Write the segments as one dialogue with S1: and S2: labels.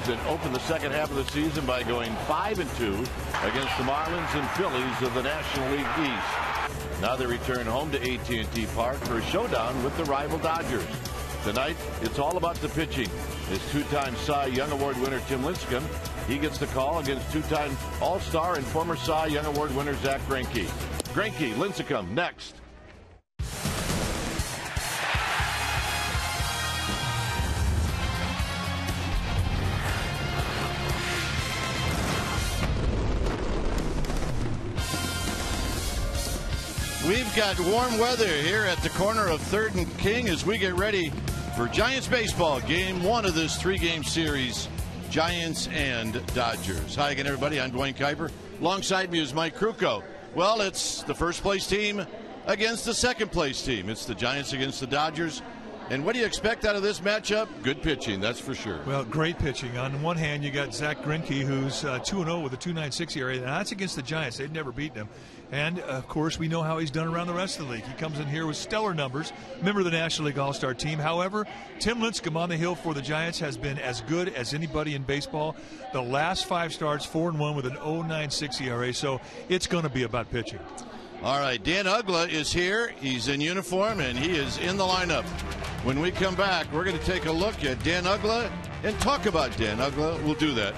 S1: that opened the second half of the season by going 5-2 against the Marlins and Phillies of the National League East. Now they return home to AT&T Park for a showdown with the rival Dodgers. Tonight, it's all about the pitching. As two-time Cy Young Award winner Tim Lincecum, he gets the call against two-time All-Star and former Cy Young Award winner Zack Greinke. Greinke, Lincecum, next.
S2: We've got warm weather here at the corner of 3rd and King as we get ready for Giants baseball, game 1 of this 3-game series, Giants and Dodgers. Hi again, everybody. I'm Dwayne Kuiper. Alongside me is Mike Krukow. Well, it's the first-place team against the second-place team. It's the Giants against the Dodgers. And what do you expect out of this matchup? Good pitching, that's for sure.
S3: Well, great pitching. On one hand, you got Zack Greinke, who's 2-0 with a 2.96 ERA. Now, that's against the Giants. They've never beaten him. And, of course, we know how he's done around the rest of the league. He comes in here with stellar numbers, member of the National League All-Star team. However, Tim Lincecum on the hill for the Giants has been as good as anybody in baseball. The last 5 starts, 4-1 with an 0.96 ERA. So it's going to be about pitching.
S2: All right, Dan Uggla is here. He's in uniform, and he is in the lineup. When we come back, we're going to take a look at Dan Uggla and talk about Dan Uggla. We'll do that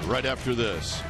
S2: right after this.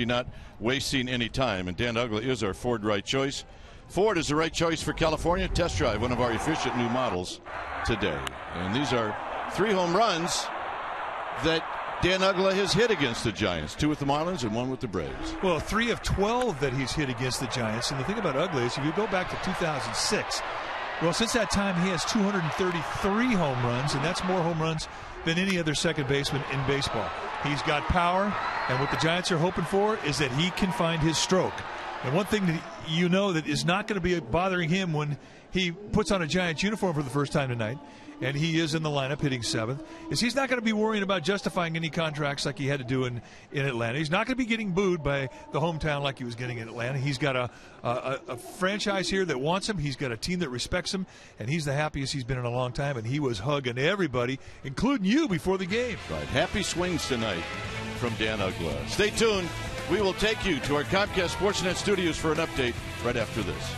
S2: Not wasting any time, and Dan Uggla is our Ford right choice. Ford is the right choice for California. Test drive one of our efficient new models today. And these are 3 home runs that Dan Uggla has hit against the Giants. 2 with the Marlins and 1 with the Braves.
S3: Well, 3 of 12 that he's hit against the Giants. And the thing about Uggla is if you go back to 2006, well, since that time he has 233 home runs, and that's more home runs than any other second baseman in baseball. He's got power, and what the Giants are hoping for is that he can find his stroke. And one thing that you know that is not going to be bothering him when he puts on a Giants uniform for the first time tonight and he is in the lineup hitting 7th, is he's not going to be worrying about justifying any contracts like he had to do in Atlanta. He's not going to be getting booed by the hometown like he was getting in Atlanta. He's got a franchise here that wants him. He's got a team that respects him, and he's the happiest he's been in a long time, and he was hugging everybody, including you, before the game.
S2: Right. Happy swings tonight from Dan Uggla. Stay tuned. We will take you to our Comcast Sportsnet studios for an update right after this.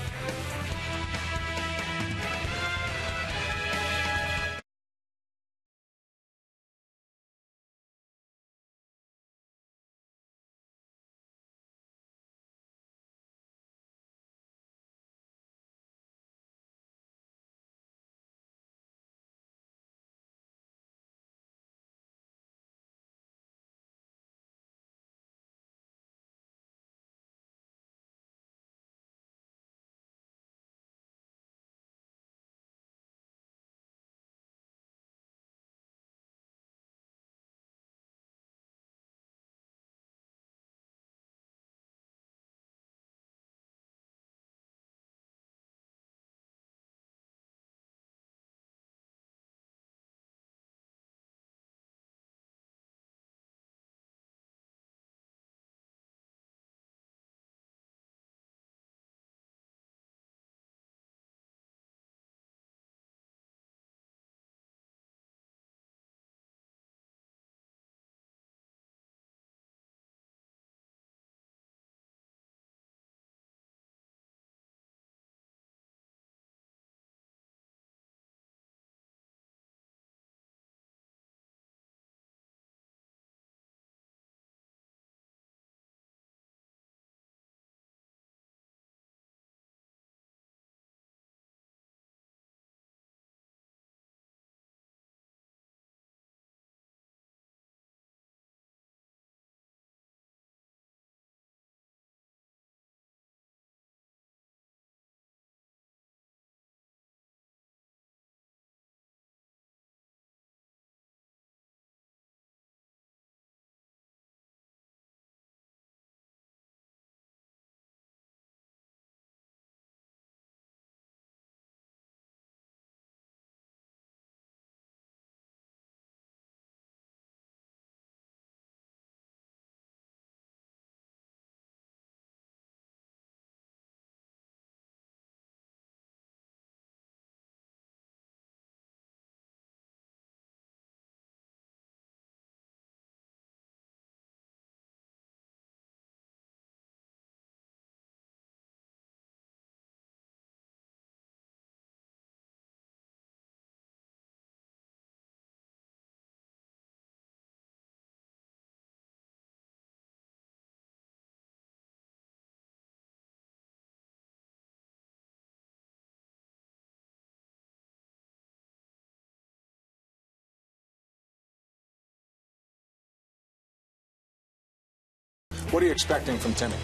S4: What are you expecting from Timmy?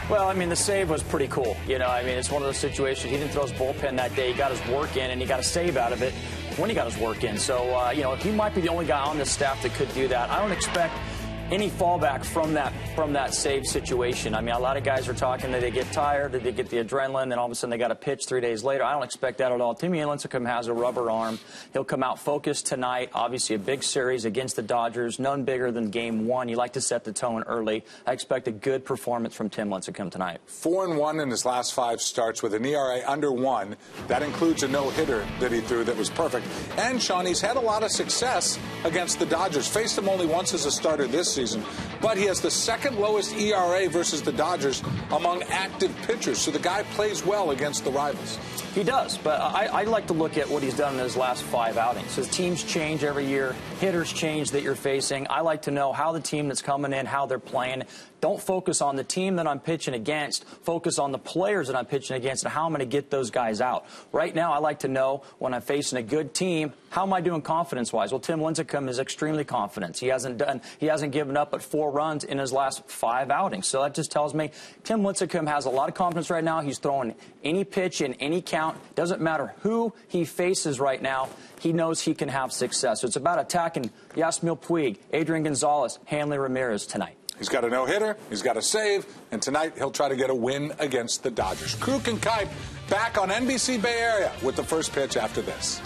S5: Well, I mean, the save was pretty cool. You know, I mean, it's one of those situations. He didn't throw his bullpen that day. He got his work in, and he got a save out of it when he got his work in. So, you know, he might be the only guy on this staff that could do that. I don't expect any fallback from that save situation. I mean, a lot of guys are talking that they get tired, that they get the adrenaline, and all of a sudden they got to pitch 3 days later. I don't expect that at all. Timmy Lincecum has a rubber arm. He'll come out focused tonight. Obviously, a big series against the Dodgers, none bigger than Game 1. You like to set the tone early. I expect a good performance from Tim Lincecum tonight.
S4: 4-1 in his last 5 starts with an ERA under 1. That includes a no-hitter that he threw that was perfect. And, Sean, he's had a lot of success against the Dodgers. Faced them only once as a starter this season, but he has the second lowest ERA versus the Dodgers among active pitchers. So the guy plays well against the rivals.
S5: He does, but I like to look at what he's done in his last 5 outings. His teams change every year. Hitters change that you're facing. I like to know how the team that's coming in, how they're playing. Don't focus on the team that I'm pitching against. Focus on the players that I'm pitching against and how I'm going to get those guys out. Right now, I like to know when I'm facing a good team, how am I doing confidence-wise? Well, Tim Lincecum is extremely confident. He hasn't given up but 4 runs in his last 5 outings. So that just tells me Tim Lincecum has a lot of confidence right now. He's throwing any pitch in any count. Doesn't matter who he faces right now. He knows he can have success. So it's about attacking Yasmil Puig, Adrian Gonzalez, Hanley Ramirez tonight.
S4: He's got a no-hitter, he's got a save, and tonight he'll try to get a win against the Dodgers. Kruk and Kipe back on NBC Bay Area with the first pitch after this.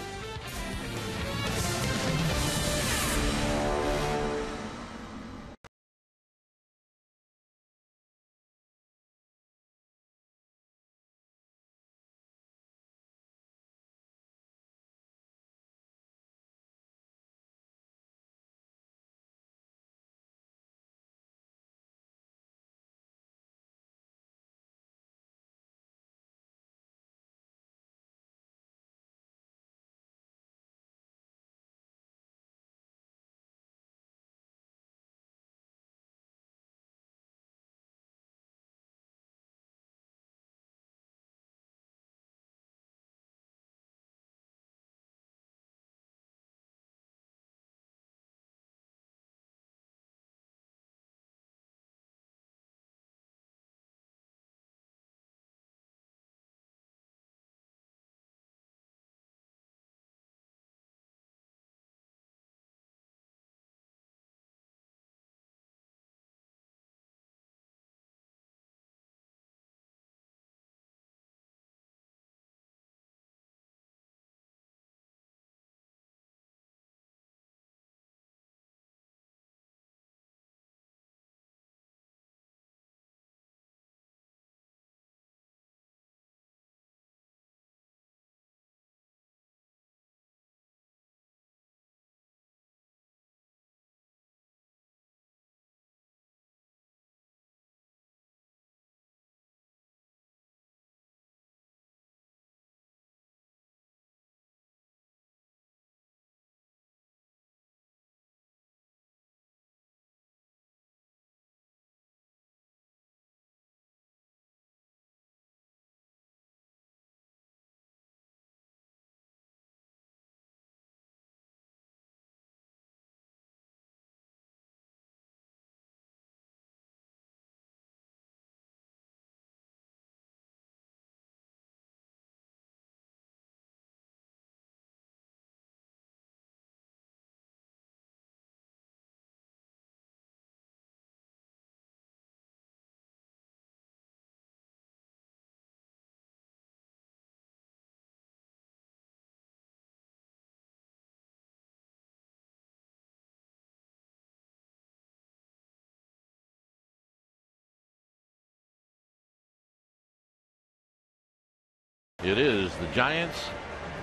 S1: It is the Giants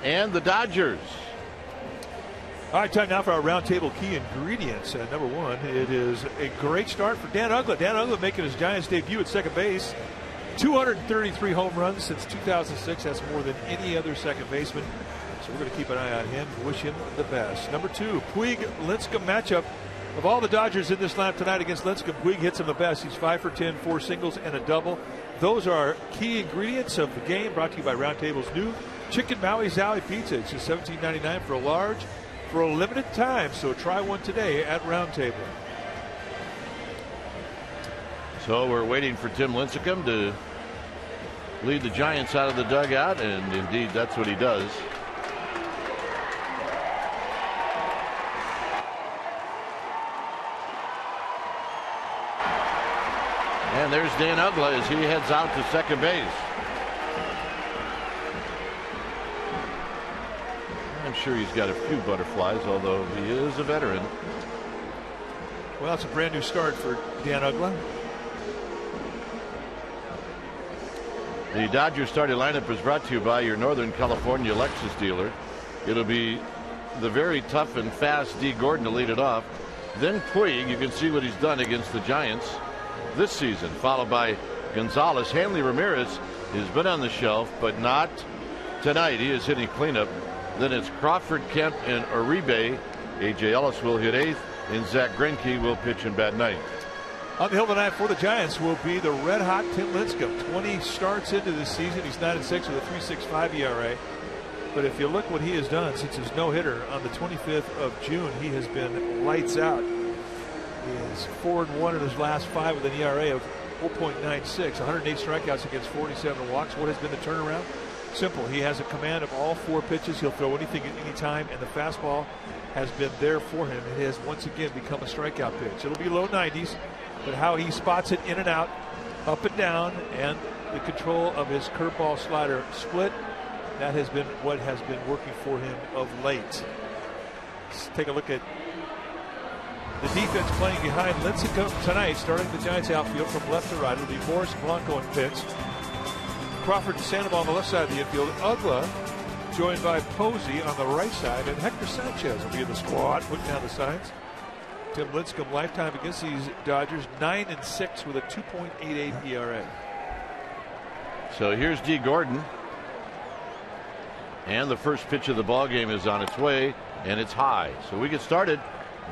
S1: and the Dodgers.
S3: All right, time now for our roundtable key ingredients. Number one, it is a great start for Dan Uggla. Dan Uggla making his Giants debut at second base. 233 home runs since 2006. That's more than any other second baseman. So we're going to keep an eye on him. Wish him the best. Number two, Puig Lincecum matchup. Of all the Dodgers in this lineup tonight against Lincecum, Puig hits him the best. He's 5 for 10, 4 singles and a double. Those are key ingredients of the game. Brought to you by Roundtable's new Chicken Maui Zowie Pizza. It's just $17.99 for a large for a limited time. So try one today at Roundtable.
S1: So we're waiting for Tim Lincecum to lead the Giants out of the dugout, and indeed that's what he does. And there's Dan Uggla as he heads out to second base. I'm sure he's got a few butterflies, although he is a veteran.
S3: Well, it's a brand new start for Dan Uggla.
S1: The Dodgers starting lineup is brought to you by your Northern California Lexus dealer. It'll be the very tough and fast D. Gordon to lead it off. Then Puig, you can see what he's done against the Giants this season, followed by Gonzalez. Hanley Ramirez has been on the shelf, but not tonight. He is hitting cleanup. Then it's Crawford, Kemp, and Uribe. A.J. Ellis will hit eighth, and Zach Greinke will pitch in bat ninth.
S3: On the hill tonight for the Giants will be the red-hot Tim Lincecum. 20 starts into this season. He's 9-6 with a 3.65 ERA. But if you look what he has done since his no-hitter on the 25th of June, he has been lights out. He is 4-1 in his last 5 with an ERA of 4.96. 108 strikeouts against 47 walks. What has been the turnaround? Simple. He has a command of all 4 pitches. He'll throw anything at any time, and the fastball has been there for him. It has once again become a strikeout pitch. It'll be low 90s, but how he spots it in and out, up and down, and the control of his curveball slider split, that has been what has been working for him of late. Let's take a look at the defense playing behind Lincecum tonight, starting the Giants outfield from left to right. It'll be Morris, Blanco, and Pitts. Crawford and Sandoval on the left side of the infield. Uggla joined by Posey on the right side, and Hector Sanchez will be in the squad, putting down the signs. Tim Lincecum lifetime against these Dodgers, 9-6 with a 2.88 ERA.
S1: So here's D. Gordon, and the first pitch of the ball game is on its way, and it's high. So we get started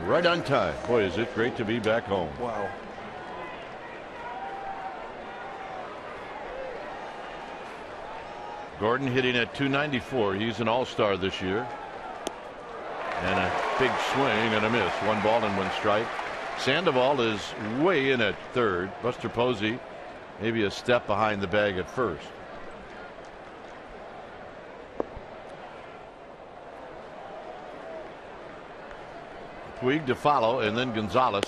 S1: right on time. Boy, is it great to be back home.
S3: Wow.
S1: Gordon hitting at .294. He's an all-star this year. And a big swing and a miss. 1 ball and 1 strike. Sandoval is way in at third. Buster Posey maybe a step behind the bag at first. Puig to follow, and then Gonzalez.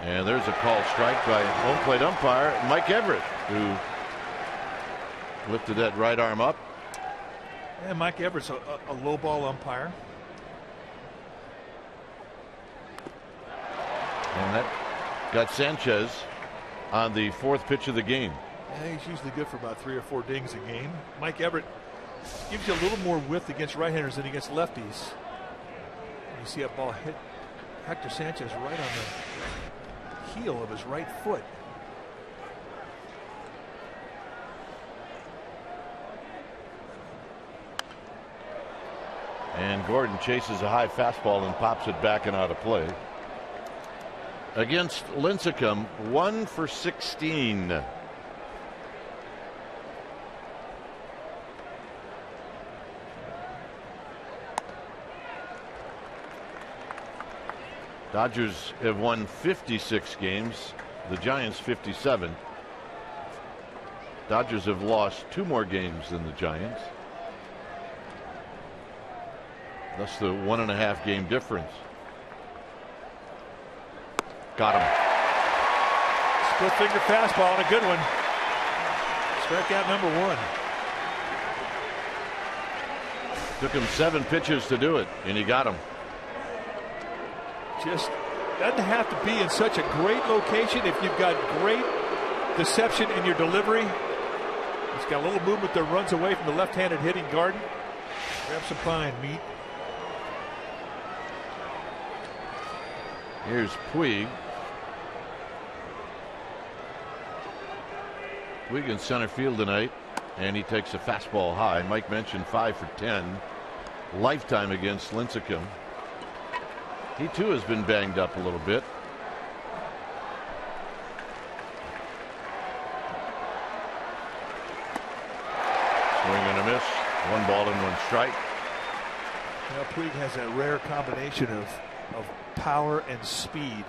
S1: And there's a called strike by home plate umpire Mike Everett, who lifted that right arm up.
S3: And Mike Everett's a low ball umpire.
S1: And that got Sanchez on the 4th pitch of the game.
S3: Yeah, he's usually good for about 3 or 4 dings a game. Mike Everett gives you a little more width against right-handers than against lefties. And you see that ball hit Hector Sanchez right on the heel of his right foot.
S1: And Gordon chases a high fastball and pops it back and out of play. Against Lincecum, 1 for 16. Dodgers have won 56 games, the Giants 57. Dodgers have lost 2 more games than the Giants. That's the 1.5 game difference. Got him.
S3: Split finger fastball and a good one. Strikeout number 1.
S1: Took him 7 pitches to do it, and he got him.
S3: Just doesn't have to be in such a great location if you've got great deception in your delivery. He's got a little movement that runs away from the left-handed hitting Garden. Grab some pine meat.
S1: Here's Puig. Puig in center field tonight, and he takes a fastball high. Mike mentioned 5 for 10 lifetime against Lincecum. He too has been banged up a little bit. Swing and a miss. 1 ball and 1 strike.
S3: You know, Puig has that rare combination of power and speed.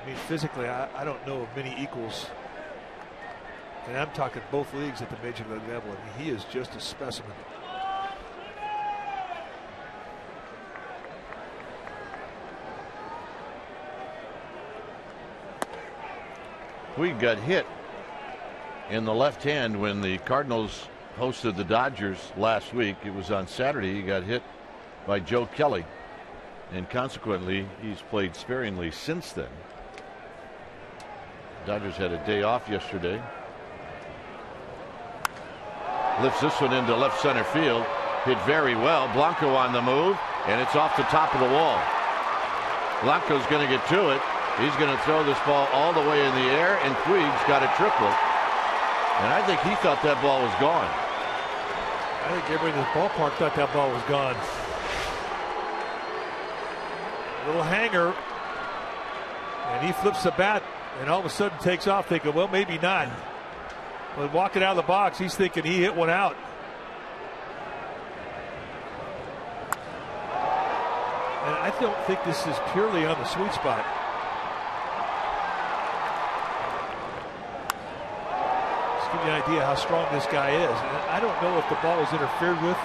S3: I mean, physically, I don't know of many equals. And I'm talking both leagues at the major league level. I mean, he is just a specimen.
S1: Puig got hit in the left hand when the Cardinals hosted the Dodgers last week. It was on Saturday. He got hit by Joe Kelly, and consequently he's played sparingly since then. Dodgers had a day off yesterday. Lifts this one into left center field. Hit very well. Blanco on the move, and it's off the top of the wall. Blanco's going to get to it. He's going to throw this ball all the way in the air, and Puig's got a triple. And I think he thought that ball was gone.
S3: I think everybody in this ballpark thought that ball was gone. A little hanger, and he flips the bat, and all of a sudden takes off, thinking, well, maybe not. But walking out of the box, he's thinking he hit one out. And I don't think this is purely on the sweet spot. Just give you an idea how strong this guy is. And I don't know if the ball was interfered with.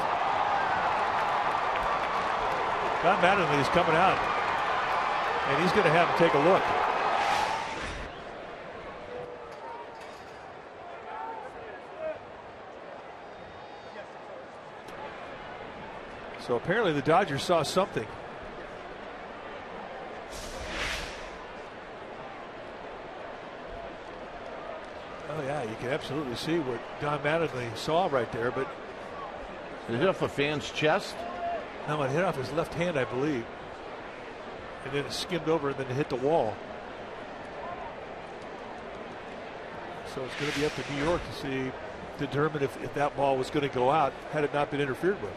S3: Don Mattingly is coming out, and he's going to have him take a look. So apparently the Dodgers saw something. Oh yeah, you can absolutely see what Don Mattingly saw right there, but
S1: Did it hit off a fan's chest?
S3: no, it hit off his left hand, I believe. And then it skimmed over and then it hit the wall. So it's going to be up to New York to determine if that ball was going to go out had it not been interfered with.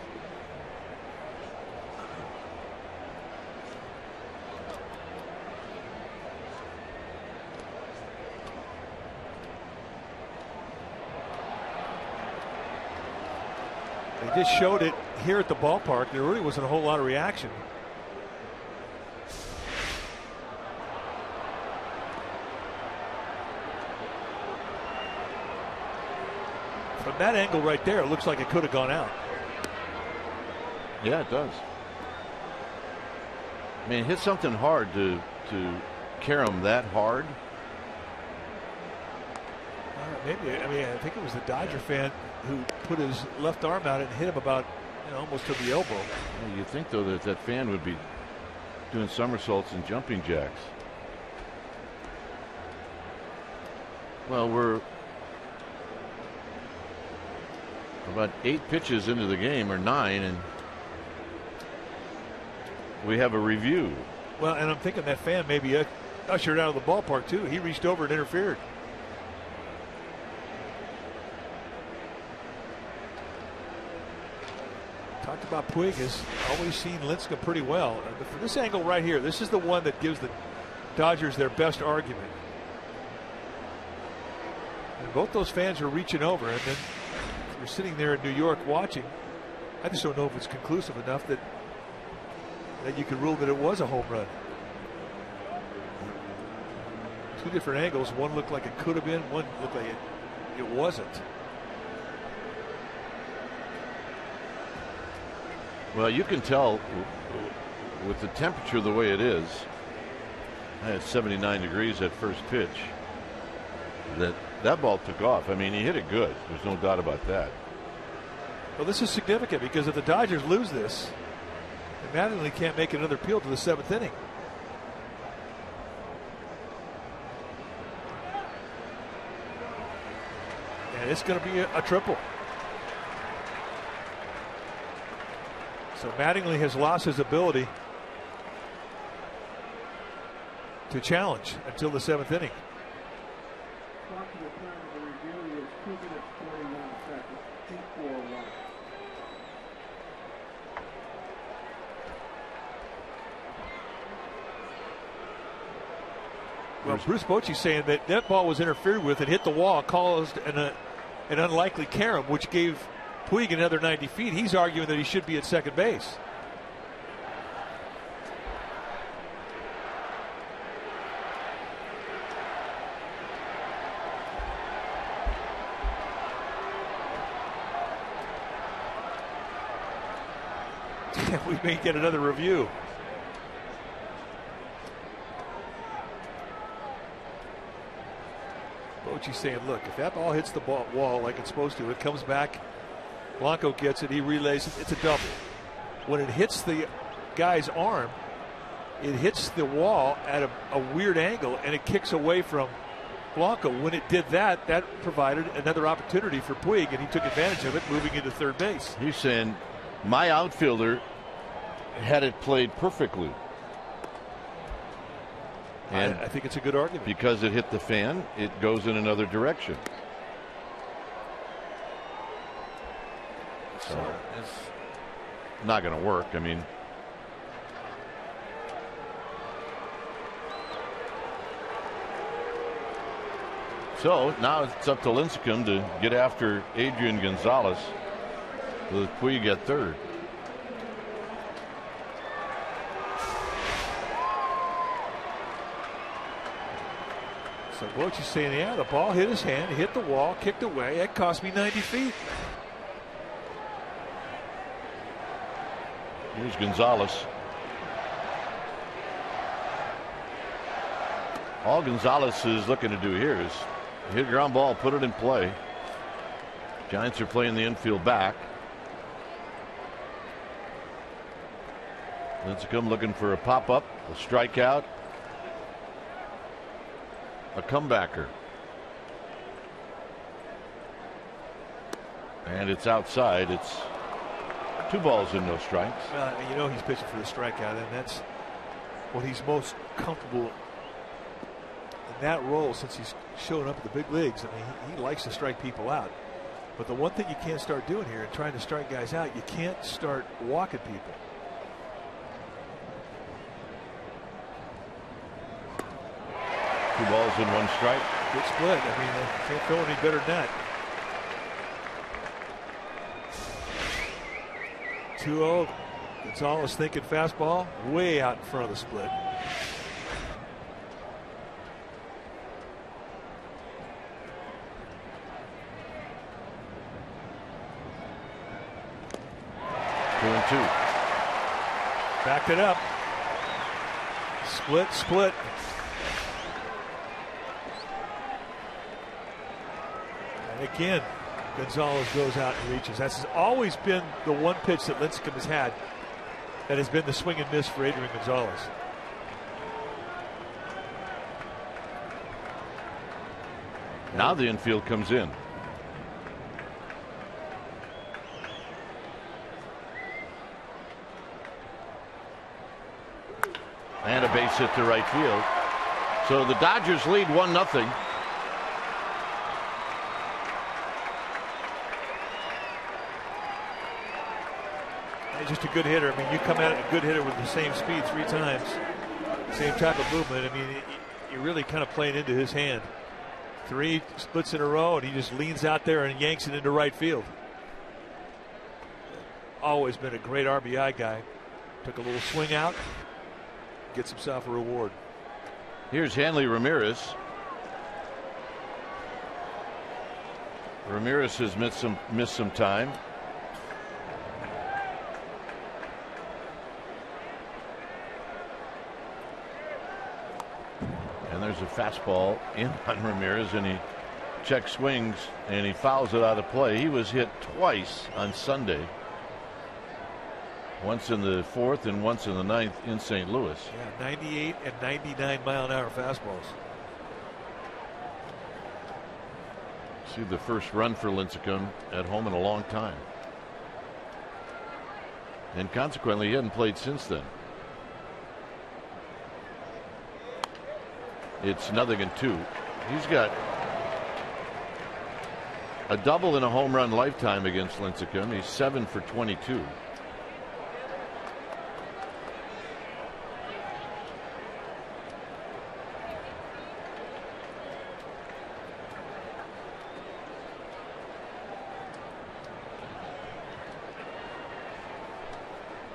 S3: They just showed it here at the ballpark. There really wasn't a whole lot of reaction. From that angle right there, it looks like it could have gone out.
S1: Yeah, it does. I mean, it hit something hard to carry him that hard.
S3: Maybe. I mean, I think it was the Dodger fan who put his left arm out and hit him about, almost to the elbow.
S1: Well, you'd think, though, that fan would be doing somersaults and jumping jacks. Well, we're about 8 pitches into the game, or 9, and we have a review.
S3: Well, and I'm thinking that fan maybe ushered out of the ballpark, too. He reached over and interfered. Talked about Puig has always seen Lincecum pretty well. But for this angle right here, this is the one that gives the Dodgers their best argument. And both those fans are reaching over, and then if you're sitting there in New York watching, I just don't know if it's conclusive enough that you can rule that it was a home run. 2 different angles. One looked like it could have been. One looked like it wasn't.
S1: Well, you can tell with the temperature the way it is. I had 79 degrees at first pitch. That ball took off. I mean, he hit it good. There's no doubt about that.
S3: Well, this is significant because if the Dodgers lose this, then Mattingly can't make another appeal to the 7th inning. And it's going to be a triple. So Mattingly has lost his ability to challenge until the 7th inning. Well, Bruce Bochy's saying that ball was interfered with and hit the wall, caused an unlikely carom, which gave Puig another 90 feet. He's arguing that he should be at second base. We may get another review. Bochy's saying, look, if that ball hits the wall like it's supposed to, it comes back. Blanco gets it, he relays it, it's a double. When it hits the guy's arm, it hits the wall at a weird angle and it kicks away from Blanco. When it did that, that provided another opportunity for Puig, and he took advantage of it, moving into third base.
S1: He's saying my outfielder had it played perfectly. And
S3: I think it's a good argument.
S1: Because it hit the fan, it goes in another direction. So it's not going to work. I mean, so now it's up to Lincecum to get after Adrian Gonzalez with Puig at third.
S3: So Bochy's saying, yeah, the ball hit his hand, hit the wall, kicked away. It cost me 90 feet.
S1: Here's Gonzalez. All Gonzalez is looking to do here is hit a ground ball, put it in play. Giants are playing the infield back. Lincecum looking for a pop-up, a strikeout, a comebacker. And it's outside. It's 2 balls and no strikes.
S3: You know he's pitching for the strikeout, and that's what he's most comfortable in that role since he's showing up at the big leagues. I mean, he likes to strike people out. But the one thing you can't start doing here and trying to strike guys out, you can't start walking people.
S1: Two balls and 1 strike.
S3: Good split. I mean, can't throw any better than that. 2-0. Gonzalez thinking fastball way out in front of the split.
S1: Two and 2.
S3: Backed it up. Split. And again, Gonzalez goes out and reaches. That's always been the one pitch that Lincecum has had that has been the swing and miss for Adrian Gonzalez.
S1: Now the infield comes in. And a base hit to right field. So the Dodgers lead 1-0.
S3: He's just a good hitter. I mean, you come at a good hitter with the same speed 3 times, same type of movement. I mean, you're really kind of playing into his hand. 3 splits in a row, and he just leans out there and yanks it into right field. Always been a great RBI guy. Took a little swing out, gets himself a reward.
S1: Here's Hanley Ramirez. Ramirez has missed some time. And there's a fastball in on Ramirez, and he check swings and he fouls it out of play. He was hit twice on Sunday. Once in the 4th and once in the 9th in St. Louis.
S3: Yeah, 98 and 99 mile-an-hour fastballs.
S1: See the first run for Lincecum at home in a long time. And consequently, he hadn't played since then. It's 0-2. He's got a double and a home run lifetime against Lincecum. He's 7 for 22.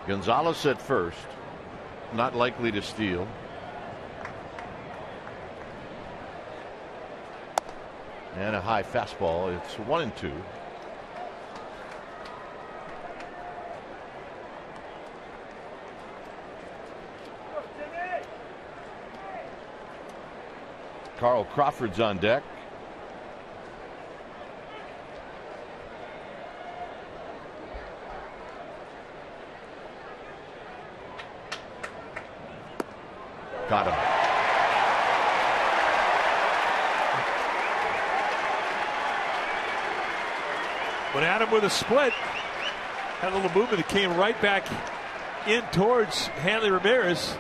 S1: Gonzalez at first, not likely to steal. And a high fastball. It's 1-2. Carl Crawford's on deck. Got him.
S6: But Adam with a split had a little movement that came right back in towards Hanley Ramirez.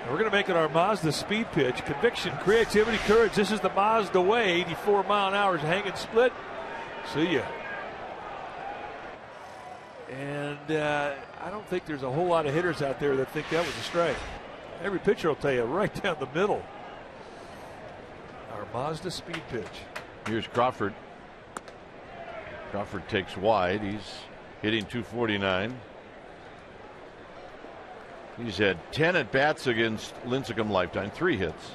S6: And we're going to make it our Mazda speed pitch. Conviction, creativity, courage. This is the Mazda way. 84 mile an hour hanging split. See ya. And I don't think there's a whole lot of hitters out there that think that was a strike. Every pitcher will tell you right down the middle. Our Mazda speed pitch.
S1: Here's Crawford. Crawford takes wide. He's hitting 249. He's had 10 at bats against Lincecum lifetime, 3 hits.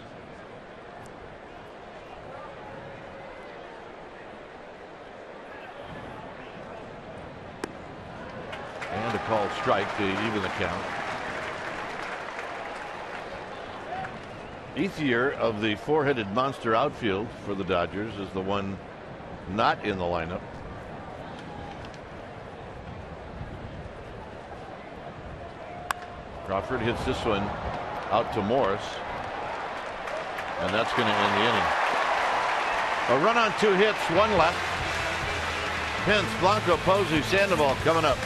S1: And a called strike to even the count. Ethier of the 4-headed monster outfield for the Dodgers is the one not in the lineup. Crawford hits this one out to Morris, and that's going to end the inning. A run on 2 hits, 1 left. Pence, Blanco, Posey, Sandoval coming up.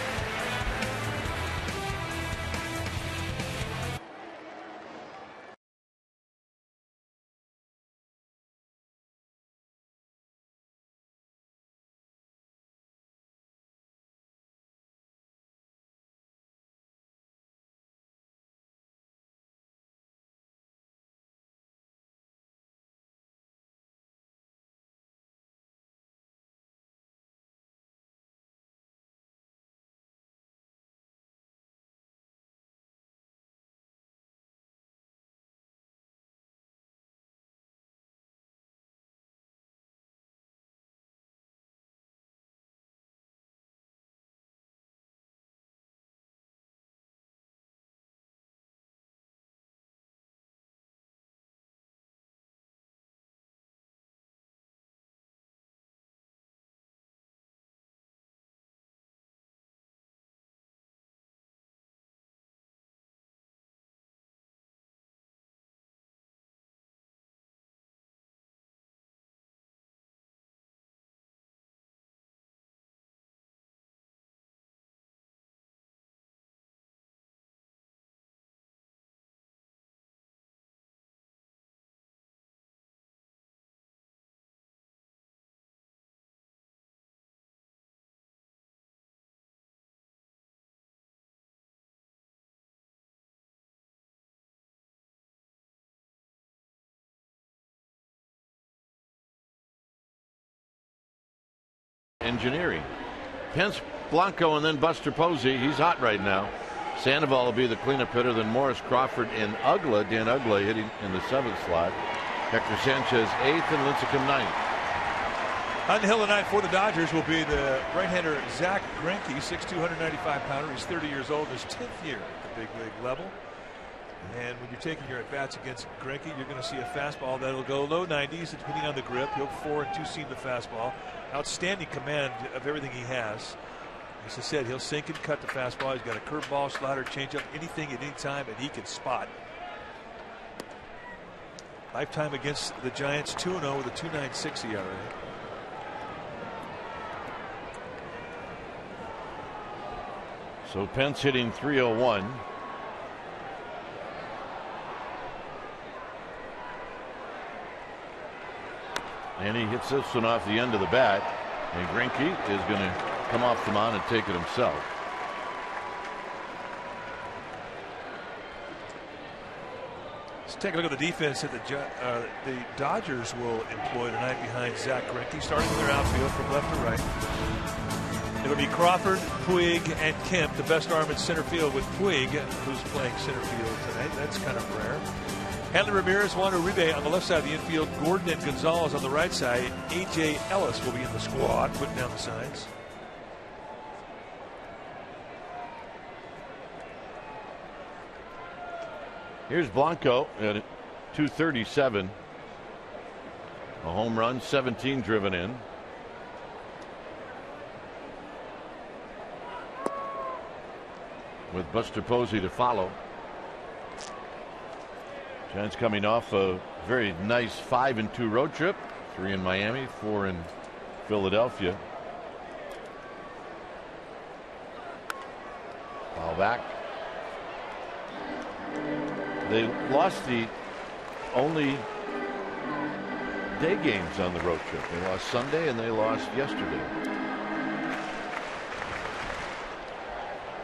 S1: Engineering. Pence, Blanco, and then Buster Posey. He's hot right now. Sandoval will be the cleanup hitter. Then Morris, Crawford, and Uggla. Dan Uggla hitting in the 7th slot. Hector Sanchez 8th and Lincecum 9th.
S3: On the hill tonight for the Dodgers will be the right-hander Zach Greinke, 6'2", 195-pounder. He's 30 years old, his 10th year at the big league level. And when you're taking your at-bats against Greinke, you're going to see a fastball that'll go low 90s, depending on the grip. He'll 4 and 2-seam the fastball. Outstanding command of everything he has. As I said, he'll sink and cut the fastball. He's got a curveball, slider, changeup, anything at any time, and he can spot. Lifetime against the Giants, 2-0 with a 2.96 ERA.
S1: So Pence hitting .301. And he hits this one off the end of the bat. And Greinke is going to come off the mound and take it himself.
S3: Let's take a look at the defense that the Dodgers will employ tonight behind Zach Greinke, starting with their outfield from left to right. It'll be Crawford, Puig, and Kemp, the best arm in center field, with Puig, who's playing center field tonight. That's kind of rare. Hanley Ramirez, Juan Uribe on the left side of the infield, Gordon and Gonzalez on the right side. A.J. Ellis will be in the squad, putting down the signs.
S1: Here's Blanco at .237. A home run, 17 driven in. With Buster Posey to follow. Giants coming off a very nice 5-2 road trip. 3 in Miami, 4 in Philadelphia. Foul back. They lost the only day games on the road trip. They lost Sunday and they lost yesterday.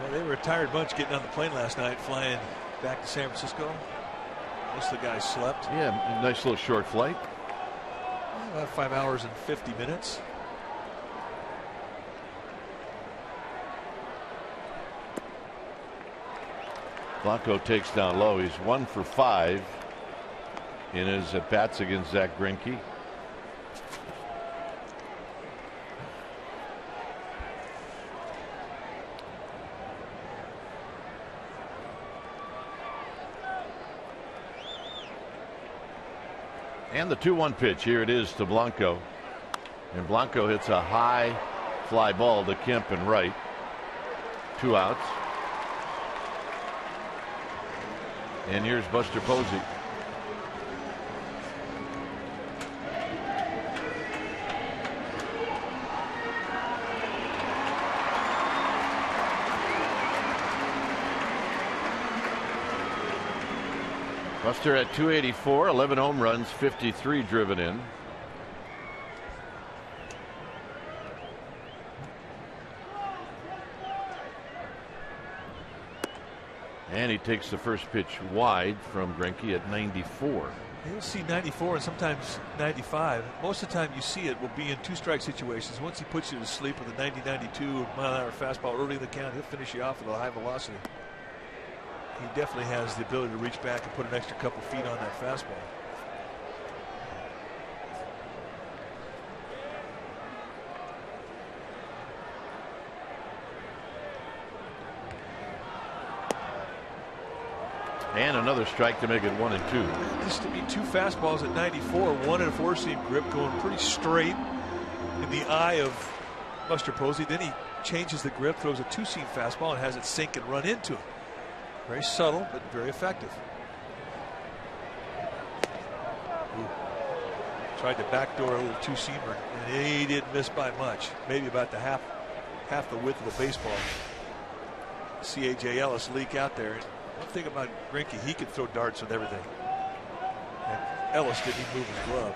S3: Well, they were a tired bunch getting on the plane last night, flying back to San Francisco. Most of the guys slept.
S1: Yeah, nice little short flight.
S3: About 5 hours and 50 minutes.
S1: Blanco takes down low. He's 1 for 5 in his at-bats against Zach Greinke. And the 2-1 pitch. Here it is to Blanco. And Blanco hits a high fly ball to Kemp and right. 2 outs. And here's Buster Posey. Buster at .284, 11 home runs, 53 driven in. And he takes the first pitch wide from Greinke at 94.
S3: You'll see 94 and sometimes 95. Most of the time you see it will be in 2-strike situations. Once he puts you to sleep with a 90-92 mile-an-hour fastball early in the count, he'll finish you off with a high velocity. He definitely has the ability to reach back and put an extra couple feet on that fastball.
S1: And another strike to make it 1-2.
S3: This to be 2 fastballs at 94, 1 in a 4-seam grip, going pretty straight in the eye of Buster Posey. Then he changes the grip, throws a 2-seam fastball, and has it sink and run into him. Very subtle, but very effective. Ooh. Tried to backdoor a little 2-seamer, and he didn't miss by much. Maybe about the half the width of the baseball. See A.J. Ellis leak out there. One thing about Greinke, he can throw darts with everything. And Ellis didn't even move his glove.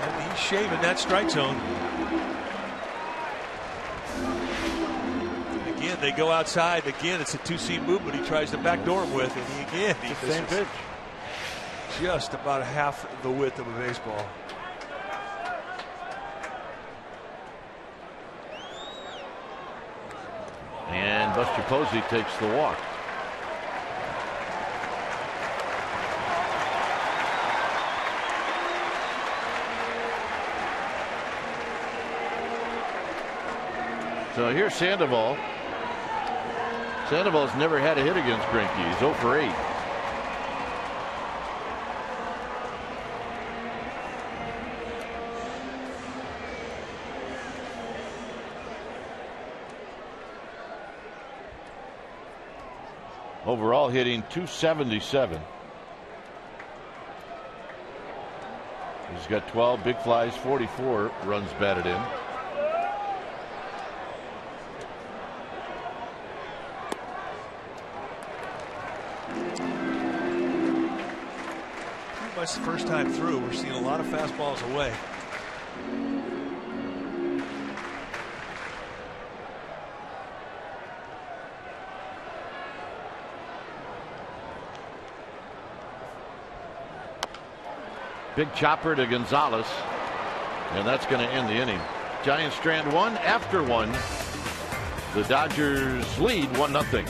S3: And he's shaving that strike zone. And again, they go outside. Again, it's a 2-seam movement he tries to backdoor him with. And he
S1: Same pitch.
S3: Just about half the width of a baseball.
S1: And Buster Posey takes the walk. So here's Sandoval. Sandoval's never had a hit against Greinke. He's 0 for 8. Overall hitting .277. He's got 12 big flies, 44 runs batted in.
S3: Pretty much the first time through, we're seeing a lot of fastballs away.
S1: Big chopper to Gonzalez, and that's going to end the inning. Giants strand one after one. The Dodgers lead 1-0.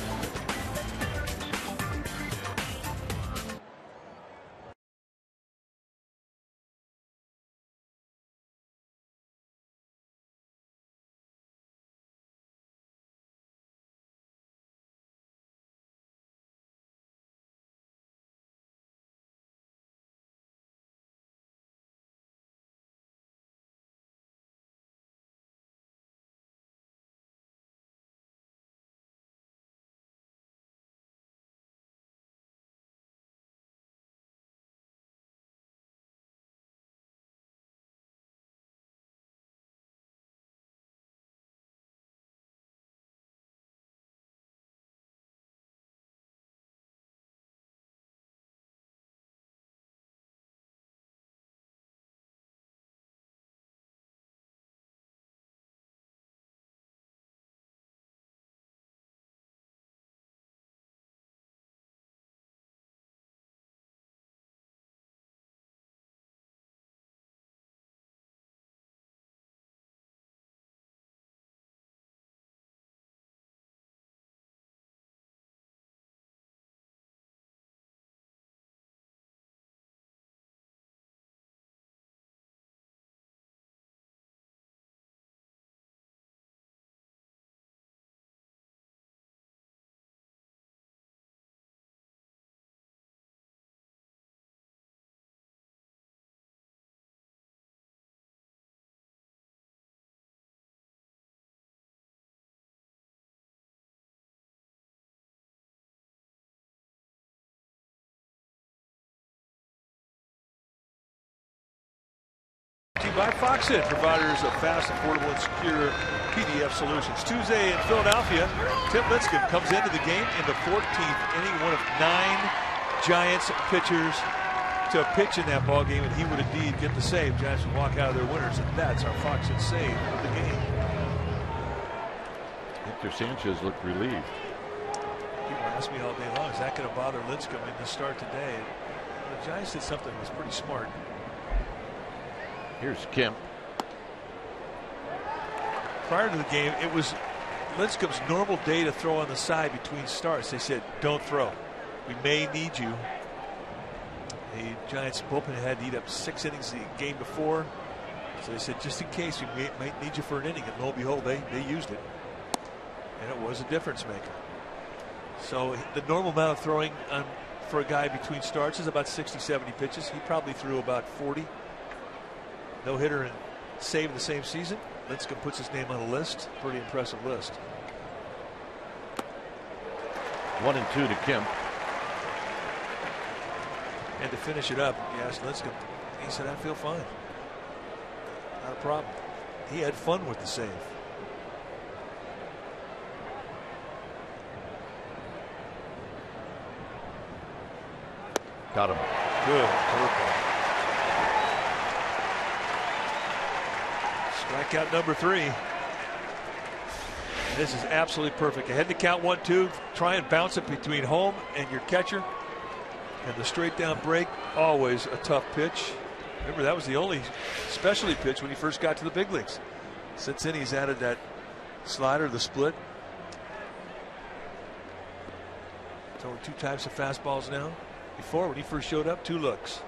S3: By Foxit, providers of fast, affordable, and secure PDF solutions. Tuesday in Philadelphia, Tim Lincecum comes into the game in the 14th inning, one of 9 Giants pitchers to pitch in that ball game, and he would indeed get the save. Giants would walk out of their winners, and that's our Foxit save of the game.
S1: Victor Sanchez looked relieved.
S3: People ask me all day long, is that going to bother Lincecum in the start today? And the Giants did something that was pretty smart.
S1: Here's Kemp.
S3: Prior to the game, it was Lincecum's normal day to throw on the side between starts. They said, don't throw. We may need you. The Giants bullpen had to eat up 6 innings the game before. So they said, just in case, we might need you for an inning. And lo and behold, they used it. And it was a difference maker. So the normal amount of throwing for a guy between starts is about 60, 70 pitches. He probably threw about 40. No hitter and save the same season. Lincecum puts his name on a list. Pretty impressive list.
S1: 1-2 to Kemp.
S3: And to finish it up, you asked Lincecum, he said, I feel fine. Not a problem. He had fun with the save.
S1: Got him.
S3: Good curveball. Strikeout number 3. This is absolutely perfect. Ahead to count 1-2. Try and bounce it between home and your catcher. And the straight down break, always a tough pitch. Remember, that was the only specialty pitch when he first got to the big leagues. Since then, he's added that slider, the split. Throwing 2 types of fastballs now. Before, when he first showed up, 2 looks.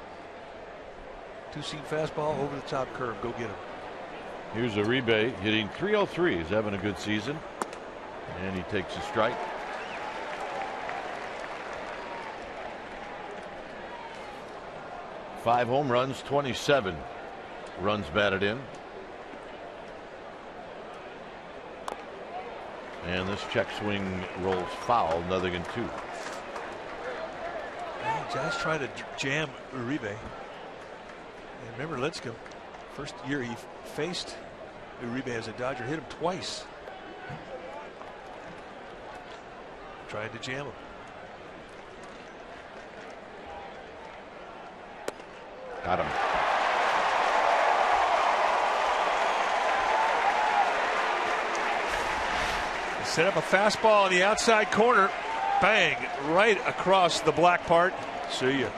S3: 2-seam fastball over the top curve. Go get him.
S1: Here's Uribe hitting .303. He's having a good season. And he takes a strike. Five home runs, 27 runs batted in. And this check swing rolls foul, 0-2.
S3: Giants trying to jam Uribe. And remember Lincecum, first year he faced Uribe as a Dodger, hit him twice. Trying to jam him.
S1: Got him.
S6: Set up a fastball on the outside corner. Bang, right across the black part. See ya.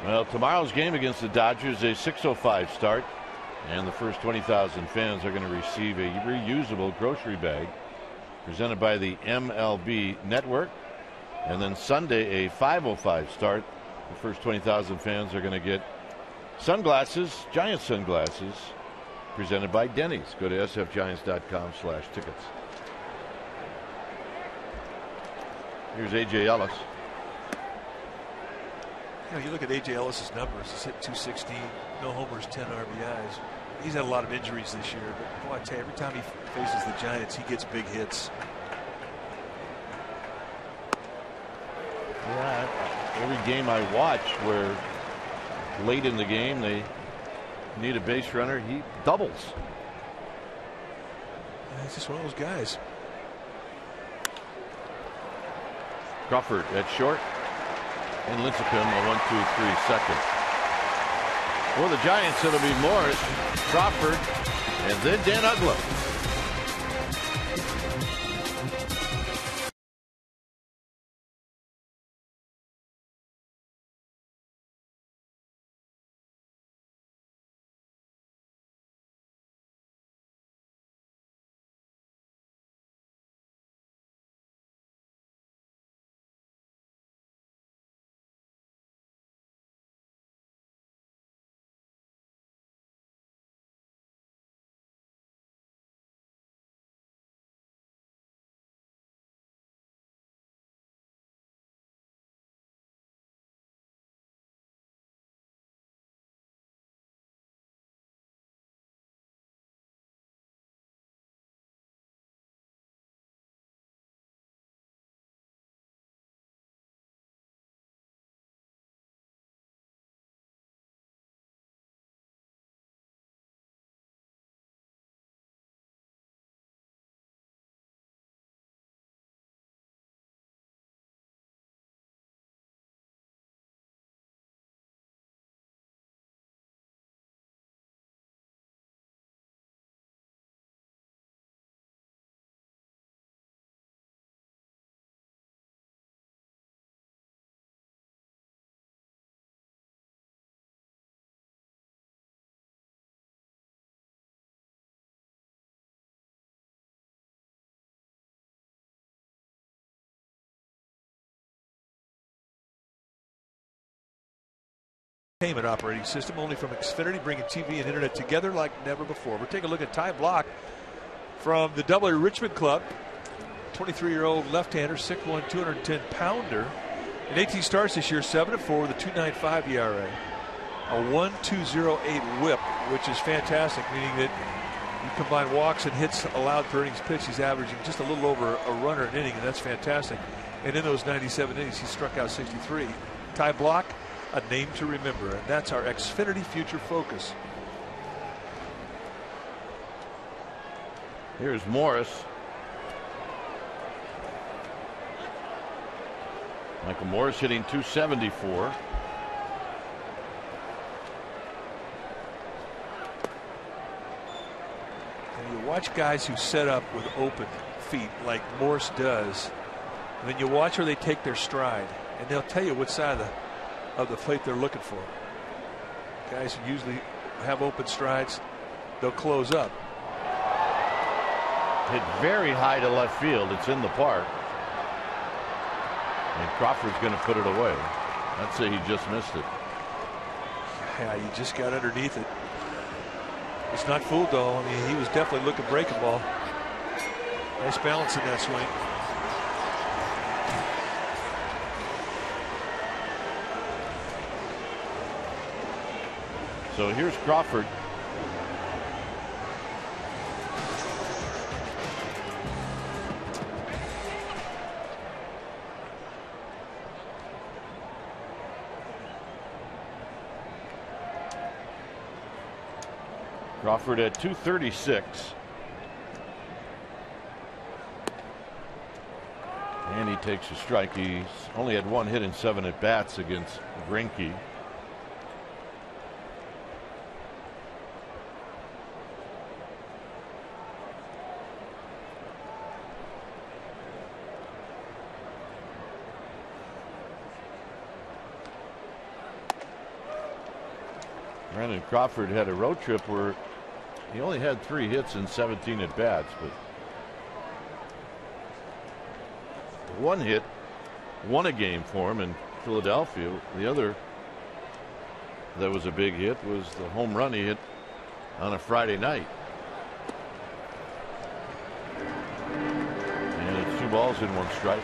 S1: Well, tomorrow's game against the Dodgers, a 6:05 start. And the first 20,000 fans are going to receive a reusable grocery bag presented by the MLB Network. And then Sunday, a 5:05 start. The first 20,000 fans are going to get sunglasses, Giant sunglasses, presented by Denny's. Go to sfgiants.com/tickets. Here's A.J. Ellis.
S3: You know, you look at A.J. Ellis's numbers. He's hit 216, no homers, 10 RBIs. He's had a lot of injuries this year, but boy, I tell you, every time he faces the Giants, he gets big hits.
S1: Yeah, every game I watch where late in the game they need a base runner, he doubles.
S3: Yeah, he's just one of those guys.
S1: Crawford at short, and Lincecum a 1-2-3 second. For the Giants, it'll be Morris, Crawford, and then Dan Uggla.
S3: Payment operating system only from Xfinity, bringing TV and internet together like never before. We're taking a look at Ty Blach from the Double-A Richmond Club. 23-year-old left-hander, 6'1", 210-pounder. In 18 starts this year, 7-4 with a 2.95 ERA. A 1.208 whip, which is fantastic, meaning that you combine walks and hits allowed per innings pitched, he's averaging just a little over a runner an inning, and that's fantastic. And in those 97 innings, he struck out 63. Ty Blach, a name to remember, and that's our Xfinity Future Focus.
S1: Here's Morris. Michael Morris hitting 274.
S3: And you watch guys who set up with open feet like Morris does, and then you watch where they take their stride, and they'll tell you what side of the plate they're looking for. Guys who usually have open strides, they'll close up.
S1: Hit very high to left field. It's in the park. And Crawford's going to put it away. I'd say he just missed it.
S3: Yeah, he just got underneath it. It's not fooled though. I mean, he was definitely looking breaking ball. Nice balance in that swing.
S1: So here's Crawford. Crawford at 236. And he takes a strike. He's only had 1 hit in 7 at bats against Greinke. Brandon Crawford had a road trip where he only had 3 hits and 17 at bats, but 1 hit won a game for him in Philadelphia. The other that was a big hit was the home run he hit on a Friday night. And it's 2 balls and 1 strike.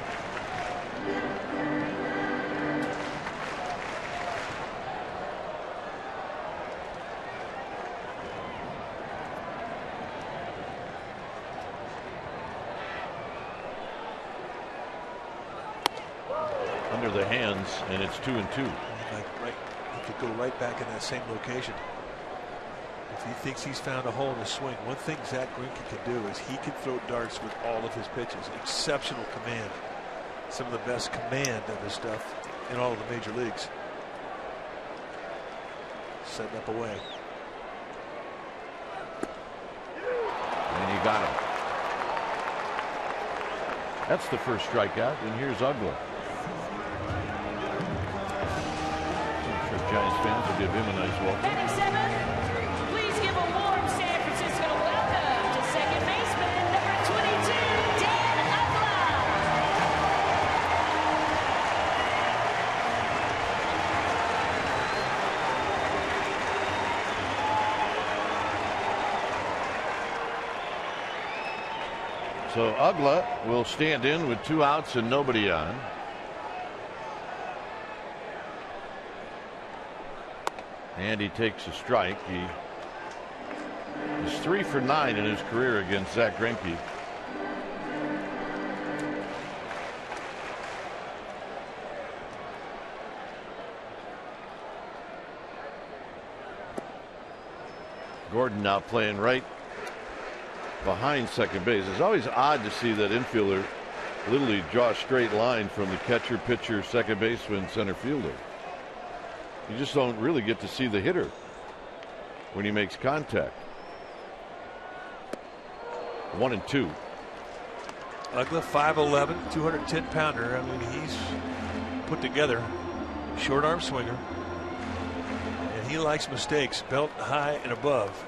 S1: Under the hands, and it's 2-2.
S6: He could go right back in that same location. If he thinks he's found a hole in his swing, one thing Zach Greinke can do is he can throw darts with all of his pitches. Exceptional command. Some of the best command of his stuff in all of the major leagues. Setting up away.
S1: And he got him. That's the first strikeout, and here's Uggla. Giants fans will give him a nice welcome.
S7: Batting 7th, please give a warm San Francisco welcome to second baseman number 22, Dan Uggla.
S1: So Uggla will stand in with 2 outs and nobody on. And he takes a strike. He is 3 for 9 in his career against Zach Greinke. Gordon now playing right behind second base. It's always odd to see that infielder literally draw a straight line from the catcher, pitcher, second baseman, center fielder. You just don't really get to see the hitter when he makes contact. 1-2.
S6: Uggla, 5'11", 210-pounder. I mean, he's put together. Short arm swinger. And he likes mistakes, belt high and above.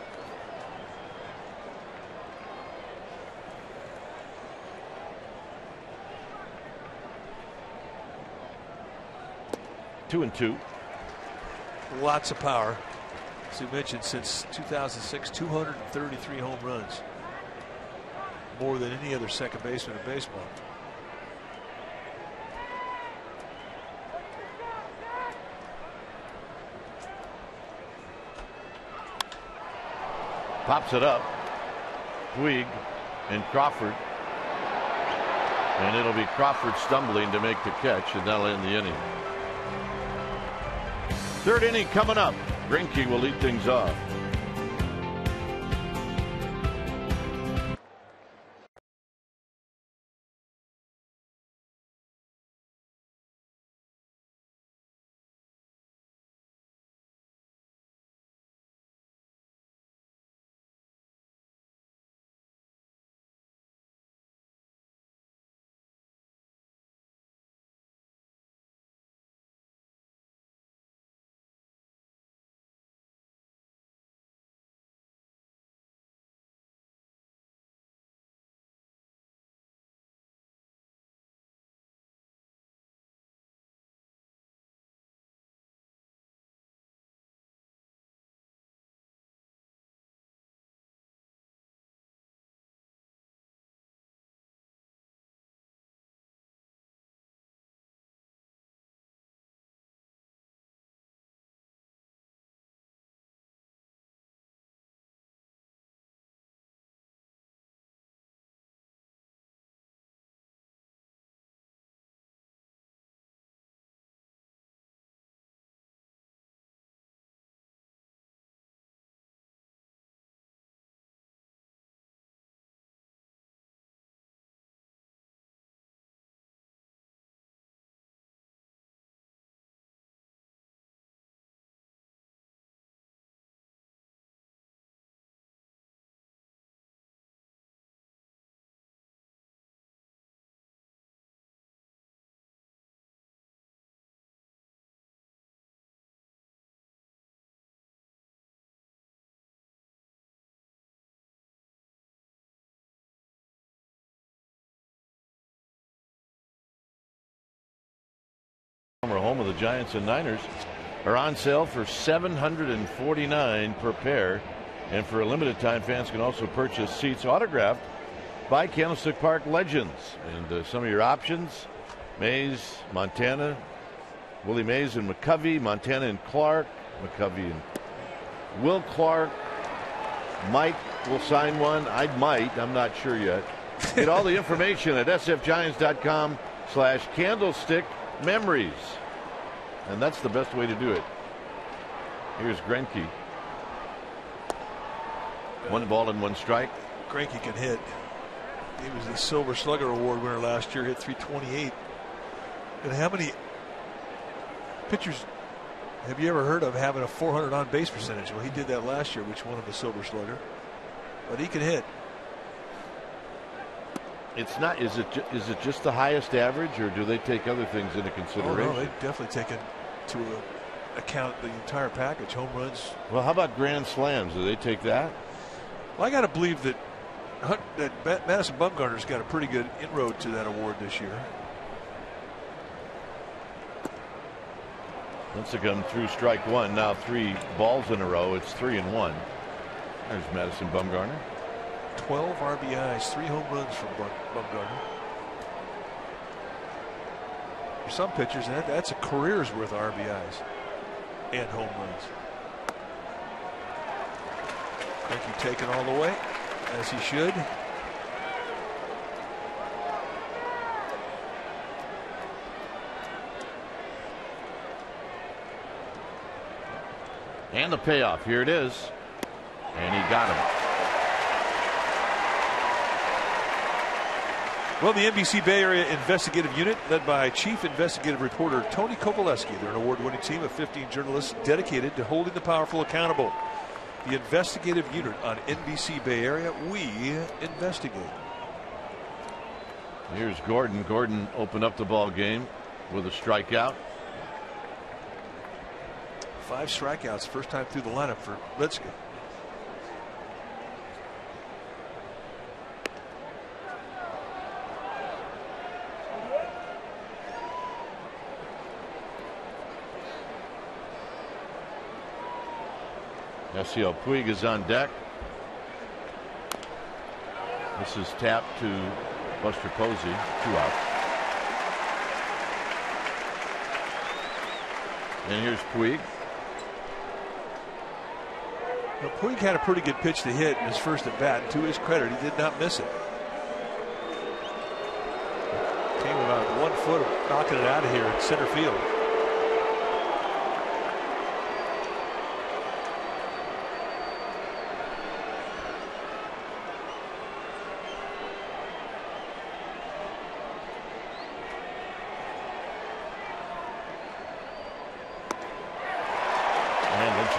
S1: Two and 2.
S6: Lots of power. As you mentioned, since 2006, 233 home runs. More than any other second baseman in baseball.
S1: Pops it up. Puig and Crawford. And it'll be Crawford stumbling to make the catch, and that'll end the inning. 3rd inning coming up. Greinke will lead things off. Home of the Giants and Niners are on sale for $749 per pair, and for a limited time, fans can also purchase seats autographed by Candlestick Park legends. And some of your options: Mays, Montana, Willie Mays and McCovey, Montana and Clark, McCovey and Will Clark. Mike will sign one. I'm not sure yet. Get all the information at sfgiants.com/candlestick-memories. And that's the best way to do it. Here's Greinke. 1 ball and 1 strike.
S3: Greinke can hit. He was the Silver Slugger Award winner last year, hit .328. And how many pitchers have you ever heard of having a .400 on base percentage? Well, he did that last year, which won him the Silver Slugger. But he can hit.
S1: It's not. Is it just the highest average, or do they take other things into consideration?
S3: Oh, no, they definitely take into account the entire package. Home runs.
S1: Well, how about grand slams? Do they take that?
S3: Well, I got to believe that Madison Bumgarner's got a pretty good inroad to that award this year.
S1: Lincecum through strike 1. Now 3 balls in a row. It's 3-1. There's Madison Bumgarner.
S3: 12 RBIs, 3 home runs from Bumgarner. For some pitchers, that's a career's worth of RBIs and home runs. Greinke taken all the way, as he should.
S1: And the payoff. Here it is. And he got him.
S3: Well, the NBC Bay Area Investigative Unit, led by Chief Investigative Reporter Tony Kowaleski, they're an award-winning team of 15 journalists dedicated to holding the powerful accountable. The Investigative Unit on NBC Bay Area, we investigate.
S1: Here's Gordon. Gordon opened up the ball game with a strikeout.
S3: 5 strikeouts, first time through the lineup for Lincecum.
S1: Yasiel Puig is on deck. This is tapped to Buster Posey. 2 outs. And here's Puig.
S3: Now, Puig had a pretty good pitch to hit in his first at bat. To his credit, he did not miss it. Came about 1 foot of knocking it out of here in center field.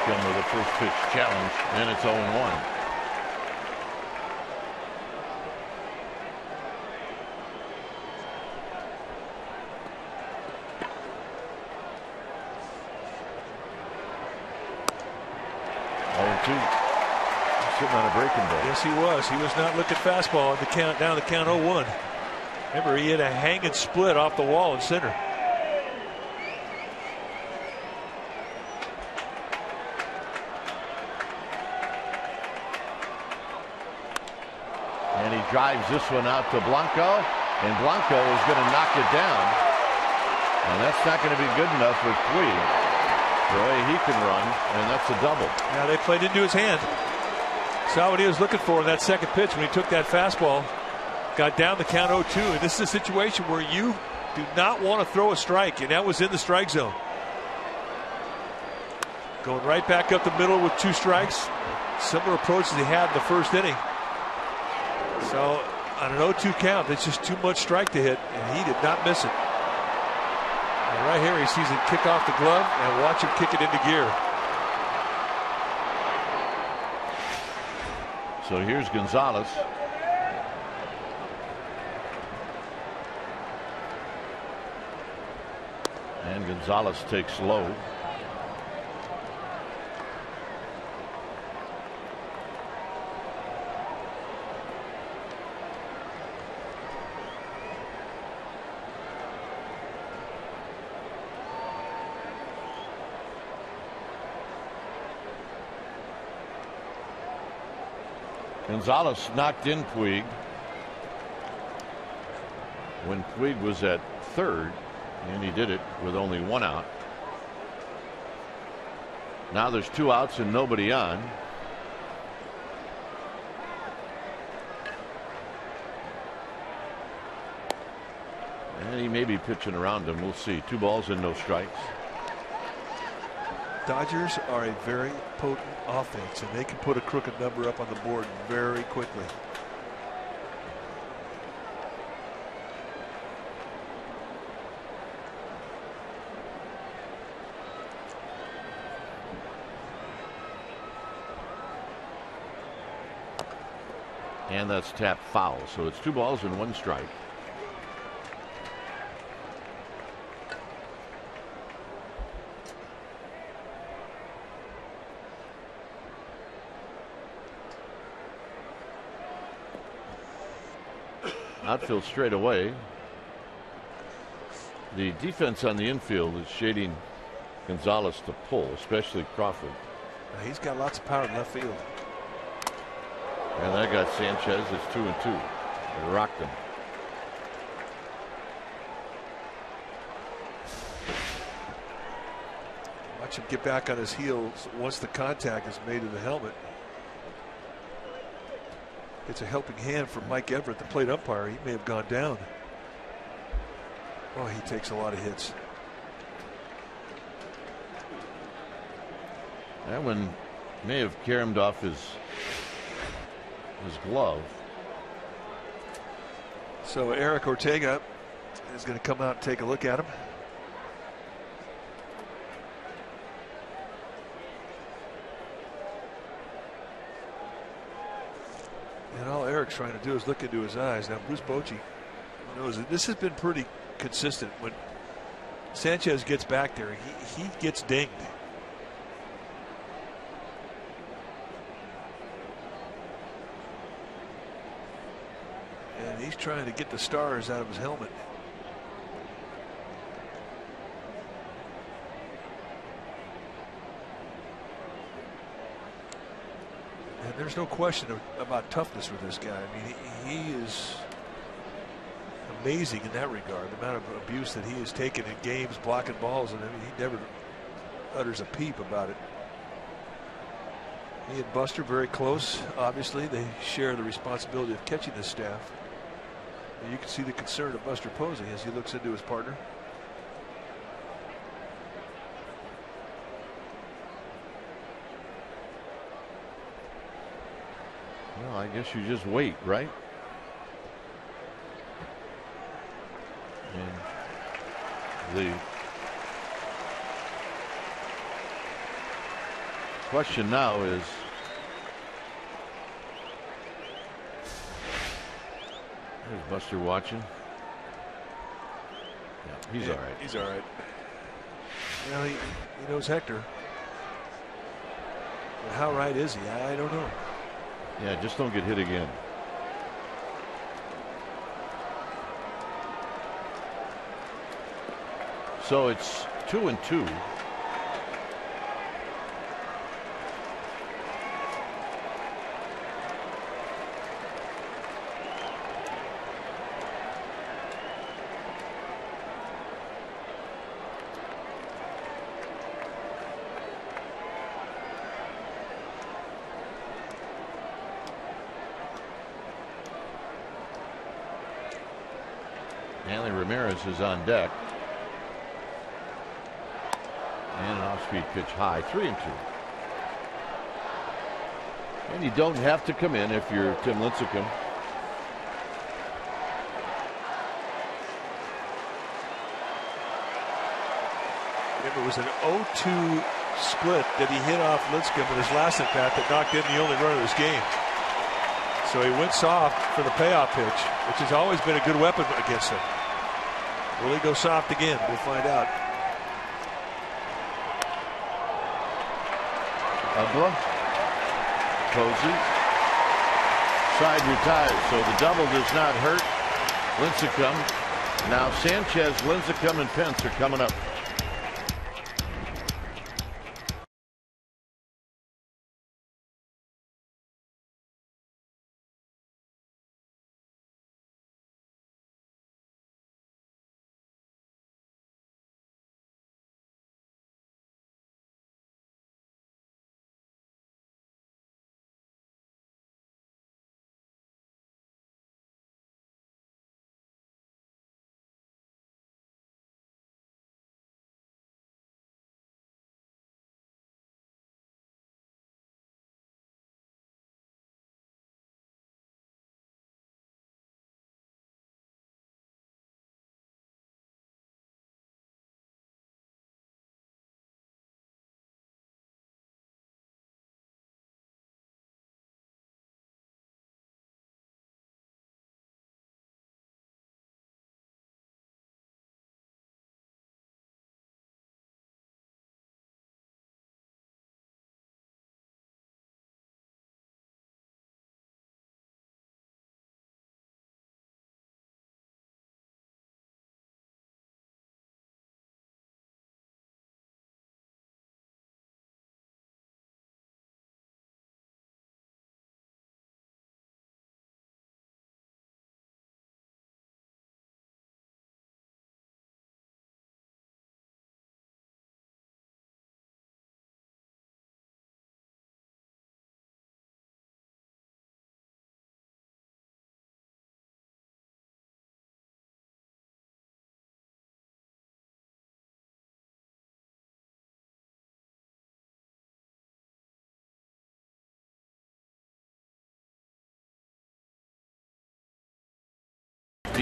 S1: With a first pitch challenge, and it's 0-1. Sitting on a breaking ball.
S3: Yes, he was. He was not looking fastball at the count, down the count 0-1. Remember, he had a hanging split off the wall in center.
S1: And he drives this one out to Blanco, and Blanco is going to knock it down. And that's not going to be good enough with Puig. The way he can run, and that's a double.
S3: Now they played into his hand. Saw what he was looking for in that second pitch when he took that fastball. Got down the count 0-2, and this is a situation where you do not want to throw a strike, and that was in the strike zone. Going right back up the middle with 2 strikes. Similar approach as he had in the first inning. So on an 0-2 count, it's just too much strike to hit, and he did not miss it. And right here, he sees it kick off the glove, and watch him kick it into gear.
S1: So here's Gonzalez. And Gonzalez takes low. Gonzalez knocked in Puig when Puig was at third, and he did it with only 1 out. Now there's 2 outs and nobody on. And he may be pitching around him. We'll see. 2 balls and no strikes.
S6: Dodgers are a very potent offense, and they can put a crooked number up on the board very quickly.
S1: And that's tapped foul. So it's 2 balls and 1 strike. Outfield straight away. The defense on the infield is shading Gonzalez to pull, especially Crawford.
S6: He's got lots of power in left field.
S1: And that got Sanchez. It's 2-2. They rocked him.
S6: Watch him get back on his heels once the contact is made to the helmet. It's a helping hand from Mike Everett, the plate umpire. He may have gone down. Oh, he takes a lot of hits.
S1: That one may have caromed off his glove.
S6: So Eric Ortega is going to come out and take a look at him. And all Eric's trying to do is look into his eyes. Now Bruce Bochy knows that this has been pretty consistent. When Sanchez gets back there, he gets dinged. And he's trying to get the stars out of his helmet. And there's no question about toughness with this guy. I mean, he is amazing in that regard. The amount of abuse that he has taken in games, blocking balls, and I mean, he never utters a peep about it. He and Buster very close. Obviously, they share the responsibility of catching this staff. And you can see the concern of Buster Posey as he looks into his partner.
S1: Well, I guess you just wait, right? And the question now is, there's Buster watching. Yeah, he's all right.
S6: He's all right. Well, he knows Hector. But how right is he? I don't know.
S1: Yeah, just don't get hit again. So it's 2-2. Ramirez is on deck. And an off-speed pitch high, 3-2. And you don't have to come in if you're Tim Lincecum.
S6: If it was an 0-2 split that he hit off Lincecum in his last at bat that knocked in the only run of this game. So he went soft for the payoff pitch, which has always been a good weapon against him. Will he go soft again? We'll find out.
S1: Uggla. Posey. Side retires. So the double does not hurt Lincecum. Now Sanchez, Lincecum, and Pence are coming up.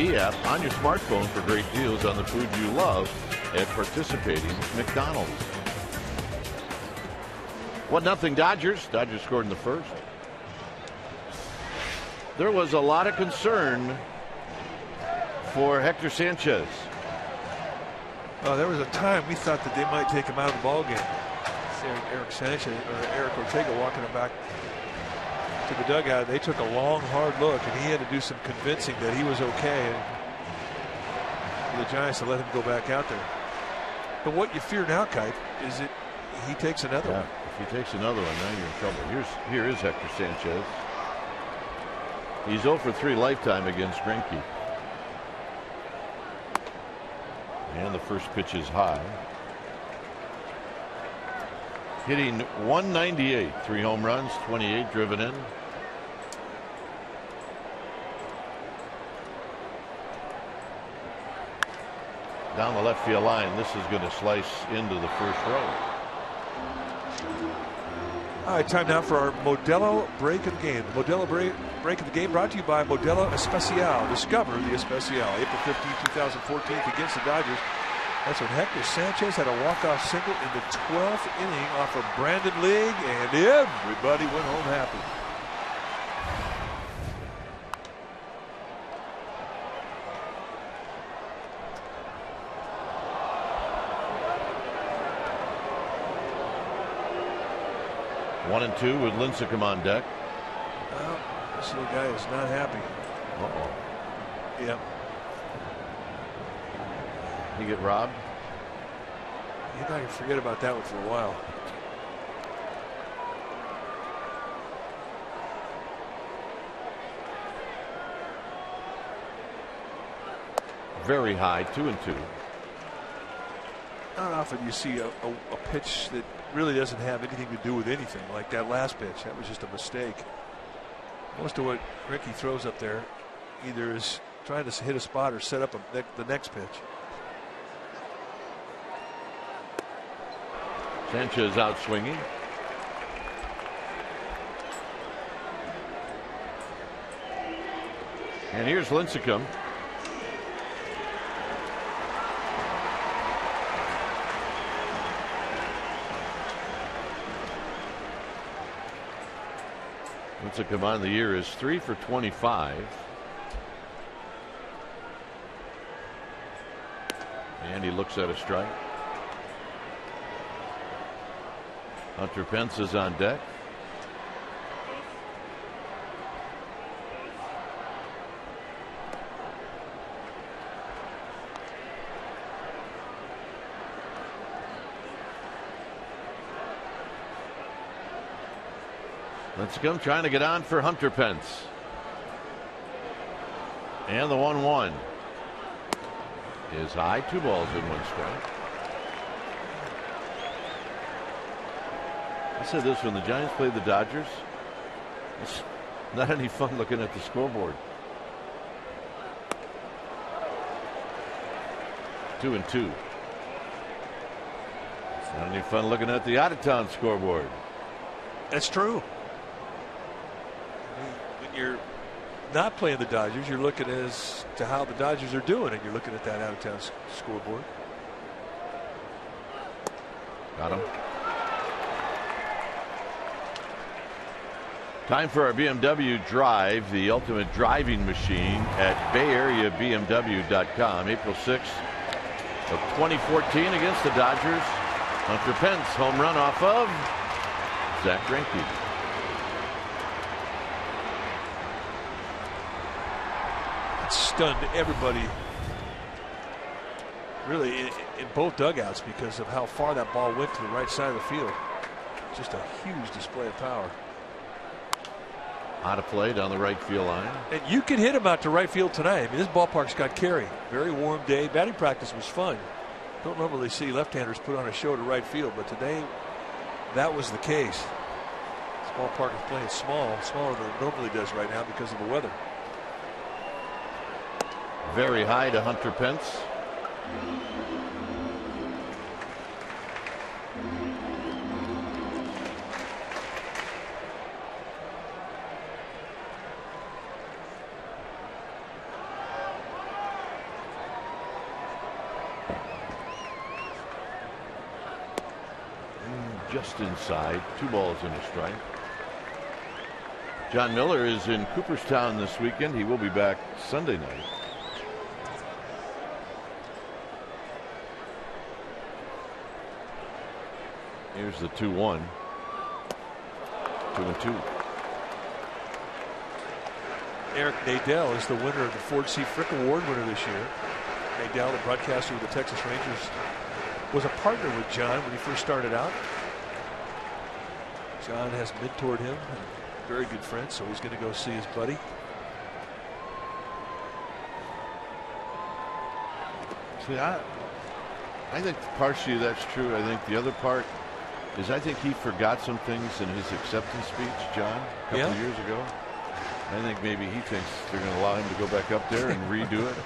S1: FTD app on your smartphone for great deals on the food you love at participating McDonald's. 1-0 Dodgers. Dodgers scored in the first. There was a lot of concern for Hector Sanchez.
S6: Oh, there was a time we thought that they might take him out of the ballgame. Eric Sanchez or Eric Ortega walking him back to the dugout. They took a long, hard look, and he had to do some convincing that he was okay. And the Giants to let him go back out there. But what you fear now, Kite, is that he takes another one.
S1: If he takes another one, now you're in trouble. Here is Hector Sanchez. He's 0 for 3 lifetime against Greinke. And the first pitch is high. Hitting 198, 3 home runs, 28 driven in. Down the left field line, this is going to slice into the first row.
S6: All right, time now for our Modelo Break of the Game. The Modelo Break of the Game brought to you by Modelo Especial. Discover the Especial. April 15, 2014 against the Dodgers. That's when Hector Sanchez had a walk-off single in the 12th inning off of Brandon League, and everybody went home happy.
S1: One and two with Lincecum on deck.
S6: Well, this little guy is not happy. Yep.
S1: He get robbed.
S6: You're not going to forget about that one for a while.
S1: Very high, 2-2.
S6: Not often you see a pitch that really doesn't have anything to do with anything, like that last pitch. That was just a mistake. Most of what Ricky throws up there either is trying to hit a spot or set up the next pitch.
S1: Sanchez out swinging. And here's Lincecum. Lincecum on the year is 3 for 25. And he looks at a strike. Hunter Pence is on deck. Lincecum trying to get on for Hunter Pence. And the 1-1 is high. 2 balls and 1 strike. I said this when the Giants played the Dodgers. It's not any fun looking at the scoreboard. 2-2. It's not any fun looking at the out-of-town scoreboard.
S6: That's true. When you're not playing the Dodgers, you're looking as to how the Dodgers are doing, and you're looking at that out-of-town scoreboard.
S1: Got him. Time for our BMW Drive, the ultimate driving machine at BayAreaBMW.com. April 6th of 2014 against the Dodgers. Hunter Pence, home run off of Zach Greinke.
S6: It stunned everybody, really, in both dugouts because of how far that ball went to the right side of the field. Just a huge display of power.
S1: Out of play down the right field line.
S6: And you can hit him out to right field tonight. I mean, this ballpark's got carry. Very warm day. Batting practice was fun. Don't normally see left-handers put on a show to right field, but today that was the case. This ballpark is playing smaller than it normally does right now because of the weather.
S1: Very high to Hunter Pence. just inside. 2 balls and a strike. John Miller is in Cooperstown this weekend. He will be back Sunday night. Here's the 2-1. 2-2.
S6: Eric Nadel is the winner of the Ford C. Frick Award winner this year. Nadel, the broadcaster with the Texas Rangers, was a partner with John when he first started out. John has mentored him, very good friend, so he's going to go see his buddy.
S1: See, I think partially that's true. I think the other part is I think he forgot some things in his acceptance speech, John, a couple of years ago. I think maybe he thinks they're going to allow him to go back up there and redo it.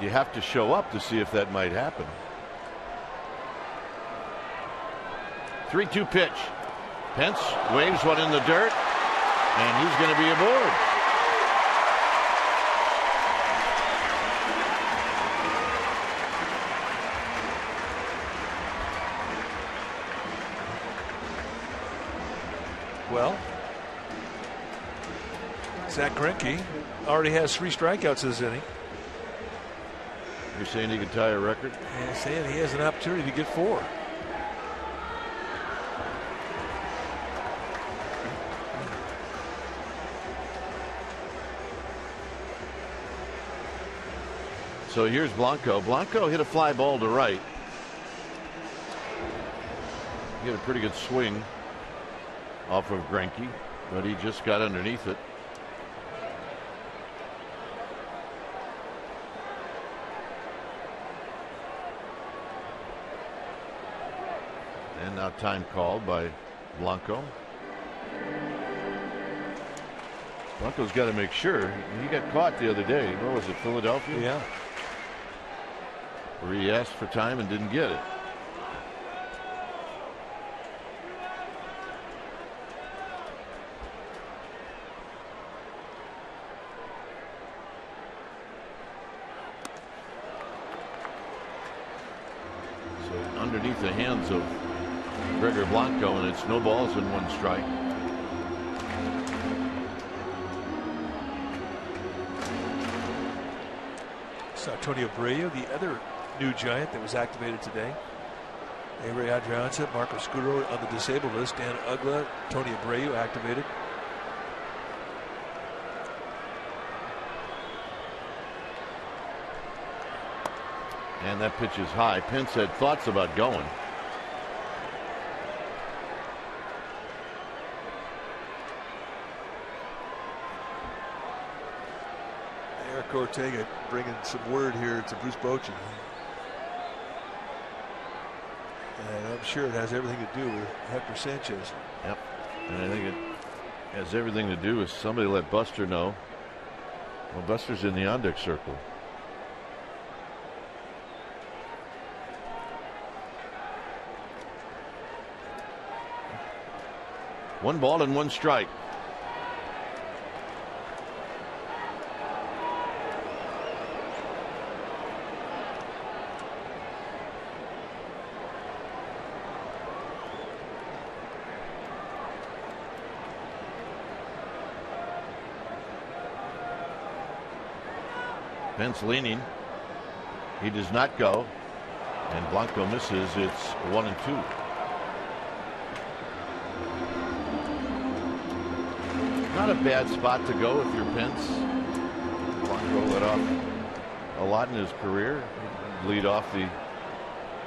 S1: You have to show up to see if that might happen. 3-2 pitch. Pence waves one in the dirt, and he's going to be aboard.
S6: Well, Zach Greinke already has 3 strikeouts this inning.
S1: You're saying he could tie a record?
S6: Yeah, saying he has an opportunity to get 4.
S1: So here's Blanco. Blanco hit a fly ball to right. He had a pretty good swing off of Greinke, but he just got underneath it. And now time called by Blanco. Blanco's got to make sure. He got caught the other day. Where was it, Philadelphia?
S6: Yeah.
S1: Where he asked for time and didn't get it. So underneath the hands of Gregor Blanco, and it's no balls and 1 strike.
S6: It's Antonio Abreu, the other new Giant that was activated today. Ray Adrianza, Marco Scudero on the disabled list. Dan Uggla, Tony Abreu activated.
S1: And that pitch is high. Pence had thoughts about going.
S6: Eric Ortega bringing some word here to Bruce Bochy. And I'm sure it has everything to do with Hector Sanchez.
S1: Yep. And I think it has everything to do with somebody let Buster know. Well, Buster's in the on-deck circle. One ball and 1 strike. Pence leaning. He does not go. And Blanco misses. It's 1-2. Not a bad spot to go if you're Pence. Blanco let off a lot in his career. He'd lead off the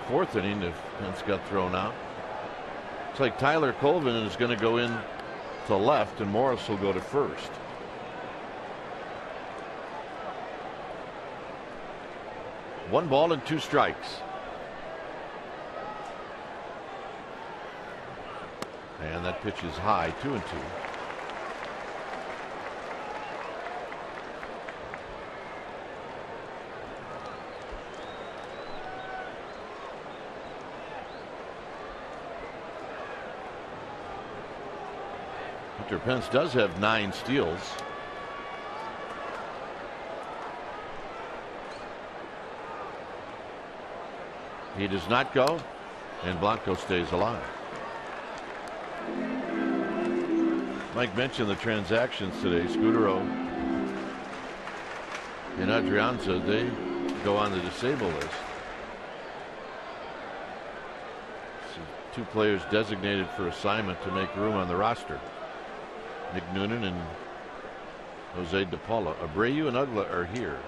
S1: 4th inning if Pence got thrown out. It's like Tyler Colvin is going to go in to left, and Morris will go to first. One ball and 2 strikes. And that pitch is high, 2-2. Hunter Pence does have 9 steals. He does not go, and Blanco stays alive. Mike mentioned the transactions today. Scudero and Adrianza, they go on the disabled list. So 2 players designated for assignment to make room on the roster. Nick Noonan and Jose DePaula. Abreu and Uggla are here.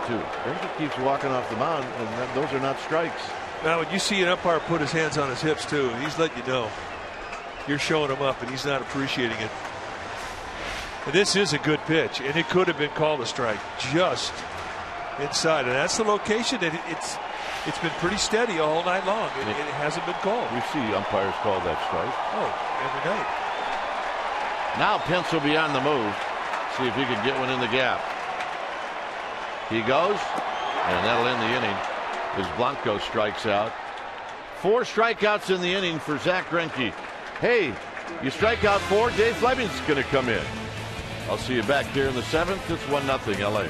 S1: Greinke keeps walking off the mound, and those are not strikes.
S6: Now, when you see an umpire put his hands on his hips too, he's letting you know you're showing him up, and he's not appreciating it. And this is a good pitch, and it could have been called a strike just inside, and that's the location that it's been pretty steady all night long. It hasn't been called.
S1: We see umpires call that strike.
S6: Oh, every night.
S1: Now Pence will be on the move. See if he can get one in the gap. He goes, and that'll end the inning as Blanco strikes out. 4 strikeouts in the inning for Zach Greinke. Hey, you strike out 4, Dave Fleming's going to come in. I'll see you back here in the 7th. It's 1-0 LA.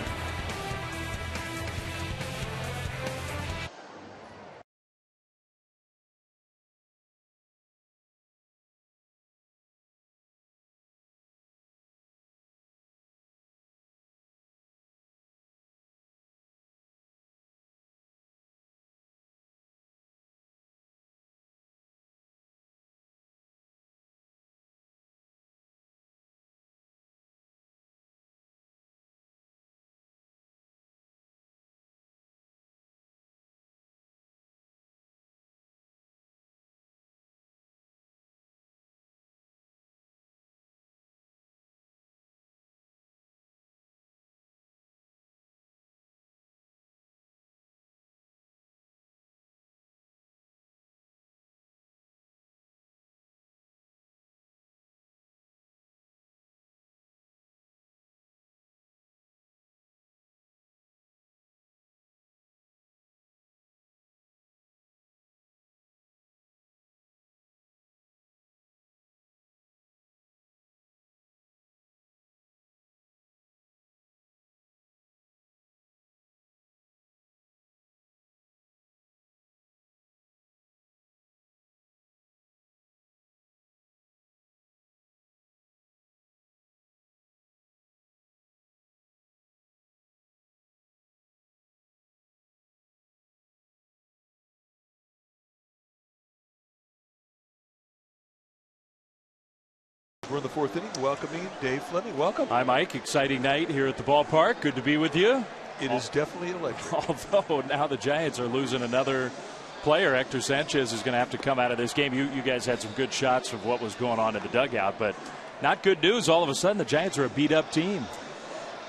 S6: We're in the 4th inning. Welcoming Dave Fleming. Welcome.
S8: Hi, Mike. Exciting night here at the ballpark. Good to be with you.
S6: It is definitely electric.
S8: Although now the Giants are losing another player. Hector Sanchez is going to have to come out of this game. You guys had some good shots of what was going on in the dugout, but not good news. All of a sudden, the Giants are a beat-up team.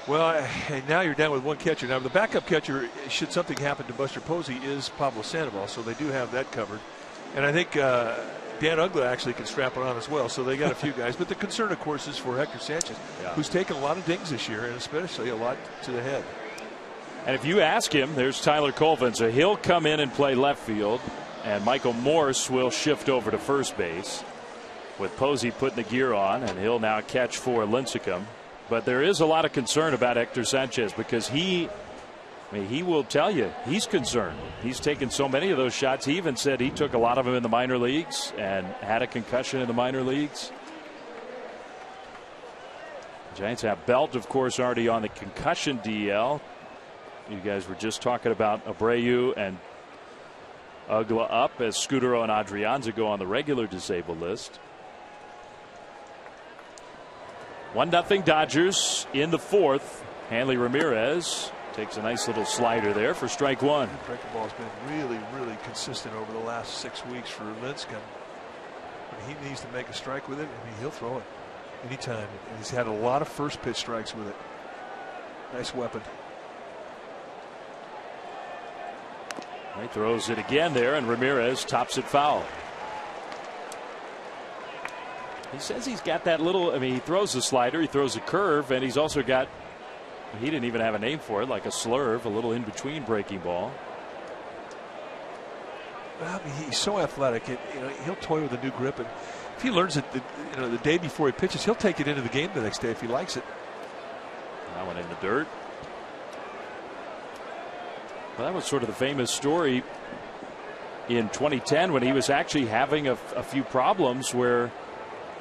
S6: Well, now you're down with 1 catcher. Now, the backup catcher, should something happen to Buster Posey, is Pablo Sandoval, so they do have that covered. And I think Dan Uggla actually can strap it on as well, so they got a few guys. But the concern, of course, is for Hector Sanchez, who's taken a lot of dings this year, and especially a lot to the head.
S8: And if you ask him, there's Tyler Colvin, so he'll come in and play left field, and Michael Morse will shift over to first base with Posey putting the gear on, and he'll now catch for Lincecum. But there is a lot of concern about Hector Sanchez because he will tell you he's concerned. He's taken so many of those shots. He even said he took a lot of them in the minor leagues and had a concussion in the minor leagues. Giants have Belt, of course, already on the concussion DL. You guys were just talking about Abreu and Uggla up as Scudero and Adrianza go on the regular disabled list. 1-0 Dodgers in the 4th. Hanley Ramirez takes a nice little slider there for strike 1.
S6: The breaking ball has been really, really consistent over the last 6 weeks for Lincecum. When he needs to make a strike with it, he'll throw it anytime. And he's had a lot of first pitch strikes with it. Nice weapon.
S8: He throws it again there, and Ramirez tops it foul. He says he's got that little, he throws a slider, he throws a curve, and he's also got, he didn't even have a name for it, like a slurve, a little in-between breaking ball.
S6: Well, he's so athletic. He'll toy with a new grip, and if he learns it the day before he pitches, he'll take it into the game the next day if he likes it.
S8: That one in the dirt. Well, that was sort of the famous story in 2010 when he was actually having a few problems where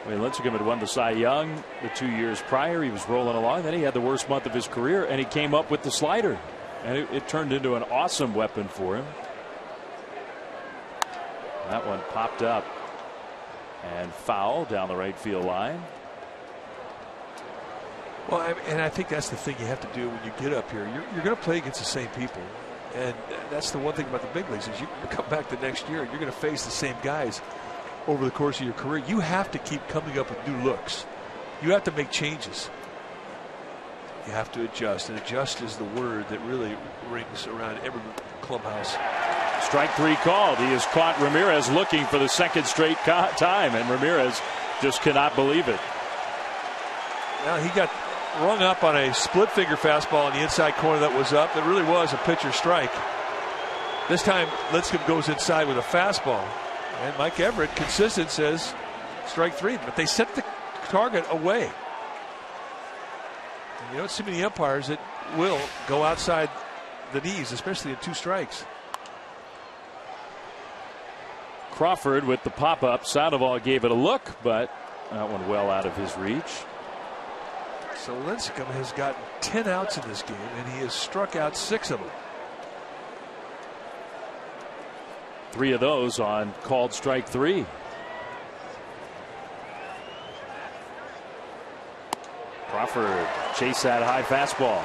S8: Lincecum had won the Cy Young the 2 years prior. He was rolling along. Then he had the worst month of his career, and he came up with the slider. And it turned into an awesome weapon for him. That one popped up and foul down the right field line.
S6: Well, and I think that's the thing you have to do when you get up here. You're going to play against the same people. And that's the one thing about the big leagues is you come back the next year and you're going to face the same guys over the course of your career. You have to keep coming up with new looks. You have to make changes. You have to adjust, and adjust is the word that really rings around every clubhouse.
S8: Strike 3 called. He has caught Ramirez looking for the second straight time, and Ramirez just cannot believe it.
S6: Now he got rung up on a split finger fastball in the inside corner that was up. That really was a pitcher strike. This time Lincecum goes inside with a fastball, and Mike Everett, consistent, says strike 3, but they sent the target away. And you don't see many umpires that will go outside the knees, especially in 2 strikes.
S8: Crawford with the pop-up. Sandoval gave it a look, but that one well out of his reach.
S6: So Lincecum has gotten 10 outs in this game, and he has struck out 6 of them.
S8: 3 of those on called strike 3. Crawford chase that high fastball.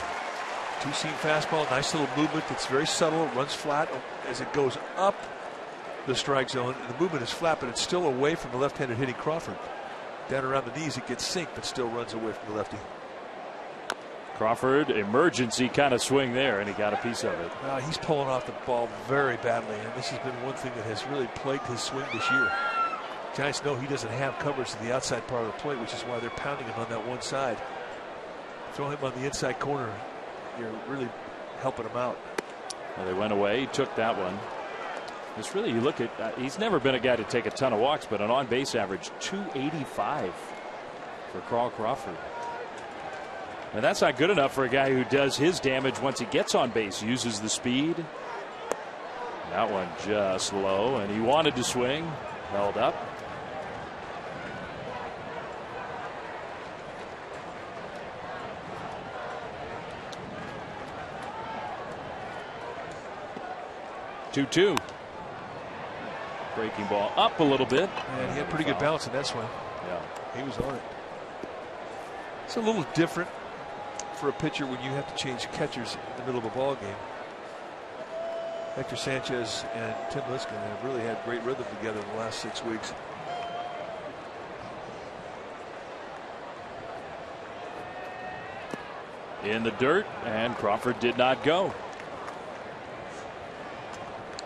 S6: 2-seam fastball, nice little movement that's very subtle. It runs flat as it goes up the strike zone. The movement is flat, but it's still away from the left-handed hitting Crawford. Down around the knees, it gets synced, but still runs away from the lefty.
S8: Crawford, emergency kind of swing there, and he got a piece of it.
S6: He's pulling off the ball very badly, and this has been one thing that has really plagued his swing this year. Giants know he doesn't have coverage to the outside part of the plate, which is why they're pounding him on that one side. Throw him on the inside corner, you're really helping him out.
S8: Well, they went away. He took that one. It's really, you look at, he's never been a guy to take a ton of walks, but an on-base average 285 for Carl Crawford. And that's not good enough for a guy who does his damage once he gets on base, uses the speed. That one just low, and he wanted to swing, held up. Two. Breaking ball up a little bit.
S6: And he had pretty good balance in that swing.
S8: Yeah.
S6: He was on it. It's a little different for a pitcher when you have to change catchers in the middle of a ball game. Hector Sanchez and Tim Lincecum have really had great rhythm together in the last 6 weeks.
S8: In the dirt, and Crawford did not go.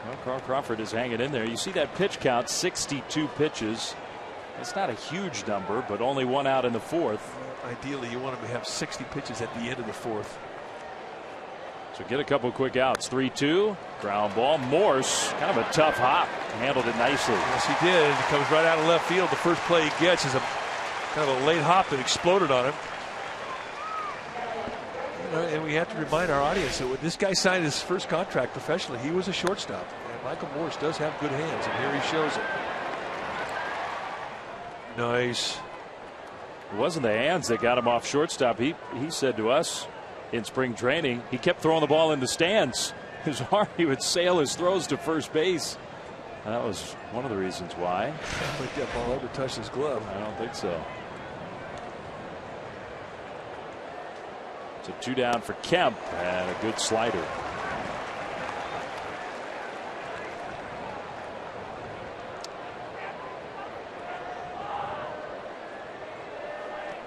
S8: Well, Carl Crawford is hanging in there. You see that pitch count, 62 pitches. It's not a huge number, but only 1 out in the 4th.
S6: Ideally, you want him to have 60 pitches at the end of the 4th.
S8: So get a couple quick outs. 3-2, ground ball. Morse, kind of a tough hop, handled it nicely.
S6: Yes, he did. He comes right out of left field. The first play he gets is a kind of a late hop that exploded on him. And we have to remind our audience that when this guy signed his first contract professionally, he was a shortstop. And Michael Morse does have good hands, and here he shows it. Nice.
S8: It wasn't the hands that got him off shortstop. He said to us in spring training, he kept throwing the ball in the stands. His arm, he would sail his throws to first base. And that was one of the reasons why.
S6: I don't think that ball ever touched his glove.
S8: I don't think so. It's a 2 down for Kemp and a good slider.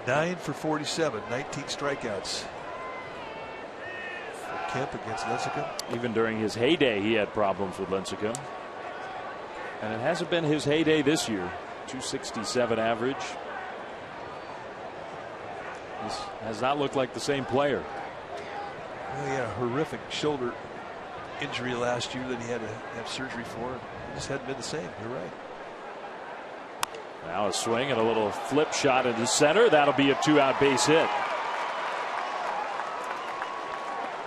S6: Nine for 47, 19 strikeouts. For Kemp against Lincecum.
S8: Even during his heyday, he had problems with Lincecum. And it hasn't been his heyday this year. 267 average. This has not looked like the same player.
S6: Well, he had a horrific shoulder injury last year that he had to have surgery for. It just hadn't been the same. You're right.
S8: Now a swing and a little flip shot into center. That'll be a 2-out base hit.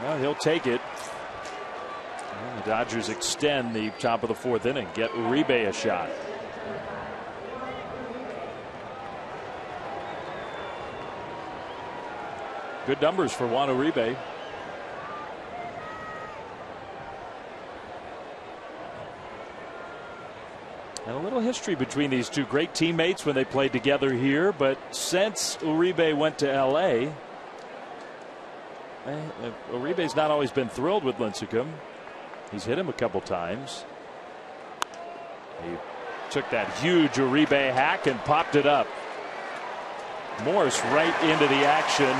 S8: Well, he'll take it. And the Dodgers extend the top of the 4th inning. Get Uribe a shot. Good numbers for Juan Uribe. And a little history between these two. Great teammates when they played together here, but since Uribe went to LA, Uribe's not always been thrilled with Lincecum. He's hit him a couple times. He took that huge Uribe hack and popped it up. Morse right into the action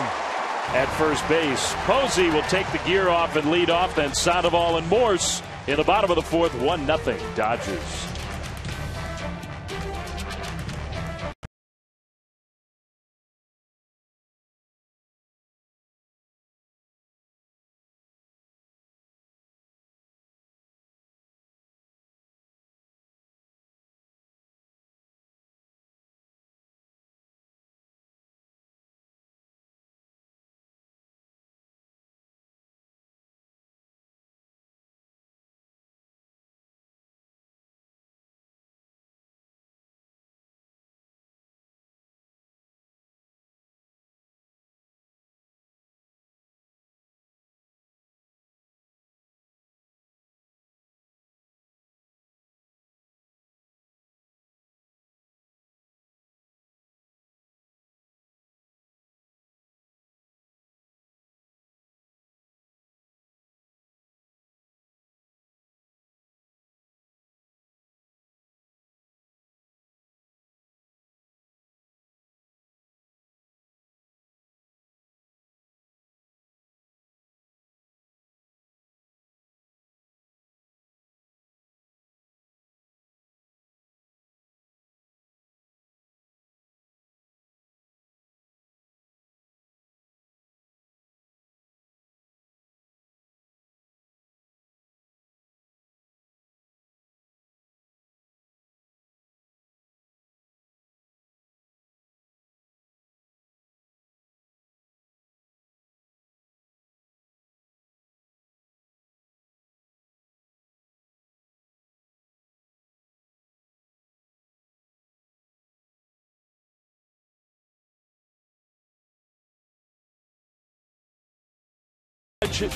S8: at first base. Posey will take the gear off and lead off. Then Sandoval and Morse in the bottom of the 4th. 1-0 Dodgers.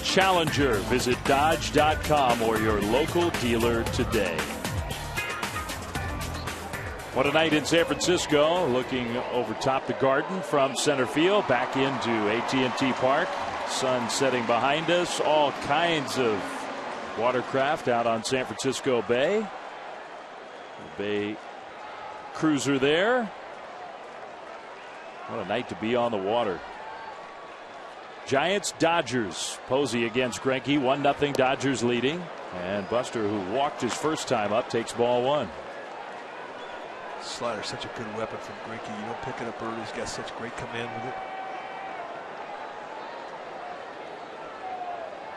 S8: Challenger. Visit Dodge.com or your local dealer today. What a night in San Francisco. Looking over top the Garden from center field back into AT&T Park. Sun setting behind us. All kinds of watercraft out on San Francisco Bay. The Bay cruiser there. What a night to be on the water. Giants Dodgers. Posey against Greinke. 1-0 Dodgers leading. And Buster, who walked his first time up, takes ball one.
S6: Slider, such a good weapon from Greinke. You don't pick it up early. He's got such great command with it.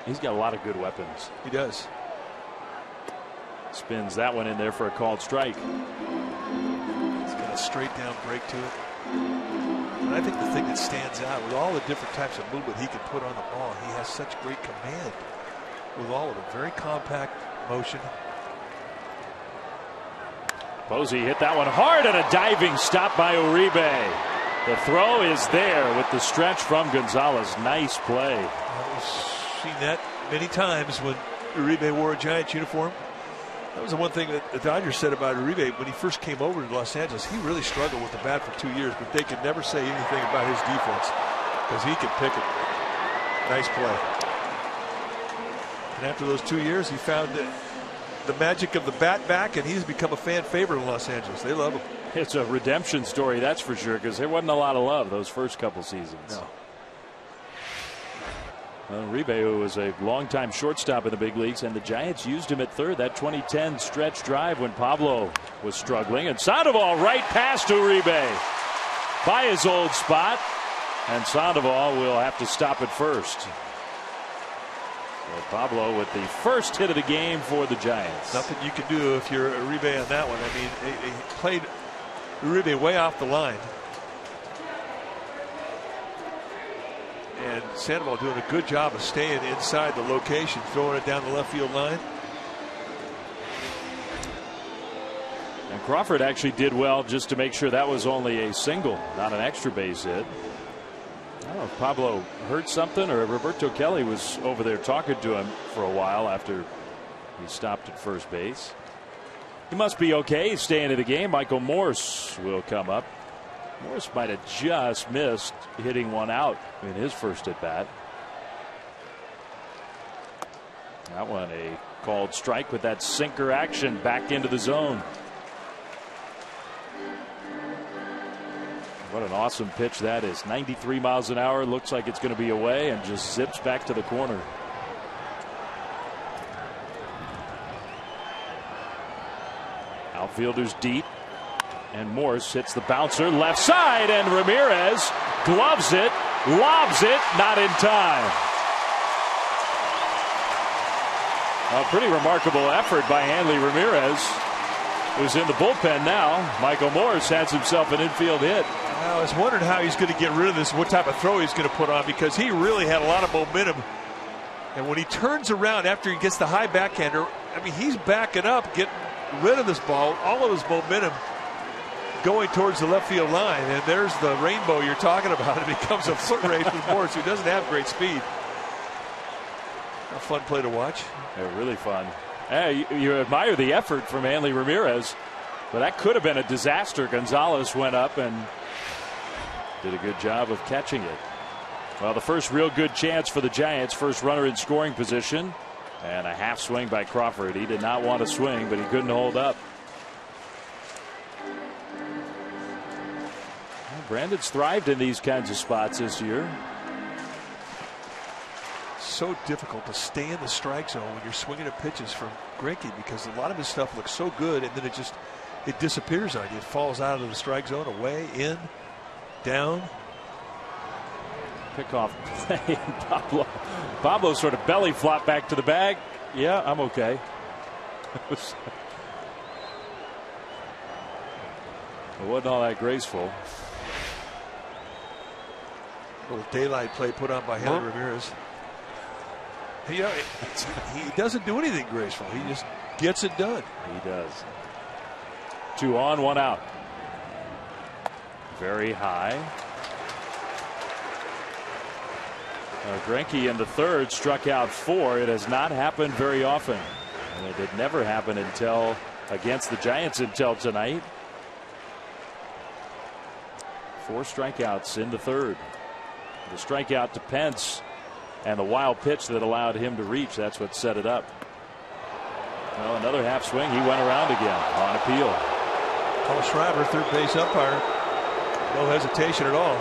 S8: He's got a lot of good weapons.
S6: He does.
S8: Spins that one in there for a called strike.
S6: He's got a straight down break to it. And I think the thing that stands out with all the different types of movement he can put on the ball, he has such great command with all of it. Very compact motion.
S8: Posey hit that one hard and a diving stop by Uribe. The throw is there with the stretch from Gonzalez. Nice play.
S6: We've seen that many times when Uribe wore a Giants uniform. That was the one thing that the Dodgers said about Uribe when he first came over to Los Angeles. He really struggled with the bat for 2 years, but they could never say anything about his defense because he could pick it. Nice play. And after those 2 years, he found the magic of the bat back, and he's become a fan favorite in Los Angeles. They love him.
S8: It's a redemption story, that's for sure, because there wasn't a lot of love those first couple seasons.
S6: No.
S8: Uribe, who was a longtime shortstop in the big leagues, and the Giants used him at third. That 2010 stretch drive when Pablo was struggling. And Sandoval right past Uribe by his old spot. And Sandoval will have to stop at first. So Pablo with the first hit of the game for the Giants.
S6: Nothing you can do if you're Uribe on that one. I mean, he played Uribe way off the line. And Sandoval doing a good job of staying inside the location, throwing it down the left field line.
S8: And Crawford actually did well just to make sure that was only a single, not an extra base hit. I don't know if Pablo heard something or Roberto Kelly was over there talking to him for a while after he stopped at first base. He must be okay. He's staying in the game. Michael Morse will come up. Morse might have just missed hitting one out in his first at bat. That one a called strike with that sinker action back into the zone. What an awesome pitch that is. 93 miles an hour. Looks like it's going to be away and just zips back to the corner. Outfielders deep. And Morse hits the bouncer left side, and Ramirez gloves it, lobs it, not in time. A pretty remarkable effort by Hanley Ramirez, who's in the bullpen now. Michael Morse has himself an infield hit.
S6: I was wondering how he's going to get rid of this, what type of throw he's going to put on, because he really had a lot of momentum. And when he turns around after he gets the high backhander, I mean, he's backing up, getting rid of this ball, all of his momentum going towards the left field line, and there's the rainbow you're talking about. It becomes a foot race with Morse, who doesn't have great speed. A fun play to watch.
S8: Yeah, really fun. Hey, you admire the effort from Hanley Ramirez, but that could have been a disaster. Gonzalez went up and did a good job of catching it. Well, the first real good chance for the Giants, first runner in scoring position, and a half swing by Crawford. He did not want to swing, but he couldn't hold up. Brandon's thrived in these kinds of spots this year.
S6: So difficult to stay in the strike zone when you're swinging at pitches from Greinke, because a lot of his stuff looks so good, and then it disappears on you. It falls out of the strike zone, away, in, down.
S8: Pickoff play. Pablo sort of belly flopped back to the bag. Yeah, I'm okay. It wasn't all that graceful.
S6: Little daylight play put on by Hanley Ramirez. He doesn't do anything graceful. He just gets it done.
S8: He does. 2 on, 1 out. Very high. Greinke in the third struck out 4. It has not happened very often, and it had never happened until against the Giants until tonight. 4 strikeouts in the third. The strikeout to Pence and the wild pitch that allowed him to reach. That's what set it up. Well, another half swing. He went around again on appeal.
S6: Paul Schreiber, third base umpire. No hesitation at all.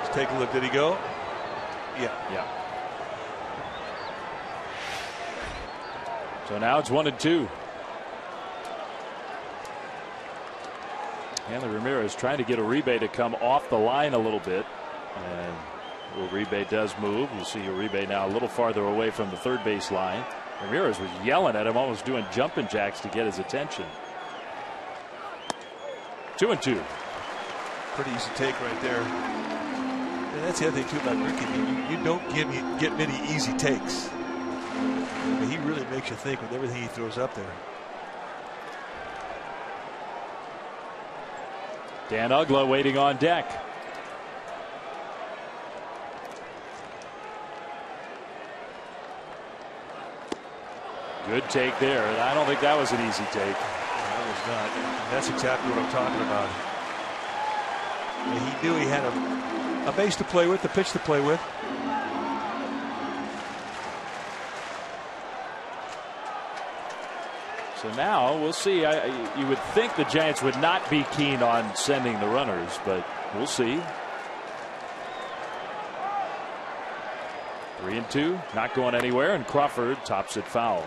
S6: Let's take a look. Did he go? Yeah.
S8: So now it's 1-2. Hanley Ramirez trying to get Uribe to come off the line a little bit, and Uribe does move. You see Uribe now a little farther away from the third base line. Ramirez was yelling at him, almost doing jumping jacks to get his attention. 2-2.
S6: Pretty easy take right there. And that's the other thing too about Greinke. You don't get many easy takes. I mean, he really makes you think with everything he throws up there.
S8: Dan Uggla waiting on deck. Good take there. I don't think that was an easy take.
S6: That was not. And that's exactly what I'm talking about. I mean, he knew he had a base to play with, a pitch to play with.
S8: So now we'll see. You would think the Giants would not be keen on sending the runners, but we'll see. 3-2, not going anywhere, and Crawford tops it foul.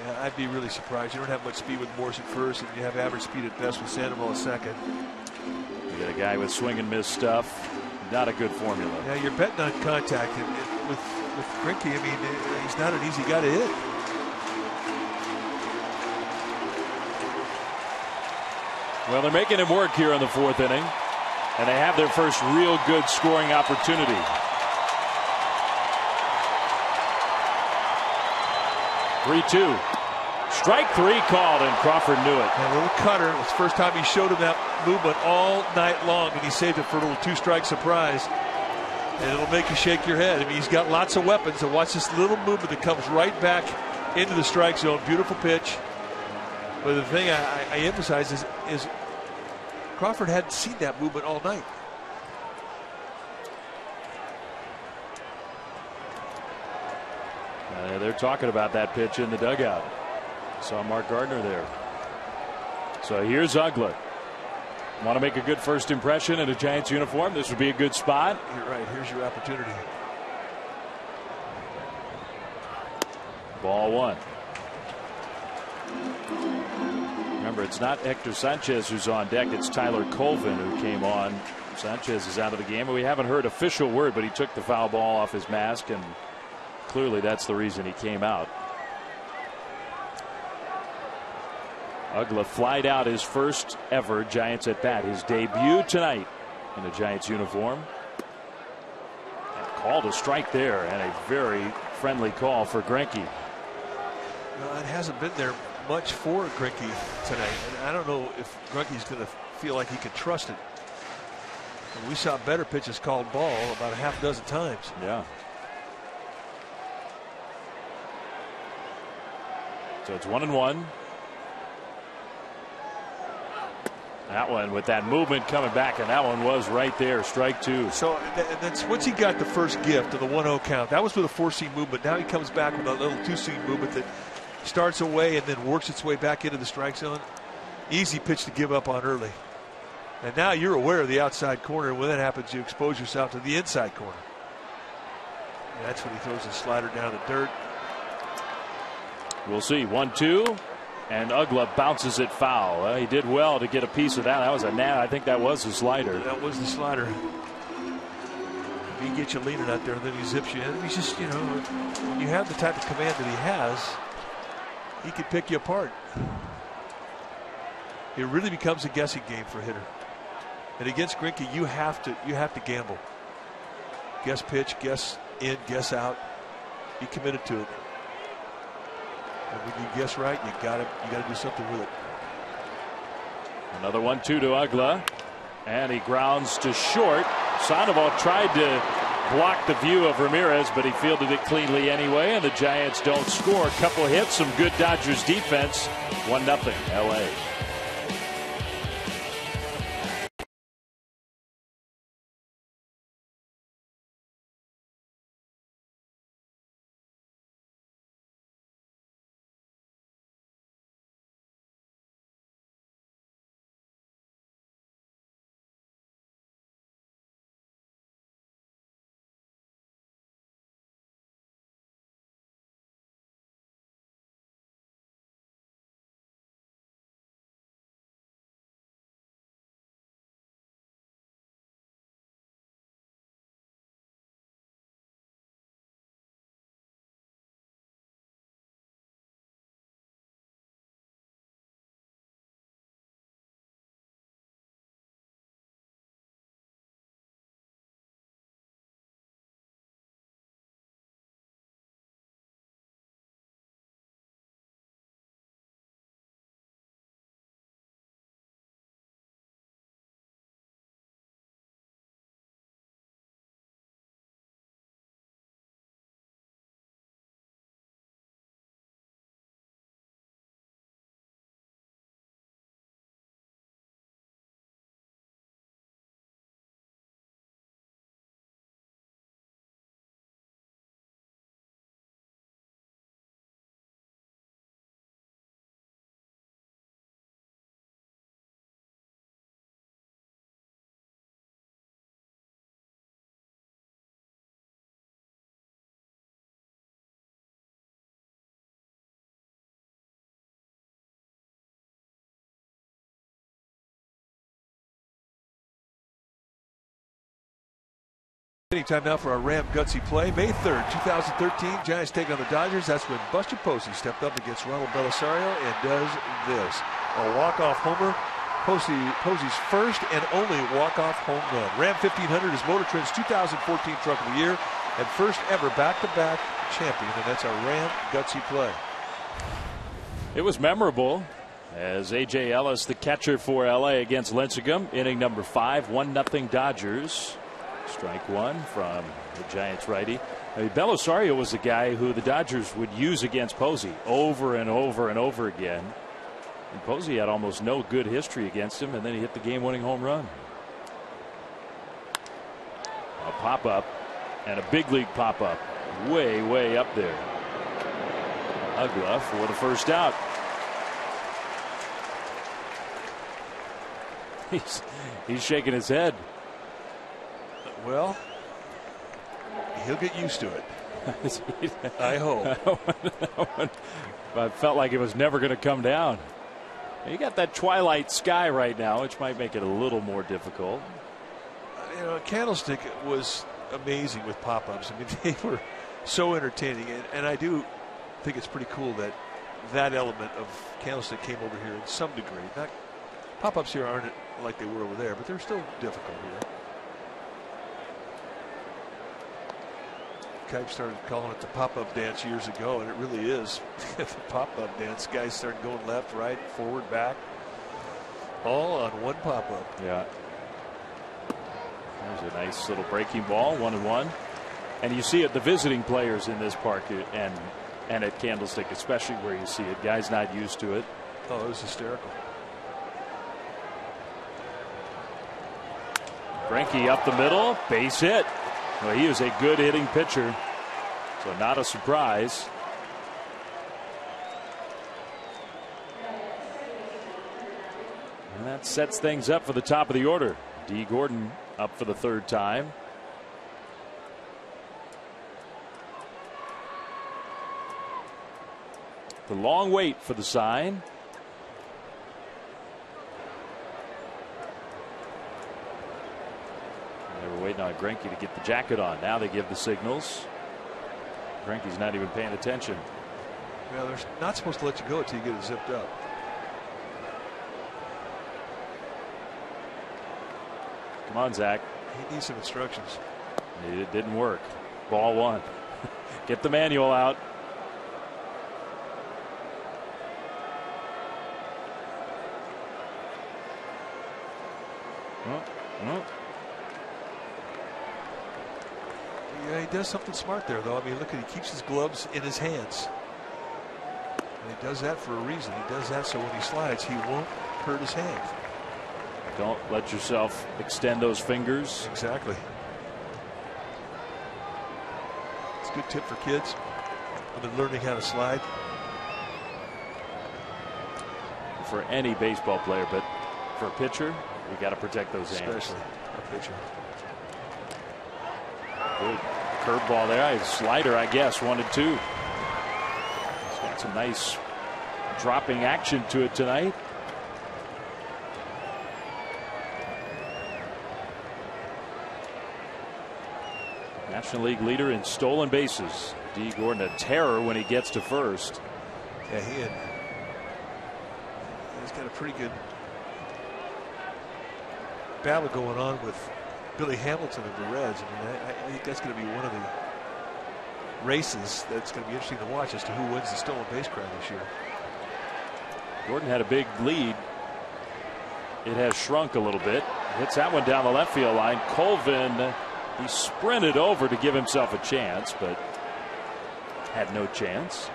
S6: Yeah, I'd be really surprised. You don't have much speed with Morse at first, and you have average speed at best with Sandoval at second.
S8: You got a guy with swing and miss stuff. Not a good formula.
S6: Yeah, you're betting on contact, and with Greinke, I mean, he's not an easy guy to hit.
S8: Well, they're making him work here in the 4th inning, and they have their first real good scoring opportunity. Three-two. Strike 3 called, and Crawford knew it.
S6: A little cutter. It was the first time he showed him that movement all night long, and he saved it for a little 2-strike surprise. And it'll make you shake your head. I mean, he's got lots of weapons. And watch this little movement that comes right back into the strike zone. Beautiful pitch. But the thing I emphasize is Crawford hadn't seen that movement all night.
S8: They're talking about that pitch in the dugout. Saw Mark Gardner there. So here's Uggla. Want to make a good first impression in a Giants uniform? This would be a good spot.
S6: You're right. Here's your opportunity.
S8: Ball 1. Remember, it's not Hector Sanchez who's on deck. It's Tyler Colvin who came on. Sanchez is out of the game. We haven't heard official word, but he took the foul ball off his mask, and clearly that's the reason he came out. Uggla flied out his first ever Giants at bat, his debut tonight in a Giants uniform. And called a strike there, and a very friendly call for Greinke.
S6: Well, it hasn't been there much for Greinke tonight, and I don't know if Greinke's going to feel like he can trust it. And we saw better pitches called ball about a half dozen times.
S8: Yeah. So it's 1-1. That one with that movement coming back, and that one was right there, strike 2.
S6: So that's once he got the first gift of the 1-0 count. That was with a 4-seam movement. Now he comes back with a little 2-seam movement that starts away and then works its way back into the strike zone. Easy pitch to give up on early. And now you're aware of the outside corner. When that happens, you expose yourself to the inside corner. And that's when he throws his slider down the dirt.
S8: We'll see. 1-2. And Uggla bounces it foul. Well, he did well to get a piece of that. That was a nat. I think that was the slider.
S6: That was the slider. If he gets you leaning out there and then he zips you in, he's just, you know, when you have the type of command that he has, he could pick you apart. It really becomes a guessing game for a hitter. And against Greinke, you have to gamble. Guess pitch, guess in, guess out. Be committed to it. And when you guess right, you gotta do something with it.
S8: Another 1-2 to Uggla, and he grounds to short. Sandoval tried to block the view of Ramirez, but he fielded it cleanly anyway, and the Giants don't score. A couple hits, some good Dodgers defense. 1-0 LA.
S6: Time now for our Ram Gutsy play. May 3rd, 2013. Giants take on the Dodgers. That's when Buster Posey stepped up against Ronald Belisario and does this. A walk-off homer Posey's first and only walk-off home run. Ram 1500 is Motor Trend's 2014 Truck of the Year and first ever back-to-back champion, and that's a Ram gutsy play.
S8: It was memorable as A.J. Ellis, the catcher for L.A. against Lincecum, inning number 5, 1-0 Dodgers. Strike one from the Giants righty. Belisario was the guy who the Dodgers would use against Posey over and over and over again. And Posey had almost no good history against him, and then he hit the game-winning home run. A pop-up and a big league pop-up way, way up there. Uggla for the first out. He's shaking his head.
S6: Well, he'll get used to it. I hope.
S8: I felt like it was never going to come down. You got that twilight sky right now, which might make it a little more difficult.
S6: You know, Candlestick was amazing with pop-ups. I mean, they were so entertaining, and I do think it's pretty cool that that element of Candlestick came over here in some degree. Not pop-ups here aren't like they were over there, but they're still difficult here. Kipe started calling it the pop-up dance years ago, and it really is the pop-up dance. Guys started going left, right, forward, back, all on one pop-up.
S8: Yeah. There's a nice little breaking ball, 1-1. And you see it, the visiting players in this park and at Candlestick, especially where you see it. Guys not used to it.
S6: Oh, it was hysterical.
S8: Greinke up the middle, base hit. Well, he is a good hitting pitcher, so not a surprise. And that sets things up for the top of the order. D. Gordon up for the third time. The long wait for the sign. They were waiting on Greinke to get the jacket on. Now they give the signals. Greinke's not even paying attention.
S6: Well, they're not supposed to let you go until you get it zipped up.
S8: Come on, Zach.
S6: He needs some instructions.
S8: It didn't work. Ball one. Get the manual out.
S6: Yeah, he does something smart there, though. I mean, look, he keeps his gloves in his hands. And he does that for a reason. He does that so when he slides, he won't hurt his hand.
S8: Don't let yourself extend those fingers.
S6: Exactly. It's a good tip for kids when they're learning how to slide.
S8: For any baseball player, but for a pitcher, you got to protect those hands.
S6: Especially a pitcher.
S8: Good curveball there. Slider, I guess, 1-2. He's got some nice dropping action to it tonight. National League leader in stolen bases. D. Gordon, a terror when he gets to first.
S6: Yeah, he's got a pretty good battle going on with Billy Hamilton of the Reds. I mean, I think that's going to be one of the races that's going to be interesting to watch as to who wins the stolen base crown this year.
S8: Gordon had a big lead. It has shrunk a little bit. Hits that one down the left field line. Colvin, he sprinted over to give himself a chance, but had no chance.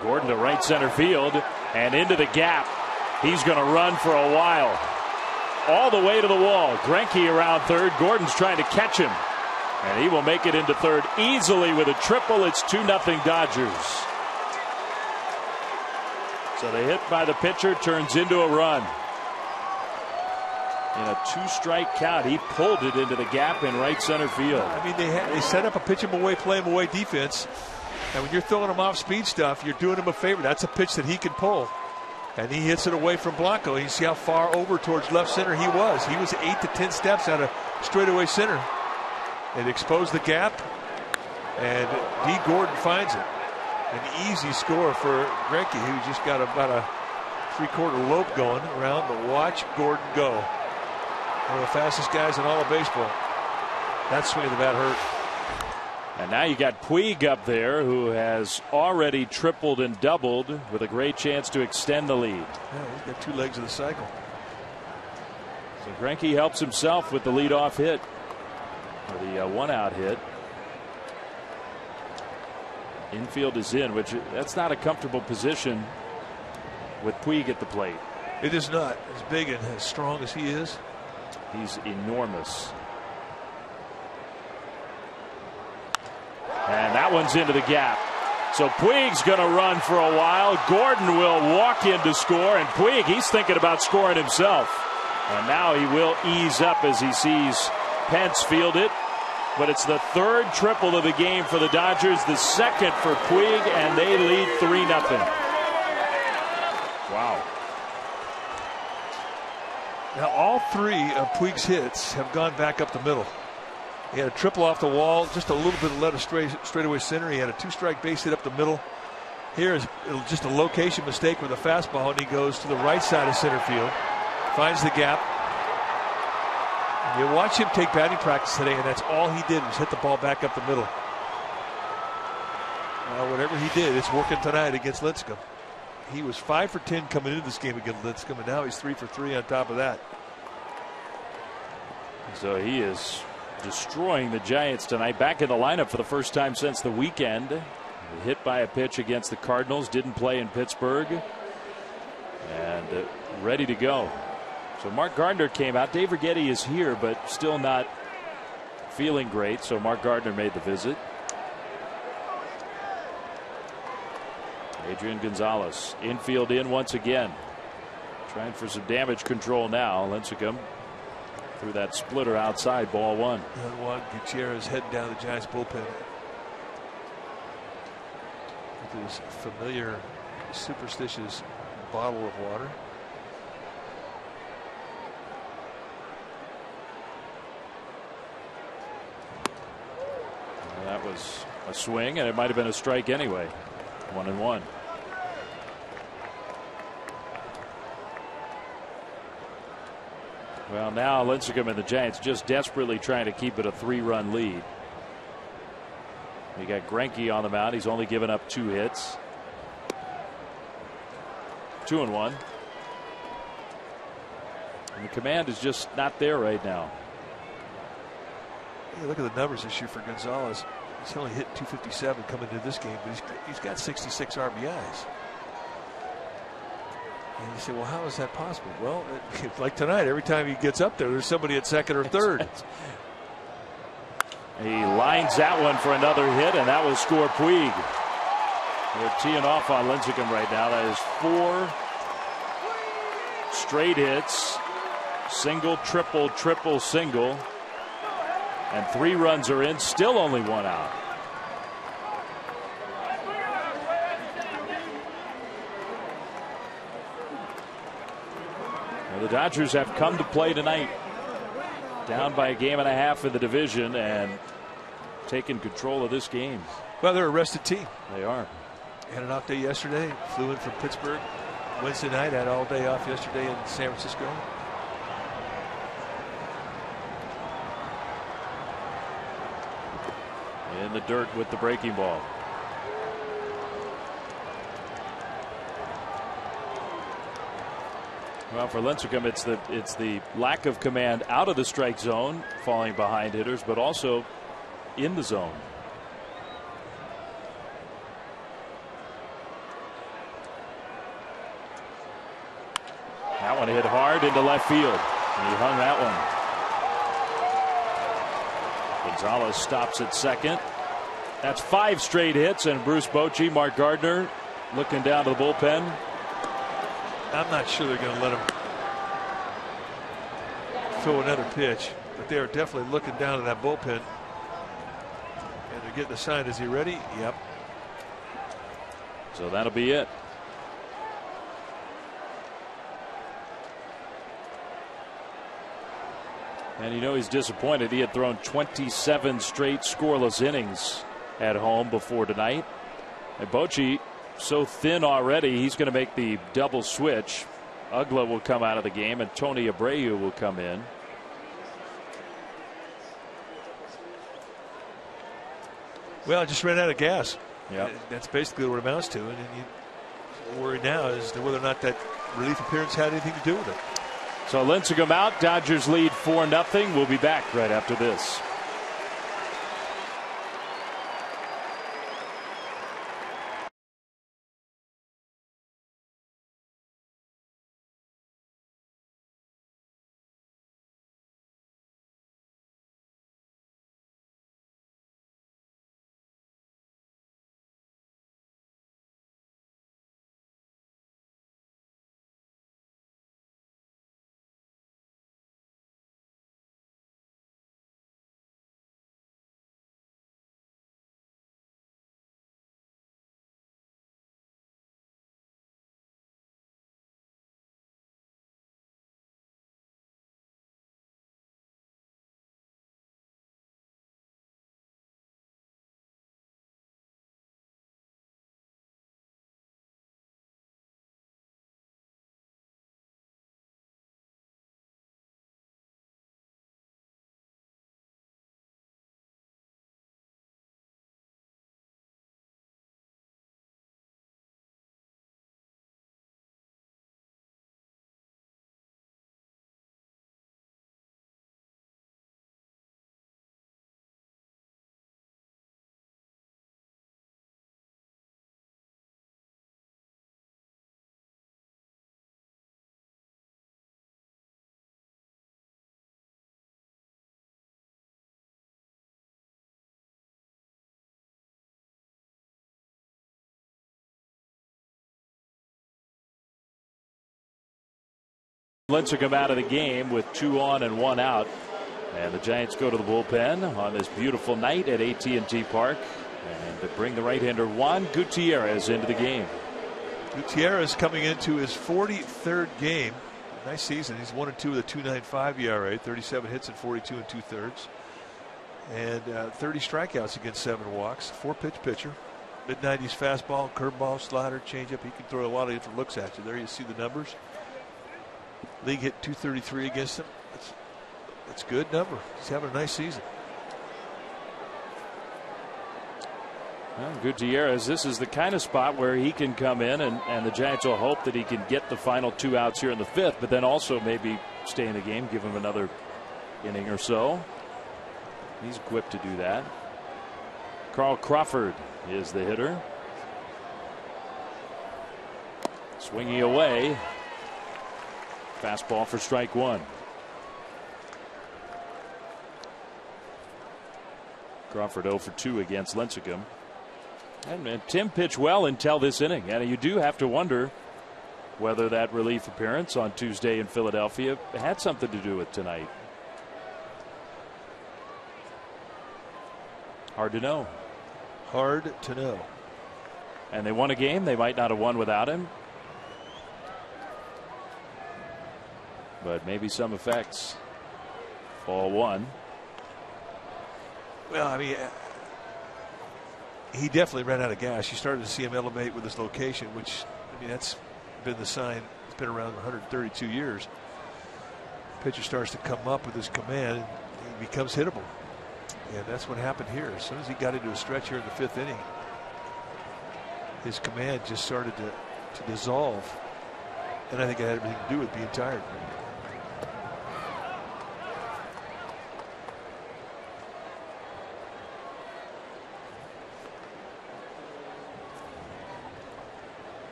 S8: Gordon to right center field and into the gap. He's going to run for a while. All the way to the wall. Greinke around third. Gordon's trying to catch him. And he will make it into third easily with a triple. It's 2-0 Dodgers. So the hit by the pitcher turns into a run. In a 2-strike count, he pulled it into the gap in right center field.
S3: I mean, they set up a pitch him away, play him away defense. And when you're throwing him off speed stuff, you're doing him a favor. That's a pitch that he can pull. And he hits it away from Blanco. You see how far over towards left center he was. He was 8 to 10 steps out of straightaway center. It exposed the gap, and D. Gordon finds it. An easy score for Greinke, who just got about a 3/4 lope going around. But watch Gordon go. One of the fastest guys in all of baseball. That swing of the bat hurt.
S8: And now you got Puig up there, who has already tripled and doubled with a great chance to extend the lead.
S3: Yeah, he's got 2 legs of the cycle.
S8: So Greinke helps himself with the leadoff hit, or the 1-out hit. Infield is in, which that's not a comfortable position with Puig at the plate.
S3: It is not. As big and as strong as he is,
S8: he's enormous. And that one's into the gap. So Puig's going to run for a while. Gordon will walk in to score, and Puig, he's thinking about scoring himself. And now he will ease up as he sees Pence field it. But it's the 3rd triple of the game for the Dodgers, the 2nd for Puig, and they lead 3-0. Wow.
S3: Now all 3 of Puig's hits have gone back up the middle. He had a triple off the wall, just a little bit of letter straightaway center. He had a 2-strike base hit up the middle. Here is just a location mistake with a fastball, and he goes to the right side of center field, finds the gap. You watch him take batting practice today, and that's all he did was hit the ball back up the middle. Well, whatever he did, it's working tonight against Lincecum. He was 5 for 10 coming into this game against Lincecum, and now he's 3 for 3 on top of that.
S8: So he is destroying the Giants tonight. Back in the lineup for the first time since the weekend. Hit by a pitch against the Cardinals. Didn't play in Pittsburgh. And ready to go. So Mark Gardner came out. Dave Righetti is here, but still not feeling great. So Mark Gardner made the visit. Adrian Gonzalez infield in once again. Trying for some damage control now. Lincecum through that splitter outside, ball 1.
S3: And Juan Gutierrez heading down the Giants bullpen with his familiar superstitious bottle of water.
S8: And that was a swing, and it might have been a strike anyway. 1-1. Well, now Lincecum and the Giants just desperately trying to keep it a 3-run lead. You got Greinke on the mound. He's only given up 2 hits. 2-1. And the command is just not there right now.
S3: Hey, look at the numbers this year for Gonzalez. He's only hit 257 coming into this game, but he's got 66 RBIs. And you say, well, how is that possible? Well, like tonight, every time he gets up there, there's somebody at second or third.
S8: He lines that one for another hit, and that will score Puig. They're teeing off on Lincecum right now. That is 4 straight hits. Single, triple, triple, single. And 3 runs are in. Still only 1 out. The Dodgers have come to play tonight, down by a game and a half in the division, and taking control of this game.
S3: Well, they're a rested team.
S8: They are.
S3: Had an off day yesterday. Flew in from Pittsburgh Wednesday night. Had all day off yesterday in San Francisco.
S8: In the dirt with the breaking ball. Well, for Lincecum, it's the lack of command out of the strike zone, falling behind hitters, but also in the zone. That one hit hard into left field, and he hung that one. Gonzalez stops at second. That's 5 straight hits, and Bruce Bochy, Mark Gardner looking down to the bullpen.
S3: I'm not sure they're going to let him throw another pitch, but they are definitely looking down at that bullpen. And they're getting the sign. Is he ready? Yep.
S8: So that'll be it. And you know he's disappointed. He had thrown 27 straight scoreless innings at home before tonight. And Bochy so thin already, he's going to make the double switch. Uggla will come out of the game and Tony Abreu will come in.
S3: Well, I just ran out of gas.
S8: Yeah,
S3: that's basically what it amounts to. And you worry now as to whether or not that relief appearance had anything to do with it.
S8: So Lincecum out. Dodgers lead 4-0. We'll be back right after this. Lincecum out of the game with 2 on and 1 out. And the Giants go to the bullpen on this beautiful night at AT&T Park. And to bring the right-hander Juan Gutierrez into the game.
S3: Gutierrez coming into his 43rd game. Nice season. He's 1-2 with a 2.95 ERA, 37 hits and 42 2/3. And 30 strikeouts against 7 walks. 4-pitch pitcher. Mid-90s fastball, curveball, slider, changeup. He can throw a lot of different looks at you. There you see the numbers. League hit 233 against him. That's a good number. He's having a nice season.
S8: Well, Gutierrez, this is the kind of spot where he can come in and the Giants will hope that he can get the final 2 outs here in the 5th, but then also maybe stay in the game, give him another inning or so. He's equipped to do that. Carl Crawford is the hitter. Swinging away. Fastball for strike 1. Crawford 0 for 2 against Lincecum. And Tim pitched well until this inning. And you do have to wonder whether that relief appearance on Tuesday in Philadelphia had something to do with tonight. Hard to know.
S3: Hard to know.
S8: And they won a game they might not have won without him. But maybe some effects. Ball 1.
S3: Well, I mean, he definitely ran out of gas. You started to see him elevate with his location, which, I mean, that's been the sign. It's been around 132 years. Pitcher starts to come up with his command, and he becomes hittable. And that's what happened here. As soon as he got into a stretch here in the 5th inning, his command just started to dissolve. And I think it had everything to do with being tired.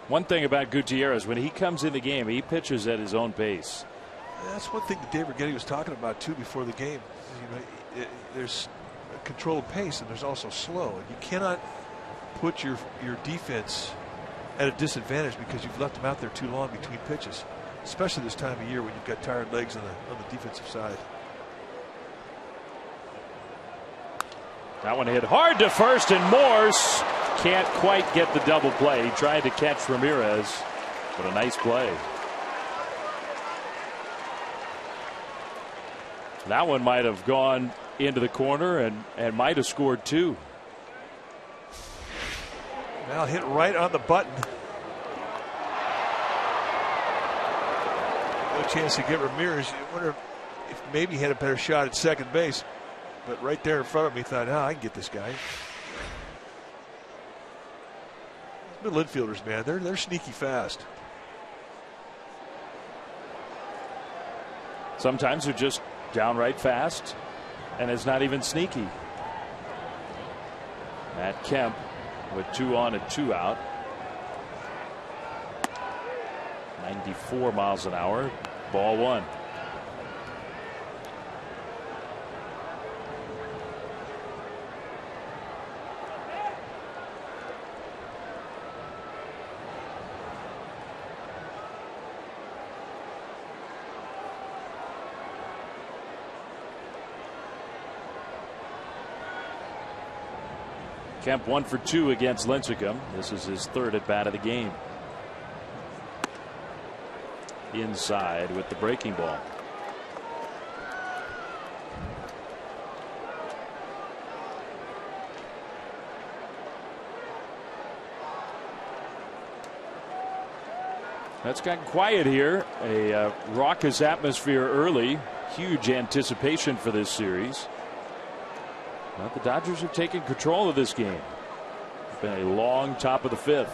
S8: One thing about Gutierrez, when he comes in the game, he pitches at his own pace.
S3: That's one thing that Dave Righetti was talking about too before the game. You know, there's a controlled pace and there's also slow, and you cannot put your defense at a disadvantage because you've left them out there too long between pitches. especially this time of year when you've got tired legs on the defensive side.
S8: That one hit hard to first, and Morse can't quite get the double play. He tried to catch Ramirez, but a nice play. That one might have gone into the corner and might have scored 2.
S3: Now hit right on the button. No chance to get Ramirez. I wonder if maybe he had a better shot at second base. But right there in front of me, thought, I can get this guy. Middle infielders, man, they're sneaky fast.
S8: Sometimes they're just downright fast, and it's not even sneaky. Matt Kemp with 2 on and 2 out. 94 miles an hour. Ball 1. Kemp 1 for 2 against Lincecum. This is his 3rd at bat of the game. Inside with the breaking ball. That's gotten quiet here. A raucous atmosphere early. Huge anticipation for this series. Well, the Dodgers are taking control of this game. It's been a long top of the 5th.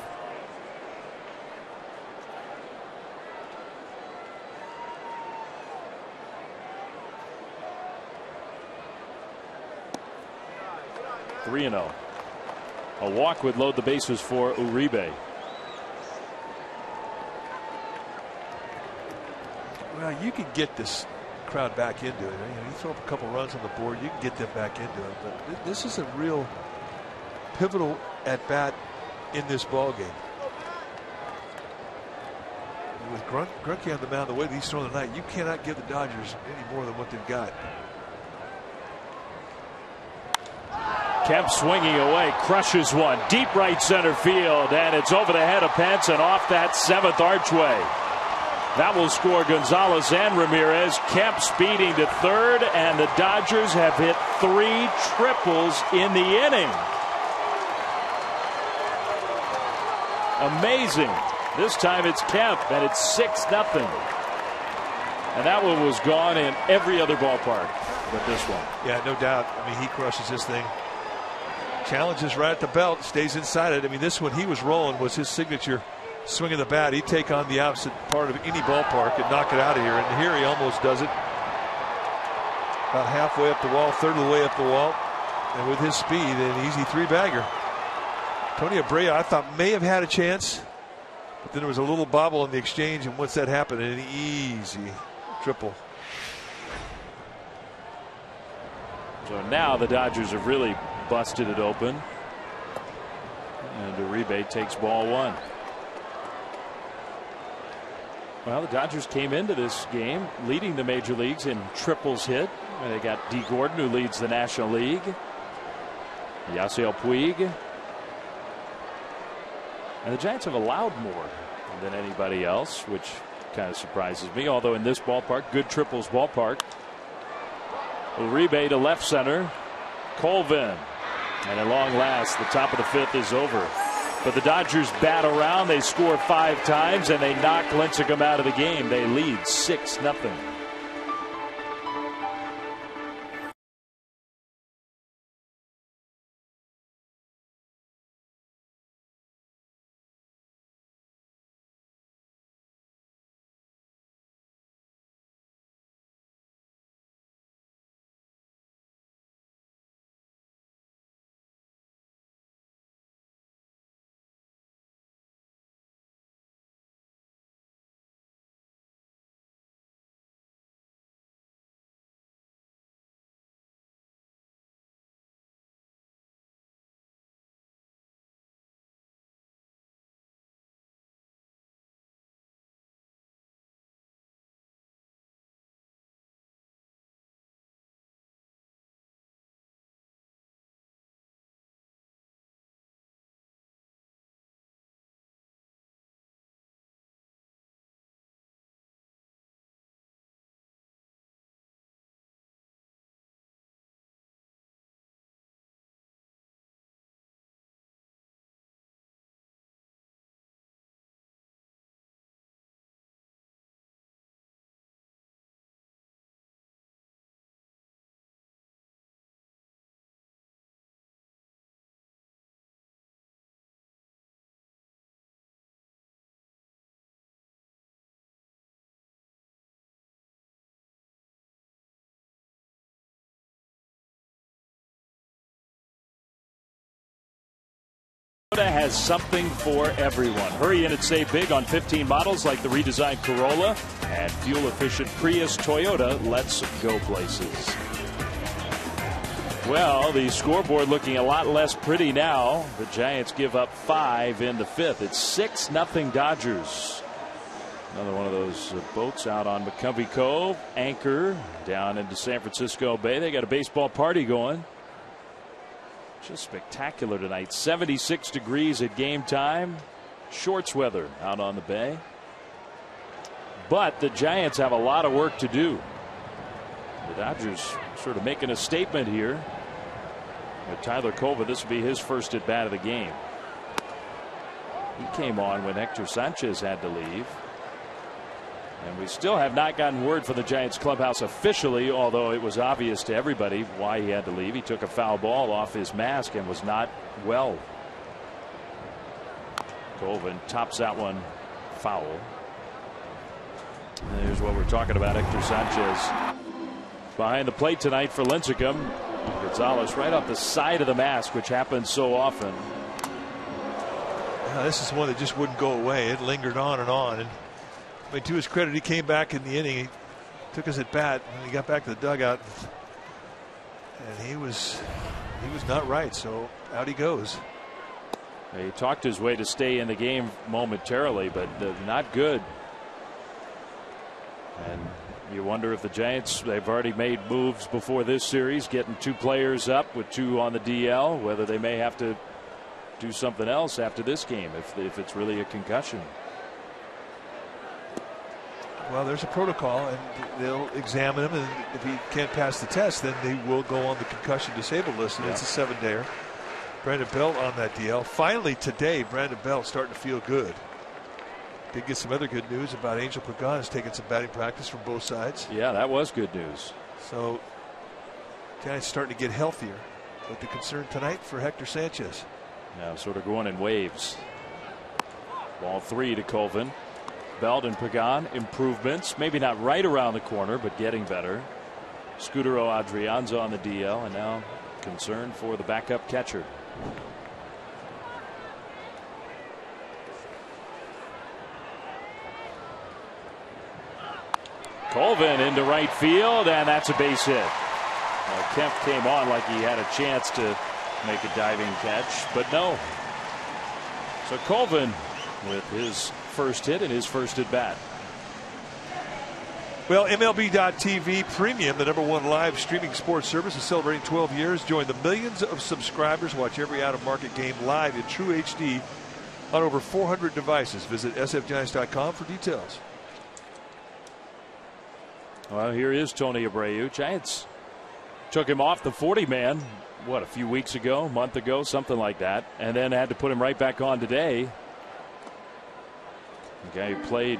S8: (3-0). A walk would load the bases for Uribe.
S3: Well, you can get this crowd back into it. You throw up a couple runs on the board, you can get them back into it. But this is a real pivotal at bat in this ball game. With Greinke on the mound, the way that he's throwing tonight, you cannot give the Dodgers any more than what they've got.
S8: Kemp swinging away, crushes one deep right center field, and it's over the head of Pence and off that 7th archway. That will score Gonzalez and Ramirez. Kemp speeding to 3rd, and the Dodgers have hit 3 triples in the inning. Amazing. This time it's Kemp, and it's 6-0. And that one was gone in every other ballpark but this one.
S3: Yeah, no doubt. I mean, he crushes this thing. Challenges right at the belt, stays inside it. I mean, this one he was rolling was his signature swing of the bat. He'd take on the opposite part of any ballpark and knock it out of here. And here he almost does it. About halfway up the wall, 1/3 of the way up the wall. And with his speed, an easy 3-bagger. Tony Abreu, I thought, may have had a chance. But then there was a little bobble in the exchange. And once that happened, an easy triple.
S8: So now the Dodgers have really busted it open. And Uribe takes ball 1. Well, the Dodgers came into this game leading the major leagues in triples hit. They got D. Gordon, who leads the National League. Yasiel Puig. And the Giants have allowed more than anybody else, which kind of surprises me. Although in this ballpark, good triples ballpark. Uribe to left center. Colvin. And at long last, the top of the 5th is over. But the Dodgers bat around. They score 5 times, and they knock Lincecum out of the game. They lead 6-0. Has something for everyone. Hurry in and save big on 15 models like the redesigned Corolla and fuel-efficient Prius. Toyota lets go places. Well, the scoreboard looking a lot less pretty now. The Giants give up 5 in the 5th. It's 6-0 Dodgers. Another one of those boats out on McCovey Cove. Anchor down into San Francisco Bay. They got a baseball party going. Just spectacular tonight. 76 degrees at game time. Shorts weather out on the bay. But the Giants have a lot of work to do. The Dodgers sort of making a statement here. With Tyler Cova, this will be his first at bat of the game. He came on when Hector Sanchez had to leave. And we still have not gotten word from the Giants clubhouse officially, although it was obvious to everybody why he had to leave. He took a foul ball off his mask and was not well. Colvin tops that one foul. And there's what we're talking about. Hector Sanchez behind the plate tonight for Lincecum. Gonzalez right off the side of the mask, which happens so often.
S3: This is one that just wouldn't go away. It lingered on and on. And I mean, to his credit, he came back in the inning. He took us at bat, and he got back to the dugout, and he was not right. So out he goes.
S8: He talked his way to stay in the game momentarily, but not good. And you wonder if the Giants, they've already made moves before this series, getting 2 players up with 2 on the DL, whether they may have to do something else after this game if it's really a concussion.
S3: Well, there's a protocol, and they'll examine him, and if he can't pass the test, then they will go on the concussion disabled list, and it's a 7-dayer. Brandon Belt on that DL. Finally today, Brandon Belt starting to feel good. Did get some other good news about Angel Pagan has taken some batting practice from both sides.
S8: Yeah, that was good news.
S3: So, Giants starting to get healthier. But the concern tonight for Hector Sanchez.
S8: Now sort of going in waves. Ball 3 to Colvin. Belt and Pagan improvements, maybe not right around the corner, but getting better. Scudero Adrianza on the DL, and now concern for the backup catcher. Colvin into right field, and that's a base hit. Kemp came on like he had a chance to make a diving catch, but no. So Colvin with his first hit and his first at bat.
S3: Well, MLB.TV Premium, the #1 live streaming sports service, is celebrating 12 years. Join the millions of subscribers. Watch every out-of-market game live in true HD on over 400 devices. Visit sfgiants.com for details.
S8: Well, here is Tony Abreu. Giants took him off the 40-man, what, a few weeks ago, a month ago, something like that, and then had to put him right back on today. The guy who played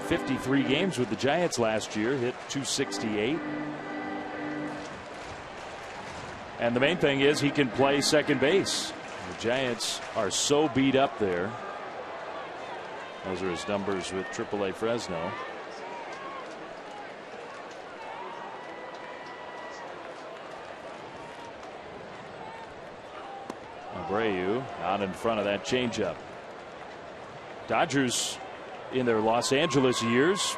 S8: 53 games with the Giants last year, hit .268. And the main thing is he can play second base. The Giants are so beat up there. Those are his numbers with AAA Fresno. Abreu out in front of that changeup. Dodgers in their Los Angeles years,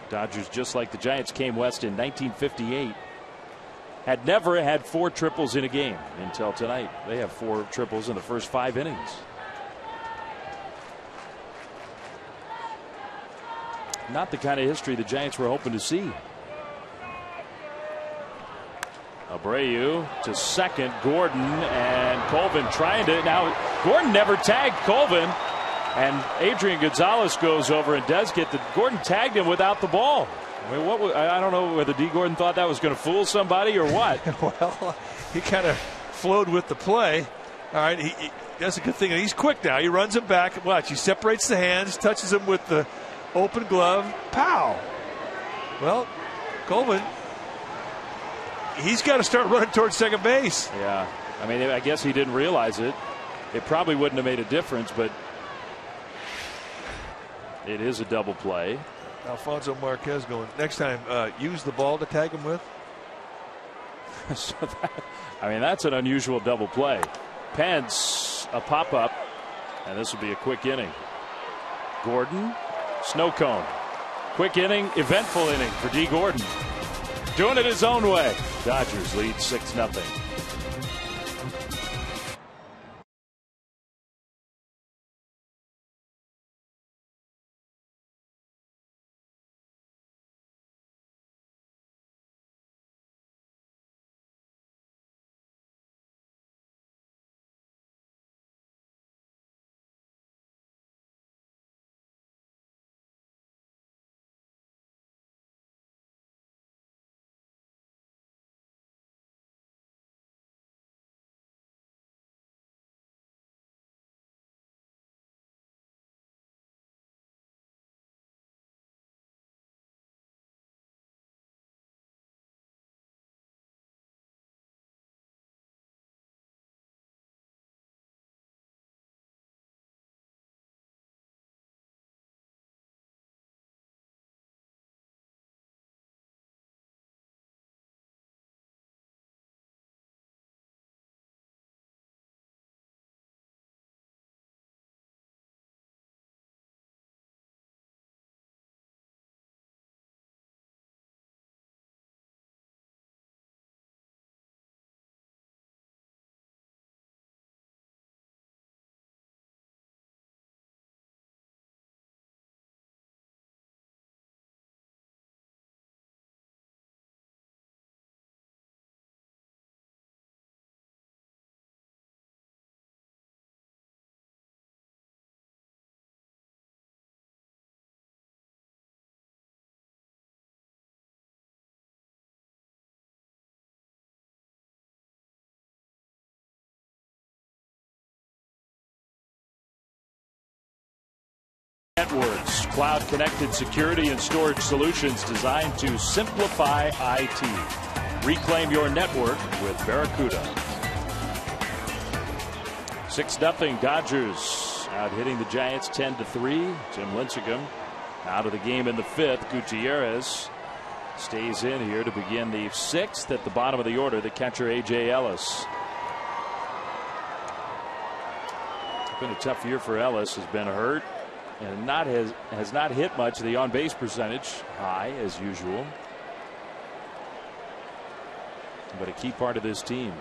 S8: Dodgers, just like the Giants, came west in 1958. Had never had 4 triples in a game until tonight. They have 4 triples in the first 5 innings. Not the kind of history the Giants were hoping to see. Abreu to second. Gordon and Colvin trying to. Now, Gordon never tagged Colvin. And Adrian Gonzalez goes over and does get the. Gordon tagged him without the ball. I mean, I don't know whether D. Gordon thought that was going to fool somebody or what.
S3: Well, he kind of flowed with the play. All right, that's a good thing. He's quick now. He runs him back. Watch, he separates the hands, touches him with the open glove. Pow! Well, Colvin, he's got to start running towards second base.
S8: Yeah, I mean, I guess he didn't realize it. It probably wouldn't have made a difference, but it is a double play.
S3: Alfonso Marquez going, next time, use the ball to tag him with.
S8: So I mean, that's an unusual double play. Pence Dodgers a pop-up, and this will be a quick inning. Gordon, snow cone. Quick inning, eventful inning for D. Gordon. Doing it his own way. Dodgers lead 6-0. Networks, cloud-connected security and storage solutions designed to simplify IT. Reclaim your network with Barracuda. 6-0 Dodgers out hitting the Giants 10-3. Jim Lincecum out of the game in the 5th. Gutierrez stays in here to begin the 6th. At the bottom of the order, the catcher A.J. Ellis. It's been a tough year for Ellis. Has been hurt and has not hit much. The on-base percentage high as usual, but a key part of this team.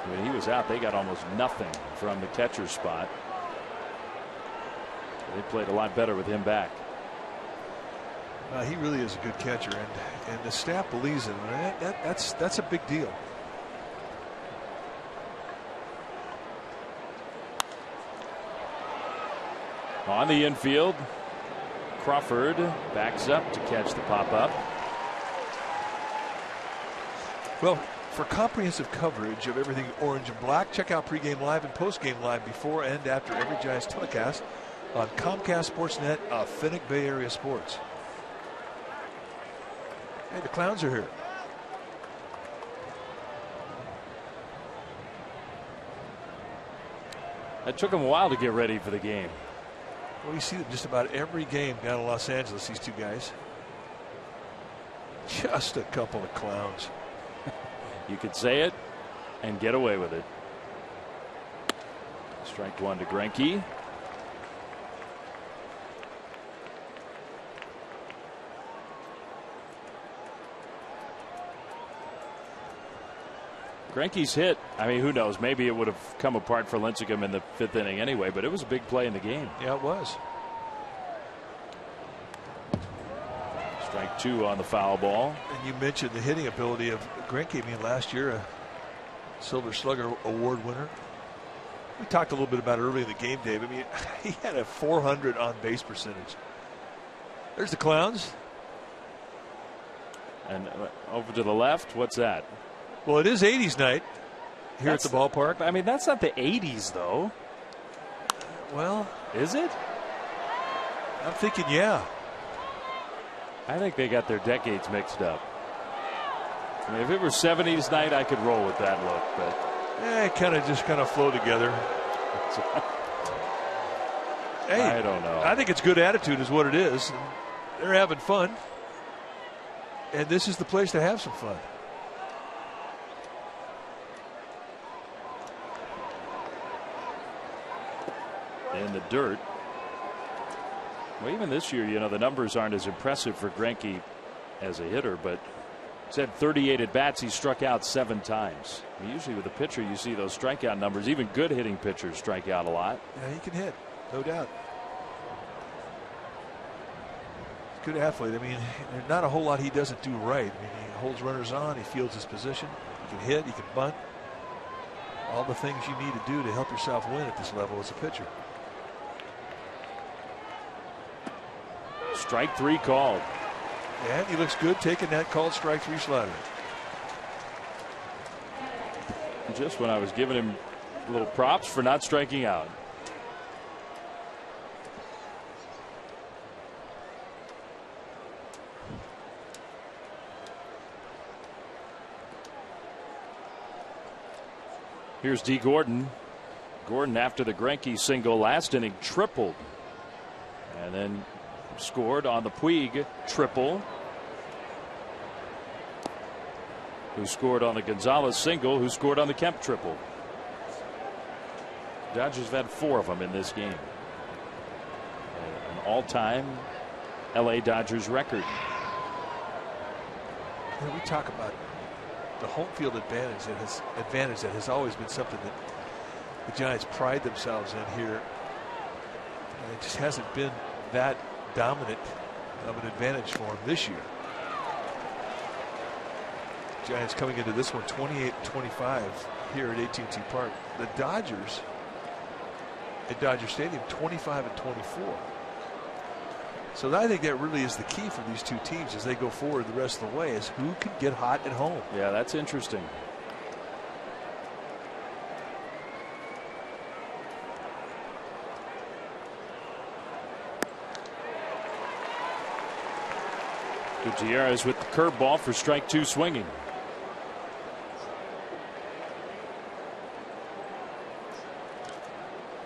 S8: When he was out, they got almost nothing from the catcher spot. They played a lot better with him back.
S3: He really is a good catcher, and the staff believes in him. That's a big deal.
S8: On the infield, Crawford backs up to catch the pop-up.
S3: Well, for comprehensive coverage of everything orange and black, check out pregame live and postgame live before and after every Giants telecast on Comcast Sportsnet, Finnick Bay Area Sports. Hey, the Clowns are here.
S8: It took them a while to get ready for the game.
S3: Well, you see them just about every game down in Los Angeles, these two guys. Just a couple of clowns.
S8: You could say it and get away with it. Strike one to Greinke. Greinke's hit, I mean, who knows? Maybe it would have come apart for Lincecum in the 5th inning anyway, but it was a big play in the game.
S3: Yeah, it was.
S8: Strike two on the foul ball.
S3: And you mentioned the hitting ability of Greinke. I mean, last year, a Silver Slugger Award winner. We talked a little bit about it early in the game, Dave. I mean, he had a .400 on base percentage. There's the Clowns.
S8: And over to the left, what's that?
S3: Well, it is 80s night here at the ballpark.
S8: I mean, that's not the 80s, though.
S3: Well,
S8: is it?
S3: I'm thinking, yeah.
S8: I think they got their decades mixed up. I mean, if it were 70s night, I could roll with that look, but
S3: it kind of flow together. Hey,
S8: I don't know.
S3: I think it's good attitude, is what it is. They're having fun, and this is the place to have some fun.
S8: in the dirt. Well, even this year, you know, the numbers aren't as impressive for Greinke as a hitter, but he's had 38 at bats. He struck out 7 times. Usually with a pitcher, you see those strikeout numbers. Even good hitting pitchers strike out a lot.
S3: Yeah, he can hit, no doubt. Good athlete. I mean, there's not a whole lot he doesn't do right. I mean, he holds runners on, he fields his position, he can hit, he can bunt. All the things you need to do to help yourself win at this level as a pitcher.
S8: Strike 3 called.
S3: And he looks good taking that called strike 3 slider.
S8: Just when I was giving him a little props for not striking out. Here's D. Gordon. Gordon, after the Greinke single last inning, tripled. And then scored on the Puig triple. Who scored on the Gonzalez single, who scored on the Kemp triple. Dodgers have had 4 of them in this game. An all-time LA Dodgers record.
S3: We talk about the home field advantage that has always been something that the Giants pride themselves in here. And it just hasn't been that dominant of an advantage for them this year. Giants coming into this one 28-25 here at AT&T Park. The Dodgers at Dodger Stadium 25-24. So I think that really is the key for these two teams as they go forward the rest of the way, is who can get hot at home.
S8: Yeah, that's interesting. Gutierrez with the curveball for strike 2 swinging.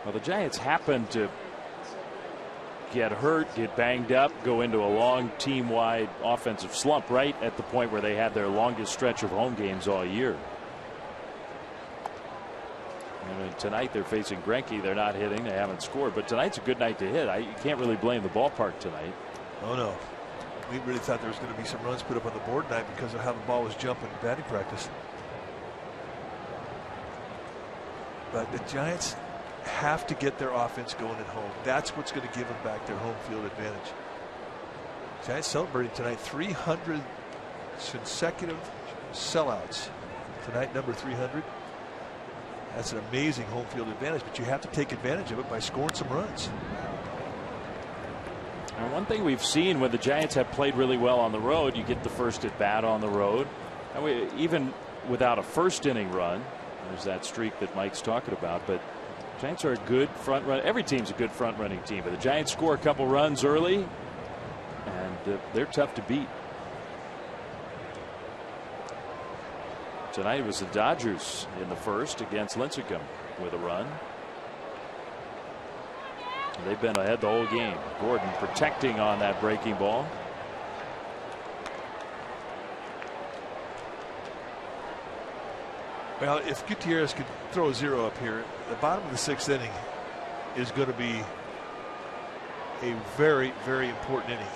S8: Well, the Giants happened to get hurt, get banged up, go into a long team-wide offensive slump right at the point where they had their longest stretch of home games all year. And tonight they're facing Greinke. They're not hitting. They haven't scored. But tonight's a good night to hit. You can't really blame the ballpark tonight.
S3: Oh, no. We really thought there was going to be some runs put up on the board tonight because of how the ball was jumping in batting practice. But the Giants have to get their offense going at home. That's what's going to give them back their home field advantage. Giants celebrating tonight 300 consecutive sellouts. Tonight, number 300. That's an amazing home field advantage, but you have to take advantage of it by scoring some runs.
S8: And one thing we've seen when the Giants have played really well on the road, you get the first at bat on the road. And even without a first inning run, there's that streak that Mike's talking about, but Giants are a good front run. Every team's a good front running team, but the Giants score a couple runs early, and they're tough to beat. Tonight it was the Dodgers in the first against Lincecum with a run. They've been ahead the whole game. Gordon protecting on that breaking ball.
S3: Well, if Gutierrez could throw a 0 up here, the bottom of the 6th inning is going to be a very, very important inning.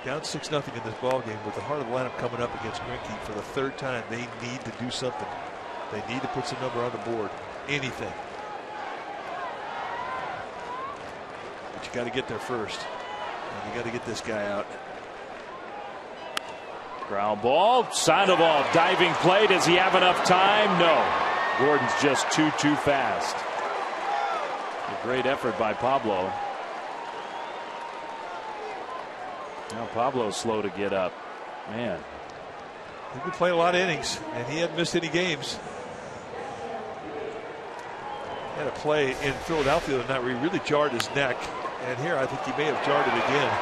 S3: Down 6-0 in this ball game with the heart of the lineup coming up against Greinke for the 3rd time. They need to do something. They need to put some number on the board. Anything. But you got to get there first. And you got to get this guy out.
S8: Ground ball. Sandoval diving play. Does he have enough time? No. Gordon's just too fast. A great effort by Pablo. Now Pablo's slow to get up. Man.
S3: He's been playing a lot of innings, and he hadn't missed any games. He had a play in Philadelphia tonight where he really jarred his neck, and here I think he may have jarred it again.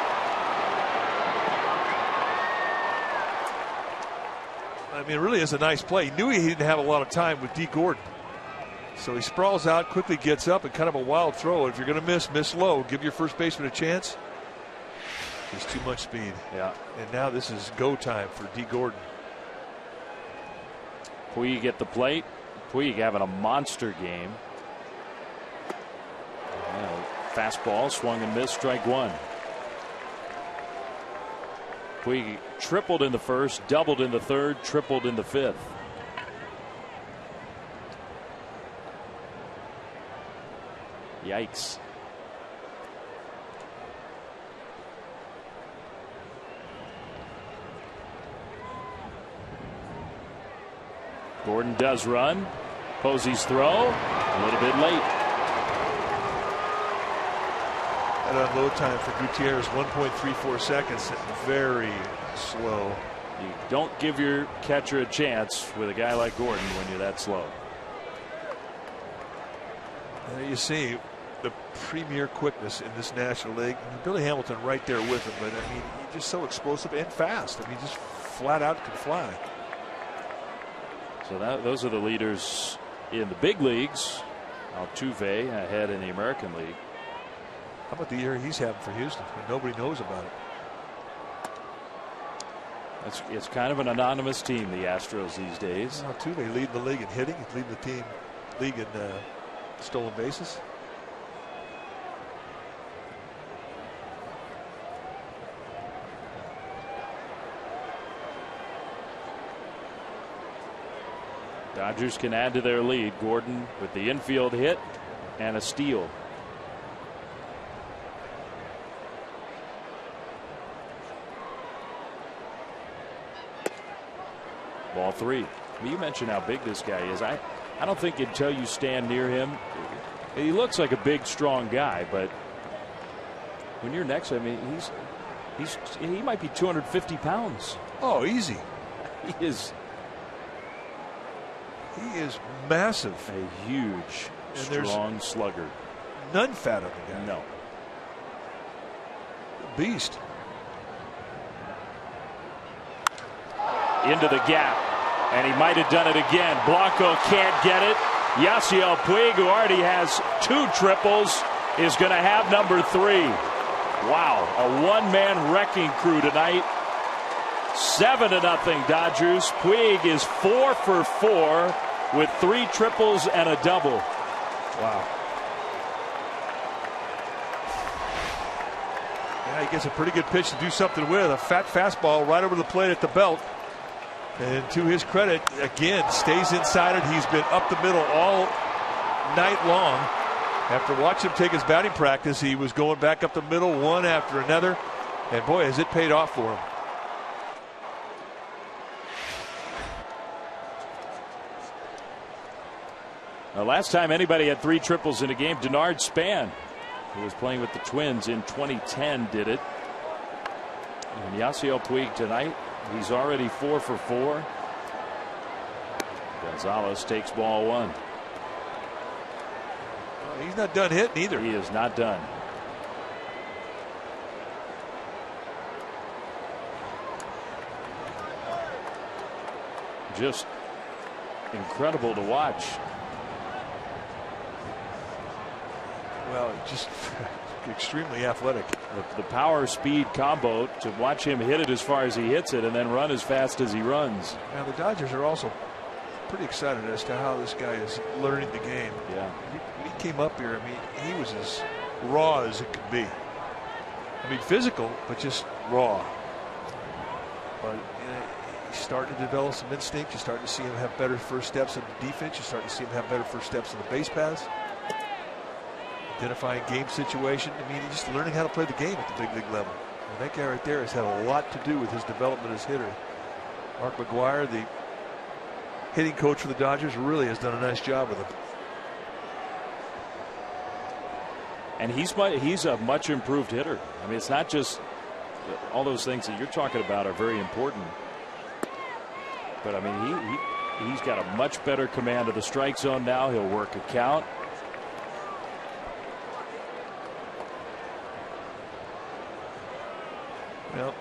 S3: I mean, it really is a nice play. He knew he didn't have a lot of time with D. Gordon. So he sprawls out, quickly gets up, and kind of a wild throw. If you're going to miss low. Give your first baseman a chance. There's too much speed.
S8: Yeah.
S3: And now this is go time for D. Gordon.
S8: Puig at the plate. Puig having a monster game. Fastball swung and missed, strike one. Puig tripled in the first, doubled in the third, tripled in the fifth. Yikes. Gordon does run. Posey's throw a little bit late.
S3: That unload time for Gutierrez 1.34 seconds. Very slow.
S8: You don't give your catcher a chance with a guy like Gordon when you're that slow.
S3: You see the premier quickness in this National League. Billy Hamilton right there with him, but I mean, he's just so explosive and fast. I mean, just flat out can fly.
S8: So those are the leaders in the big leagues. Altuve ahead in the American League.
S3: How about the year he's having for Houston? I mean, nobody knows about it.
S8: It's kind of an anonymous team, the Astros these days.
S3: Altuve leading the league in hitting. He's leading the league in stolen bases.
S8: Dodgers can add to their lead. Gordon with the infield hit and a steal. Ball three. You mentioned how big this guy is. I don't think until you stand near him, he looks like a big, strong guy, but when you're next, I mean, he might be 250 pounds.
S3: Oh, easy.
S8: He is
S3: massive.
S8: A huge, strong slugger.
S3: None fat on the guy.
S8: No.
S3: Beast.
S8: Into the gap, and he might have done it again. Blanco can't get it. Yasiel Puig, who already has 2 triples, is going to have number 3. Wow, a one-man wrecking crew tonight. 7-0 Dodgers. Puig is 4 for 4 with 3 triples and a double.
S3: Wow. Yeah, he gets a pretty good pitch to do something with. A fat fastball right over the plate at the belt. And to his credit, again, stays inside it. He's been up the middle all night long. After watching him take his batting practice, he was going back up the middle one after another. And boy, has it paid off for him.
S8: Last time anybody had 3 triples in a game, Denard Span, who was playing with the Twins in 2010, did it. And Yasiel Puig tonight, he's already 4 for 4. Gonzalez takes ball 1.
S3: He's not done hitting either.
S8: He is not done. Just incredible to watch.
S3: Well, just extremely athletic.
S8: The power speed combo to watch him hit it as far as he hits it and then run as fast as he runs.
S3: Now the Dodgers are also pretty excited as to how this guy is learning the game.
S8: Yeah.
S3: When he came up here, I mean, he was as raw as it could be. I mean, physical, but just raw. But he's starting to develop some instinct. You're starting to see him have better first steps in the defense. You're starting to see him have better first steps in the base paths. Identifying game situation. I mean, he's just learning how to play the game at the big league level. And that guy right there has had a lot to do with his development as hitter. Mark McGwire, the hitting coach for the Dodgers, really has done a nice job with him.
S8: And he's a much improved hitter. I mean, it's not just all those things that you're talking about are very important. But I mean, he's got a much better command of the strike zone now. He'll work a count.
S3: Well,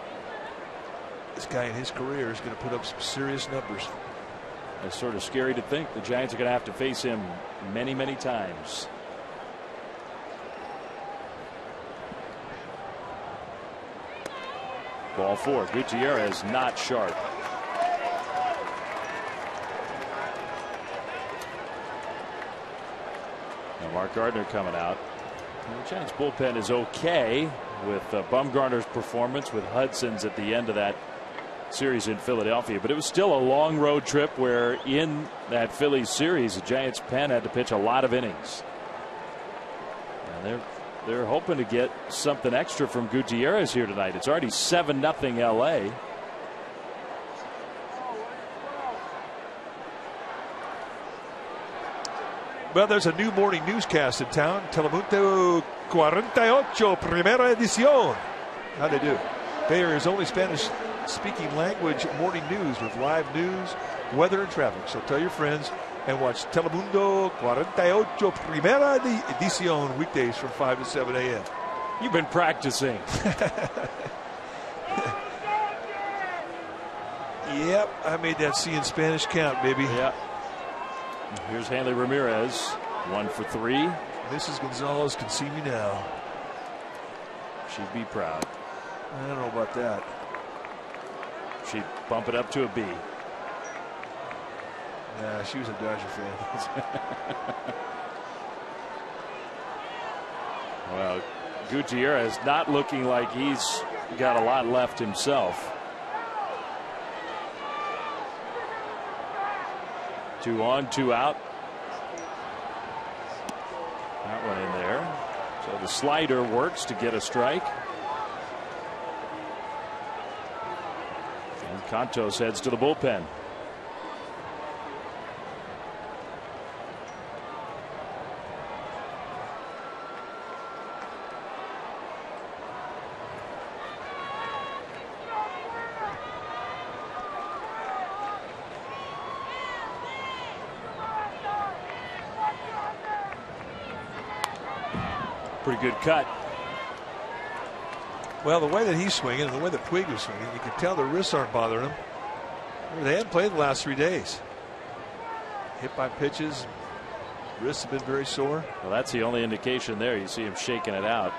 S3: this guy in his career is going to put up some serious numbers.
S8: It's sort of scary to think the Giants are going to have to face him many, many times. Ball 4. Gutierrez not sharp. Now Mark Gardner coming out. The Giants bullpen is okay with Bumgarner's performance, with Hudson's at the end of that series in Philadelphia, but it was still a long road trip where in that Phillies series the Giants pen had to pitch a lot of innings, and they're hoping to get something extra from Gutierrez here tonight. It's already 7-0 LA.
S3: Well, there's a new morning newscast in town. Telemundo 48 Primera Edición. How'd they do? Bayer's only Spanish-speaking language morning news with live news, weather, and traffic. So tell your friends and watch Telemundo 48 Primera Edición weekdays from 5 to 7 a.m.
S8: You've been practicing.
S3: Yep, I made that C in Spanish count, baby.
S8: Yeah. Here's Hanley Ramirez, 1 for 3.
S3: Mrs. Gonzalez can see me now.
S8: She'd be proud.
S3: I don't know about that.
S8: She'd bump it up to a B.
S3: Nah, she was a Dodger fan.
S8: Well, Gutierrez not looking like he's got a lot left himself. 2 on, 2 out. That one in there. So the slider works to get a strike. And Contos heads to the bullpen. Pretty good cut.
S3: Well, the way that he's swinging and the way that Puig was swinging, you can tell the wrists aren't bothering him. They haven't played the last 3 days. Hit by pitches. Wrists have been very sore.
S8: Well, that's the only indication there. You see him shaking it out.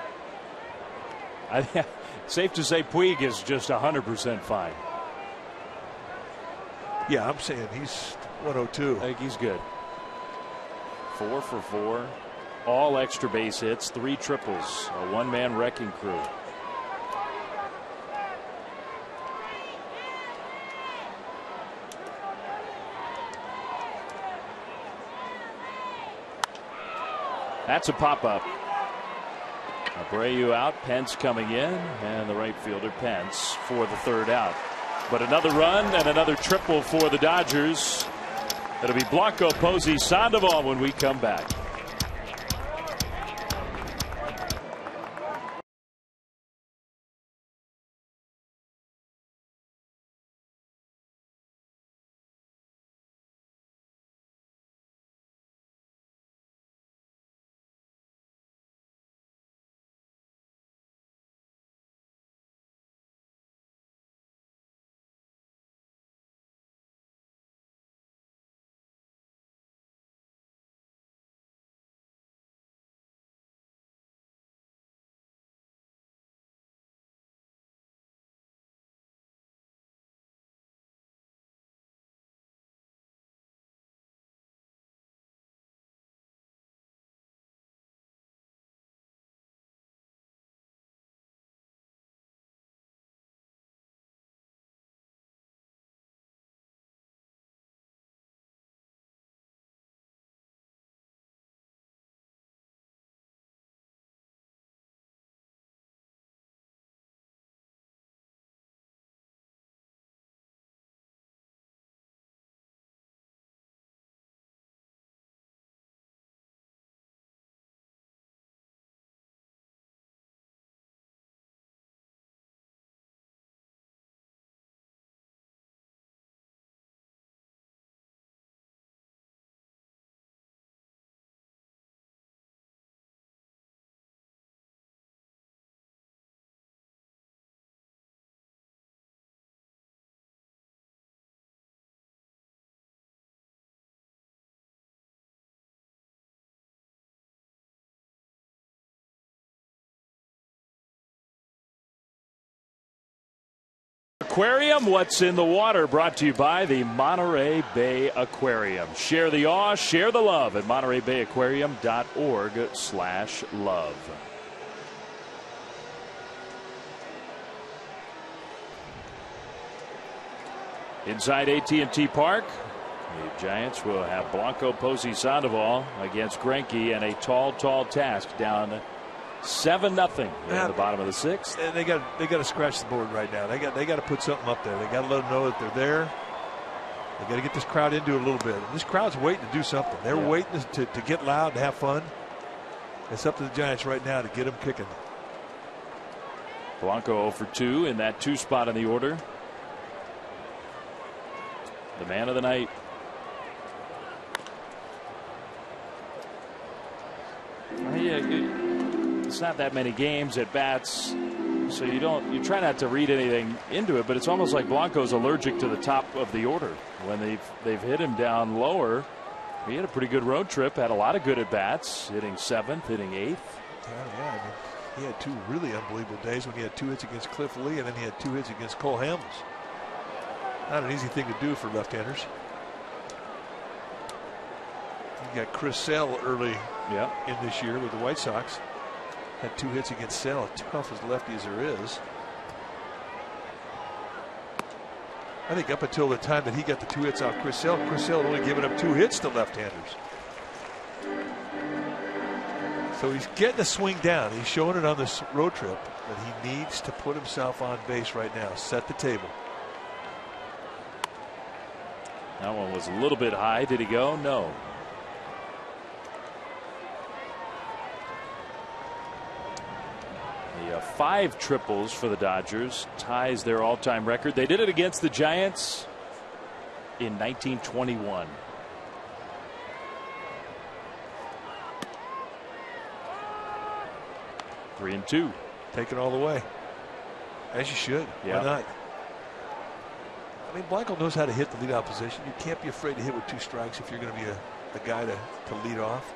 S8: Safe to say Puig is just 100% fine.
S3: Yeah, I'm saying he's 102.
S8: I think he's good. 4 for 4. All extra base hits, 3 triples, a one-man wrecking crew. That's a pop-up. Abreu out, Pence coming in, and the right fielder Pence for the 3rd out. But another run and another triple for the Dodgers. It'll be Blanco, Posey, Sandoval when we come back. Aquarium, what's in the water? Brought to you by the Monterey Bay Aquarium. Share the awe, share the love at MontereyBayAquarium.org/love. Inside AT&T Park, the Giants will have Blanco Posey Sandoval against Greinke, and a tall task, down 7-0 in the bottom of the 6th.
S6: And they got to scratch the board right now. They got to put something up there. They got to let them know that they're there. They got to get this crowd into it a little bit. And this crowd's waiting to do something. They're waiting to get loud and have fun. It's up to the Giants right now to get them kicking.
S8: Blanco 0 for 2 in that 2 spot in the order. The man of the night. It's not that many games at bats, so you try not to read anything into it, but it's almost like Blanco's allergic to the top of the order. When they've hit him down lower, he had a pretty good road trip, had a lot of good at bats, hitting 7th, hitting 8th.
S6: Yeah, I mean, he had 2 really unbelievable days when he had 2 hits against Cliff Lee, and then he had 2 hits against Cole Hamels. Not an easy thing to do for left-handers. You got Chris Sale early in this year with the White Sox. Had 2 hits against Sale, tough as lefty as there is. I think up until the time that he got the 2 hits off Chris Sale had only given up 2 hits to left-handers. So he's getting a swing down. He's showing it on this road trip, but he needs to put himself on base right now. Set the table.
S8: That one was a little bit high. Did he go? No. The 5 triples for the Dodgers ties their all-time record. They did it against the Giants in 1921. Three and 2.
S6: Take it all the way. As you should.
S8: Yeah.
S6: Why not? I mean, Blanco knows how to hit the leadoff position. You can't be afraid to hit with 2 strikes if you're going to be a guy to lead off.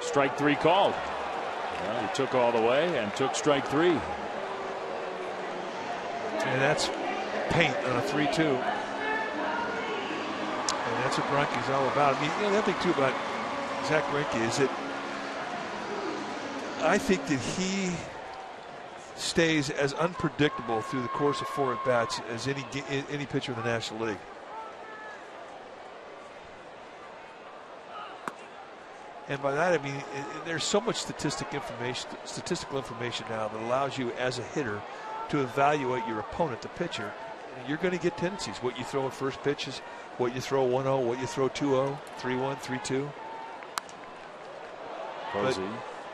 S8: Strike 3 called. Well, he took all the way and took strike 3.
S6: And that's paint on a 3-2. And that's what Greinke's all about. I mean, the other thing too about Zach Greinke is that I think that he stays as unpredictable through the course of 4 at-bats as any pitcher in the National League. And by that I mean there's so much statistical information now that allows you as a hitter to evaluate your opponent, the pitcher. You're going to get tendencies. What you throw at first pitch is what you throw 1-0, what you throw 2-0, 3-1, 3-2. But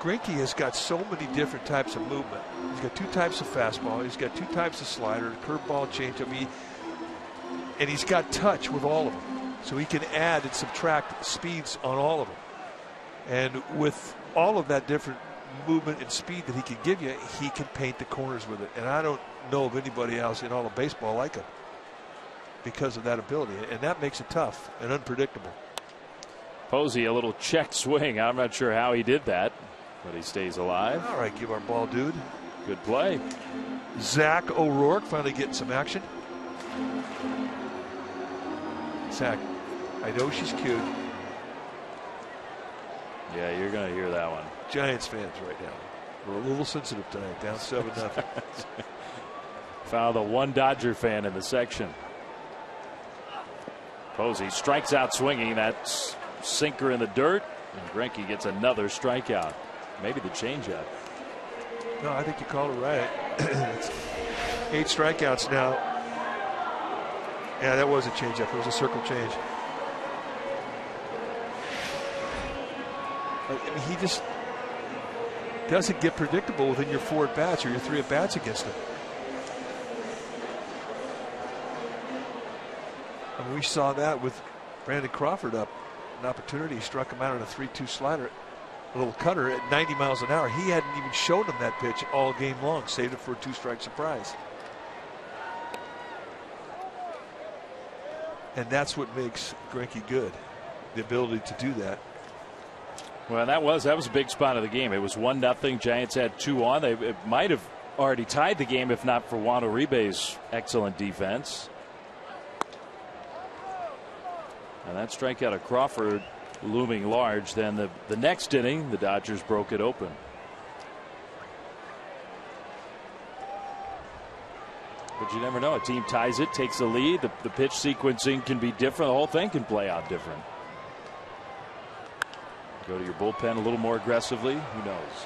S6: Greinke has got so many different types of movement. He's got 2 types of fastball. He's got 2 types of slider, curveball, changeup. And he's got touch with all of them. So he can add and subtract speeds on all of them. And with all of that different movement and speed that he can give you, he can paint the corners with it. And I don't know of anybody else in all of baseball like him because of that ability. And that makes it tough and unpredictable.
S8: Posey, a little check swing. I'm not sure how he did that, but he stays alive.
S6: All right, give our ball, dude.
S8: Good play.
S6: Zach O'Rourke finally getting some action. Zach, I know she's cute.
S8: Yeah, you're going to hear that one.
S6: Giants fans right now. We're a little sensitive tonight, down 7-0.
S8: Found the one Dodger fan in the section. Posey strikes out swinging. That's sinker in the dirt. And Greinke gets another strikeout. Maybe the changeup.
S6: No, I think you called it right. 8 strikeouts now. Yeah, that was a changeup. It was a circle change. I mean, he just doesn't get predictable within your 4 at-bats or your 3 at-bats against him. I mean, we saw that with Brandon Crawford up. An opportunity. He struck him out on a 3-2 slider, a little cutter at 90 miles an hour. He hadn't even showed him that pitch all game long. Saved it for a 2-strike surprise. And that's what makes Greinke good. The ability to do that.
S8: Well, that was a big spot of the game. It was 1-0. Giants had 2 on. They might have already tied the game if not for Juan Uribe's excellent defense. And that strikeout of Crawford looming large. Then the next inning, the Dodgers broke it open. But you never know. A team ties it, takes the lead. The pitch sequencing can be different. The whole thing can play out different. Go to your bullpen a little more aggressively. Who knows?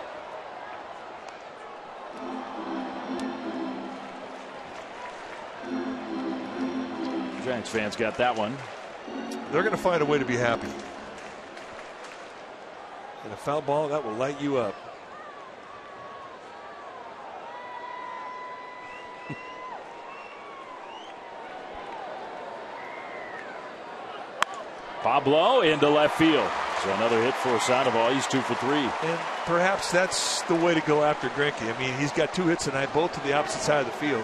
S8: Giants fans got that one.
S6: They're going to find a way to be happy. And a foul ball, that will light you up.
S8: Pablo into left field. So another hit for Sandoval. He's 2 for 3.
S6: And perhaps that's the way to go after Greinke. I mean, he's got 2 hits tonight, both to the opposite side of the field.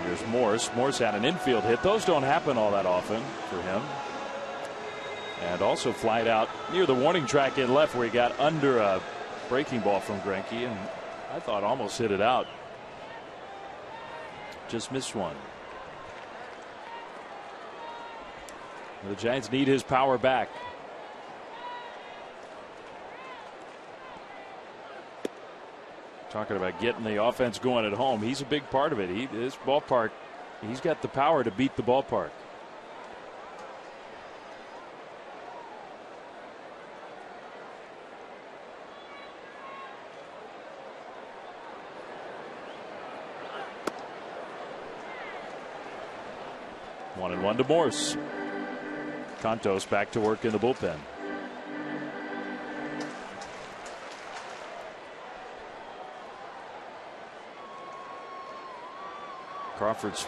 S8: Here's Morse. Morse had an infield hit. Those don't happen all that often for him. And also flied out near the warning track in left where he got under a breaking ball from Greinke, and I thought almost hit it out. Just missed one. The Giants need his power back. Talking about getting the offense going at home. He's a big part of it. This ballpark, he's got the power to beat the ballpark. One and one to Morse. Contos back to work in the bullpen. Crawford's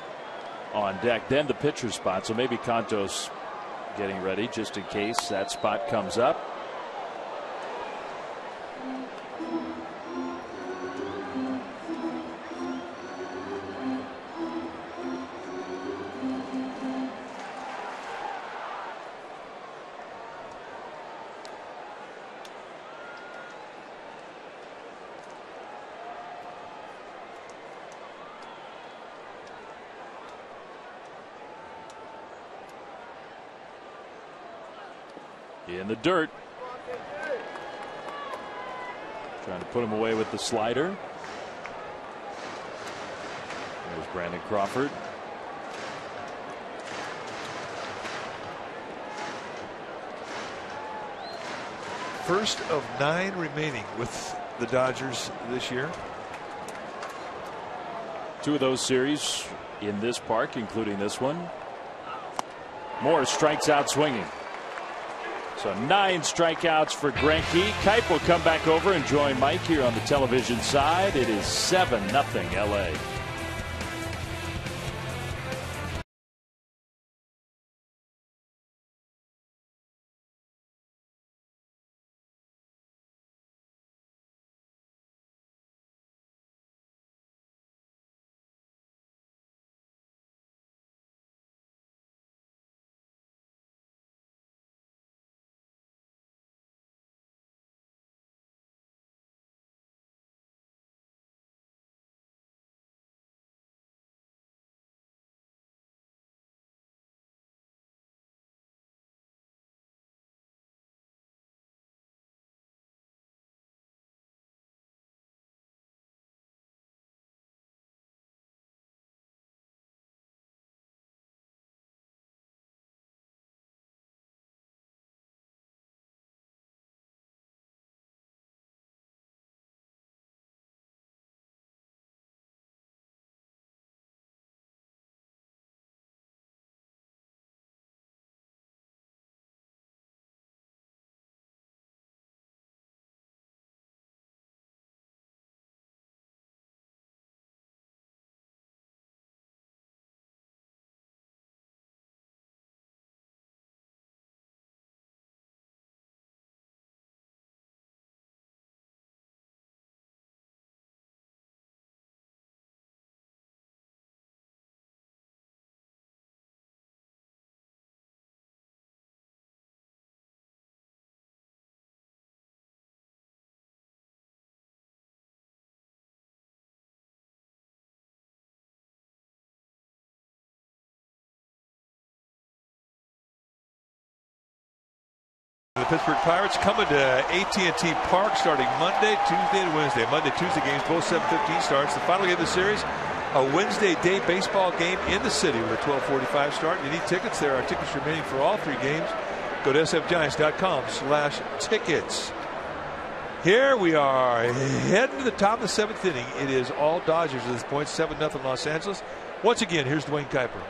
S8: on deck, then the pitcher spot, so maybe Contos getting ready just in case that spot comes up. In the dirt. Trying to put him away with the slider. There's Brandon Crawford.
S6: First of 9 remaining with the Dodgers this year.
S8: 2 of those series in this park, including this one. Moore strikes out swinging. So 9 strikeouts for Greinke. Kipe will come back over and join Mike here on the television side. It is 7-0 LA.
S6: Pittsburgh Pirates coming to AT&T Park starting Monday, Tuesday, and Wednesday. Monday, Tuesday games, both 7:15 starts. The final game of the series, a Wednesday day baseball game in the city with a 12:45 start. You need tickets. There are tickets remaining for all 3 games. Go to sfgiants.com/tickets. Here we are heading to the top of the 7th inning. It is all Dodgers at this point, 7-0 Los Angeles. Once again, here's Dwayne Kuiper.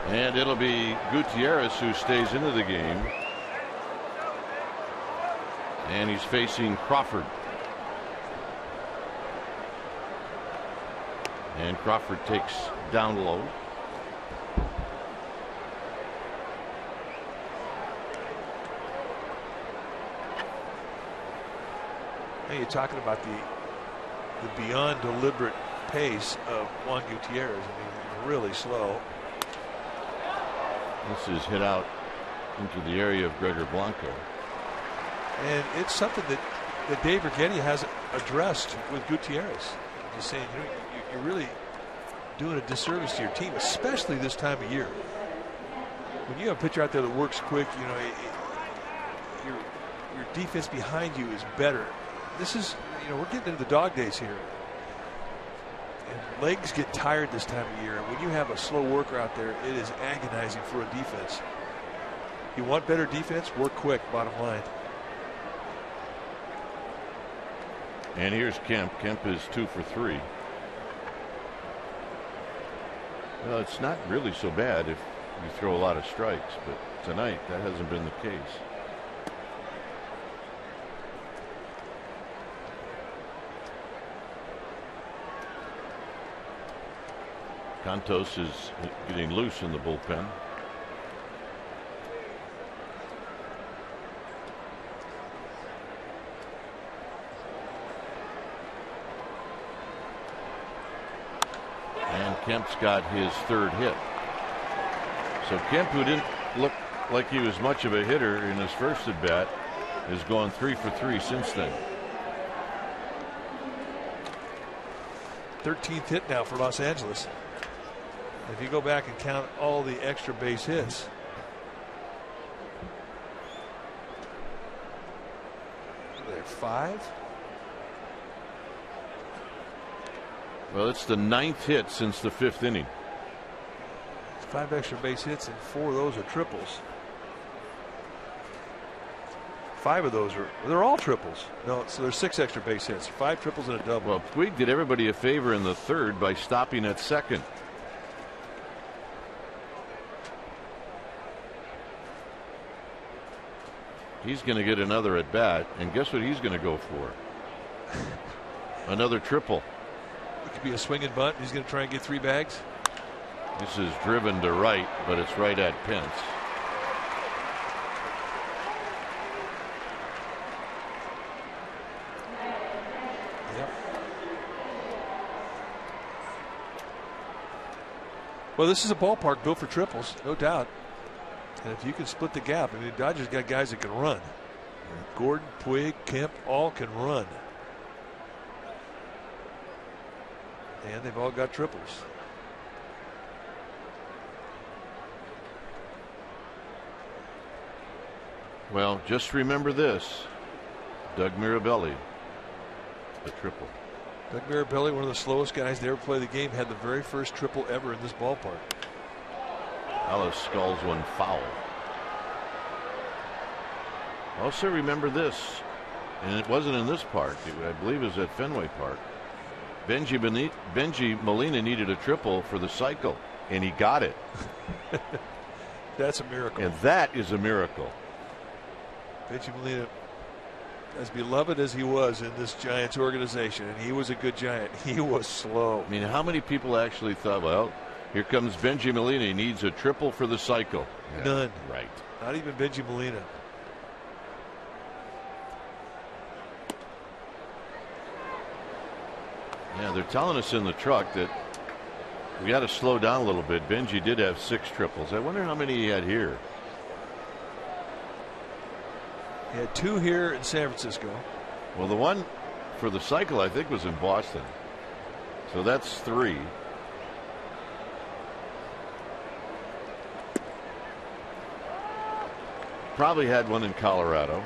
S1: And it'll be Gutierrez who stays into the game. And he's facing Crawford. And Crawford takes down low.
S6: Now you're talking about the beyond deliberate pace of Juan Gutierrez. I mean, really slow.
S1: This is hit out into the area of Gregor Blanco.
S6: And it's something that Dave Righetti has addressed with Gutierrez. Just saying, you're really doing a disservice to your team, especially this time of year. When you have a pitcher out there that works quick, your defense behind you is better. This is, we're getting into the dog days here. And legs get tired this time of year. And when you have a slow worker out there, it is agonizing for a defense. You want better defense? Work quick, bottom line.
S1: And here's Kemp. Kemp is 2 for 3. Well, it's not really so bad if you throw a lot of strikes, but tonight that hasn't been the case. Cantos is getting loose in the bullpen. And Kemp's got his 3rd hit. So Kemp, who didn't look like he was much of a hitter in his first at bat, has gone 3 for 3 since then.
S6: 13th hit now for Los Angeles. If you go back and count all the extra base hits, there 5.
S1: Well, it's the 9th hit since the 5th inning.
S6: 5 extra base hits, and 4 of those are triples. 5 of those they're all triples. No, so there's 6 extra base hits, 5 triples and a double.
S1: Well, Puig did everybody a favor in the 3rd by stopping at 2nd. He's going to get another at bat, and guess what he's going to go for? Another triple.
S6: It could be a swing and bunt. He's going to try and get 3 bags.
S1: This is driven to right, but it's right at Pence.
S6: Yep. Well, this is a ballpark built for triples, no doubt. And if you can split the gap, I mean, the Dodgers got guys that can run. Gordon, Puig, Kemp, all can run. And they've all got triples.
S1: Well, just remember this. Doug Mirabelli, the triple.
S6: Doug Mirabelli, one of the slowest guys to ever play the game, had the very first triple ever in this ballpark.
S1: Alice skulls one foul. Also remember this, and it wasn't in this park. I believe it was at Fenway Park. Benji Molina needed a triple for the cycle, and he got it.
S6: That's a miracle.
S1: And that is a miracle.
S6: Benji Molina, as beloved as he was in this Giants organization, and he was a good Giant, he was slow.
S1: I mean, how many people actually thought, well, here comes Benji Molina. He needs a triple for the cycle. Yeah,
S6: none.
S1: Right.
S6: Not even Benji Molina.
S1: Yeah, they're telling us in the truck that we got to slow down a little bit. Benji did have 6 triples. I wonder how many he had here.
S6: He had 2 here in San Francisco.
S1: Well, the one for the cycle, I think, was in Boston. So that's 3.
S2: probably had one in Colorado.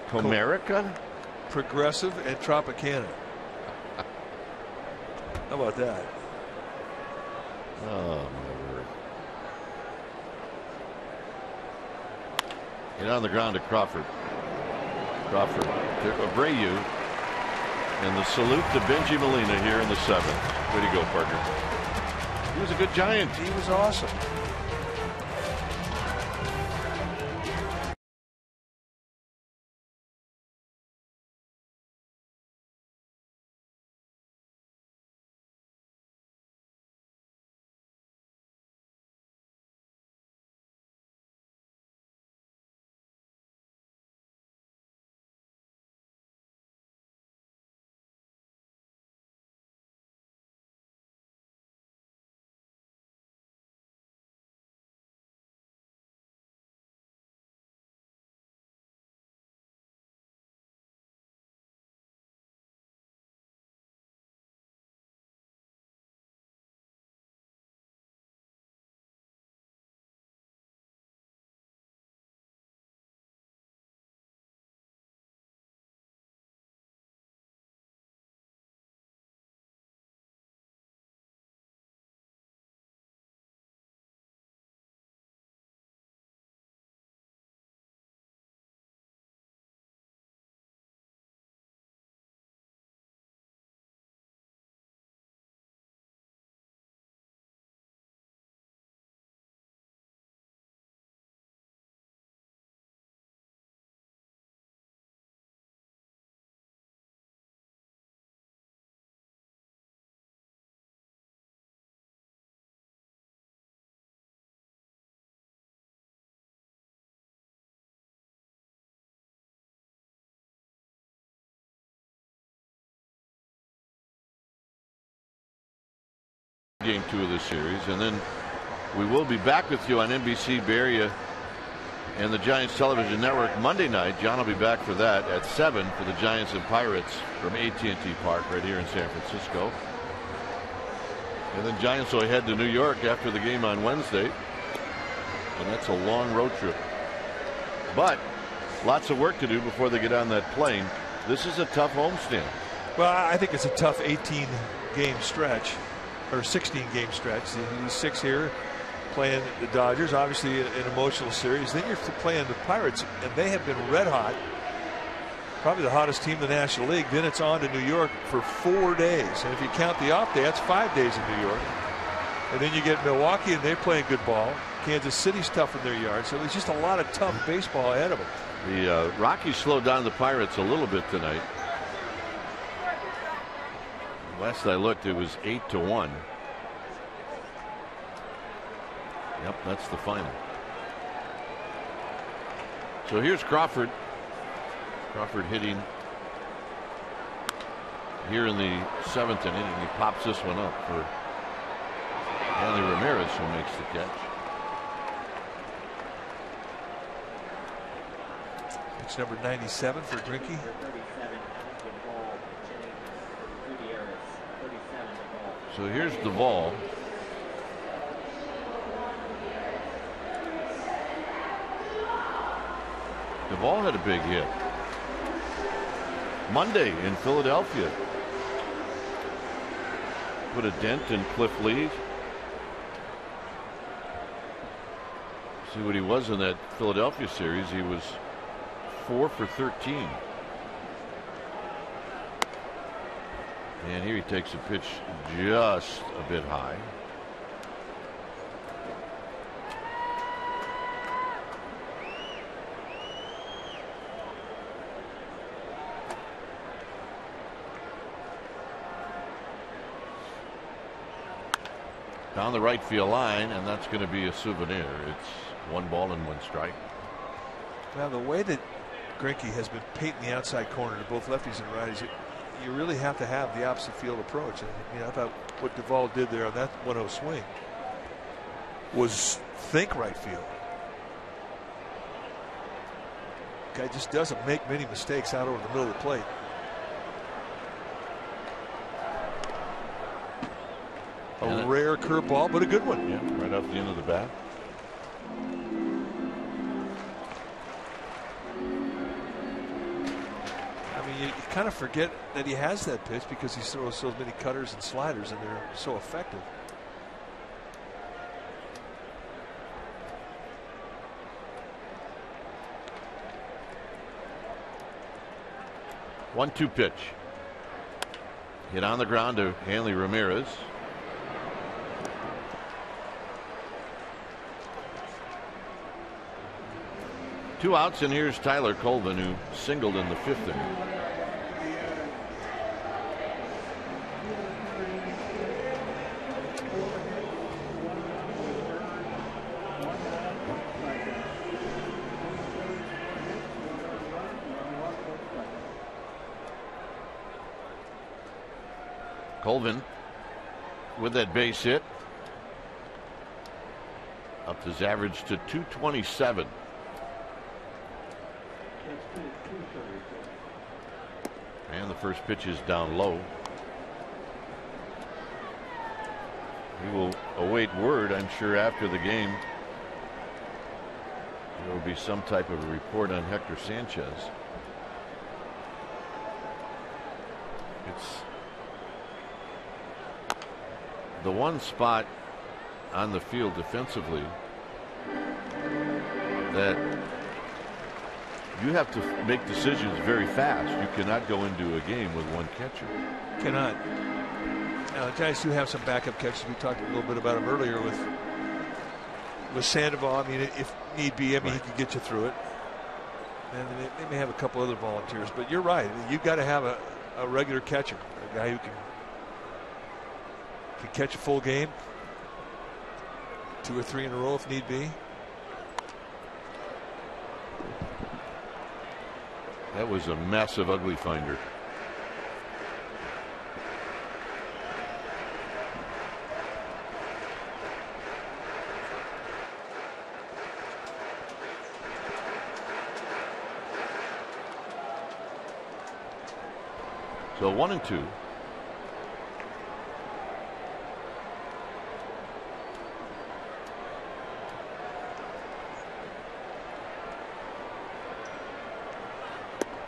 S2: Comerica?
S3: Progressive and Tropicana. How about that?
S2: Oh, my word. Get on the ground to Crawford. Crawford to Abreu. And the salute to Benji Molina here in the 7th. Way to go, partner. He was a good Giant.
S3: He was awesome.
S2: Game 2 of this series, and then we will be back with you on NBC Berea and the Giants television network Monday night. John will be back for that at 7 for the Giants and Pirates from AT&T Park right here in San Francisco. And then Giants will head to New York after the game on Wednesday, and that's a long road trip, but lots of work to do before they get on that plane. This is a tough homestand.
S3: Well, I think it's a tough 18 game stretch, or 16 game stretch. He's 6 here playing the Dodgers, obviously an emotional series. Then you're playing the Pirates, and they have been red hot, probably the hottest team in the National League. Then it's on to New York for 4 days, and if you count the off day, that's 5 days in New York. And then you get Milwaukee, and they're playing good ball. Kansas City's tough in their yard, so there's just a lot of tough baseball ahead of them.
S2: The Rockies slowed down the Pirates a little bit tonight. Last I looked, it was 8-1. Yep, that's the final. So here's Crawford. Crawford hitting here in the 7th inning, and he pops this one up for Hanley Ramirez, who makes the catch.
S3: It's number 97 for Greinke.
S2: So here's Duvall. Duvall had a big hit Monday in Philadelphia. Put a dent in Cliff Lee. See what he was in that Philadelphia series. He was 4 for 13. And here he takes a pitch just a bit high. Down the right field line, and that's going to be a souvenir. It's 1 ball and 1 strike.
S3: Well, the way that Greinke has been painting the outside corner to both lefties and righties, you really have to have the opposite field approach. And I thought what Duvall did there on that 1-0 swing was think right field. Guy just doesn't make many mistakes out over the middle of the plate. A rare curveball, but a good one.
S1: Yeah, right off the end of the bat.
S3: I mean, you kind of forget that he has that pitch because he throws so many cutters and sliders, and they're so effective.
S1: One-two pitch. Hit on the ground to Hanley Ramirez. Two outs, and here's Tyler Colvin, who singled in the 5th inning. Colvin with that base hit up his average to 227. And the first pitch is down low. He will await word, I'm sure, after the game. There will be some type of a report on Hector Sanchez. It's the one spot on the field defensively that you have to make decisions very fast. You cannot go into a game with one catcher.
S3: Cannot. Now, the Giants do have some backup catchers. We talked a little bit about him earlier with Sandoval. I mean, if need be, I mean, he could get you through it. And they may have a couple other volunteers, but you're right. You've got to have a regular catcher, a guy who can catch a full game, 2 or 3 in a row if need be.
S1: That was a massive ugly finder. So 1-2.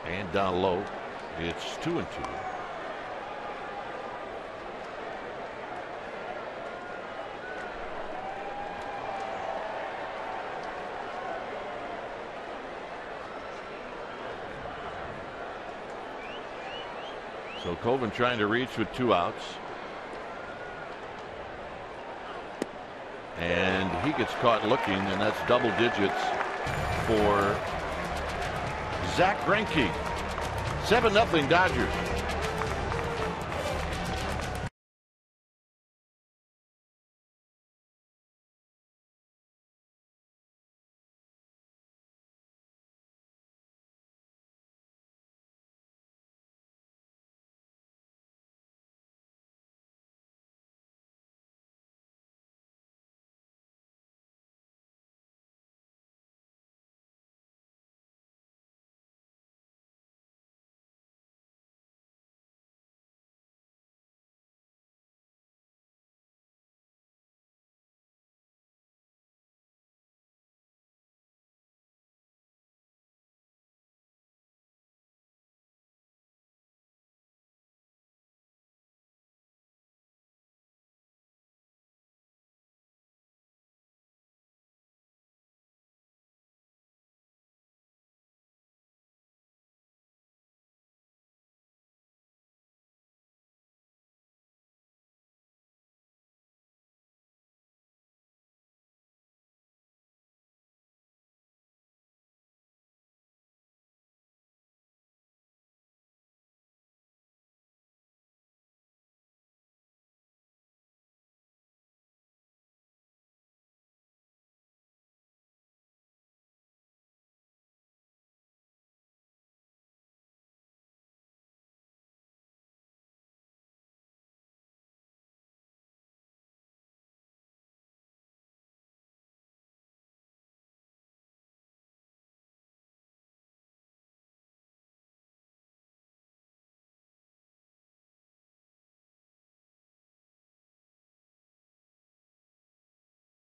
S1: And down low, it's 2-2. So Colvin trying to reach with 2 outs. And he gets caught looking, and that's double digits for Zach Greinke. 7-0 Dodgers.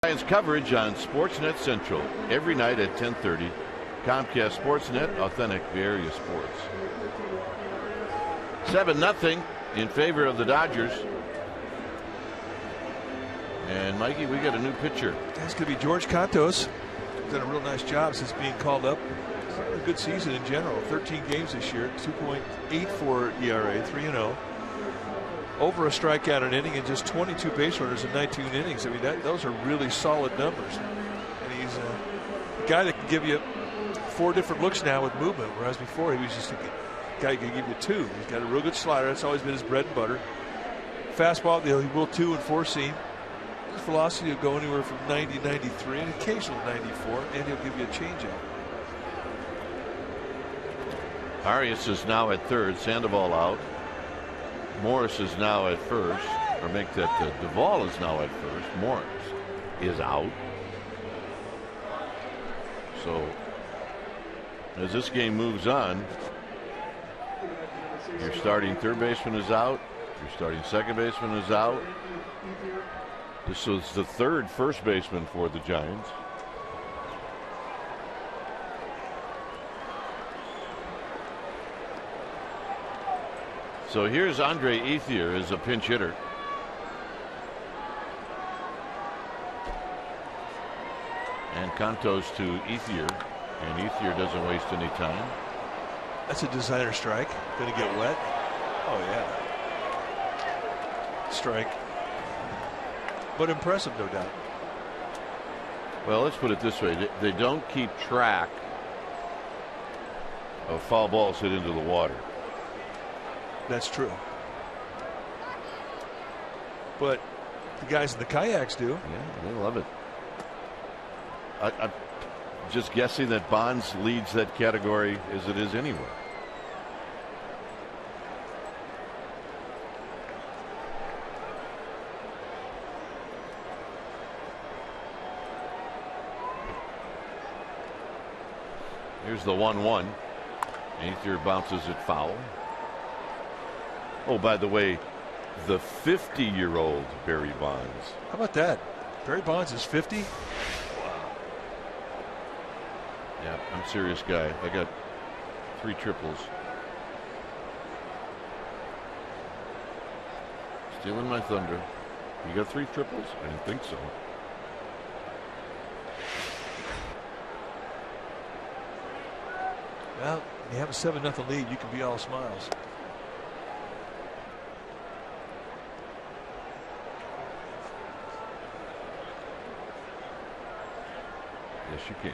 S2: Giants coverage on Sportsnet Central every night at 10:30. Comcast Sportsnet, authentic Bay Area sports. 7-0 in favor of the Dodgers. And Mikey, we got a new pitcher.
S3: That's going to be George Cantos. He's done a real nice job since being called up. He's had a good season in general. 13 games this year, 2.84 ERA, 3-0. Over a strikeout an inning and just 22 base runners in 19 innings. I mean, those are really solid numbers. And he's a guy that can give you 4 different looks now with movement, whereas before he was just a guy who could give you 2. He's got a real good slider. That's always been his bread and butter. Fastball, he will 2 and 4 seam. His velocity will go anywhere from 90, 93, and occasional 94, and he'll give you a changeup.
S2: Arias is now at third. Sandoval out. Morris is now at first. Or make that Duvall is now at first. Morris is out. So as this game moves on, your starting third baseman is out. Your starting second baseman is out. This was the third first baseman for the Giants. So here's Andre Ethier as a pinch hitter. And Cantos to Ethier. And Ethier doesn't waste any time.
S3: That's a designer strike. Going to get wet. Oh, yeah. Strike. But impressive, no doubt.
S2: Well, let's put it this way. They don't keep track of foul balls hit into the water.
S3: That's true. But the guys in the kayaks do.
S2: Yeah, they love it. I'm just guessing that Bonds leads that category as it is anywhere. Here's the 1-1. Ethier bounces it foul. Oh, by the way, the 50-year-old Barry Bonds.
S3: How about that? Barry Bonds is 50? Wow.
S2: Yeah, I'm a serious guy. I got 3 triples. Stealing my thunder. You got 3 triples? I didn't think so.
S3: Well, you have a 7-0 lead. You can be all smiles.
S2: Yes, you can.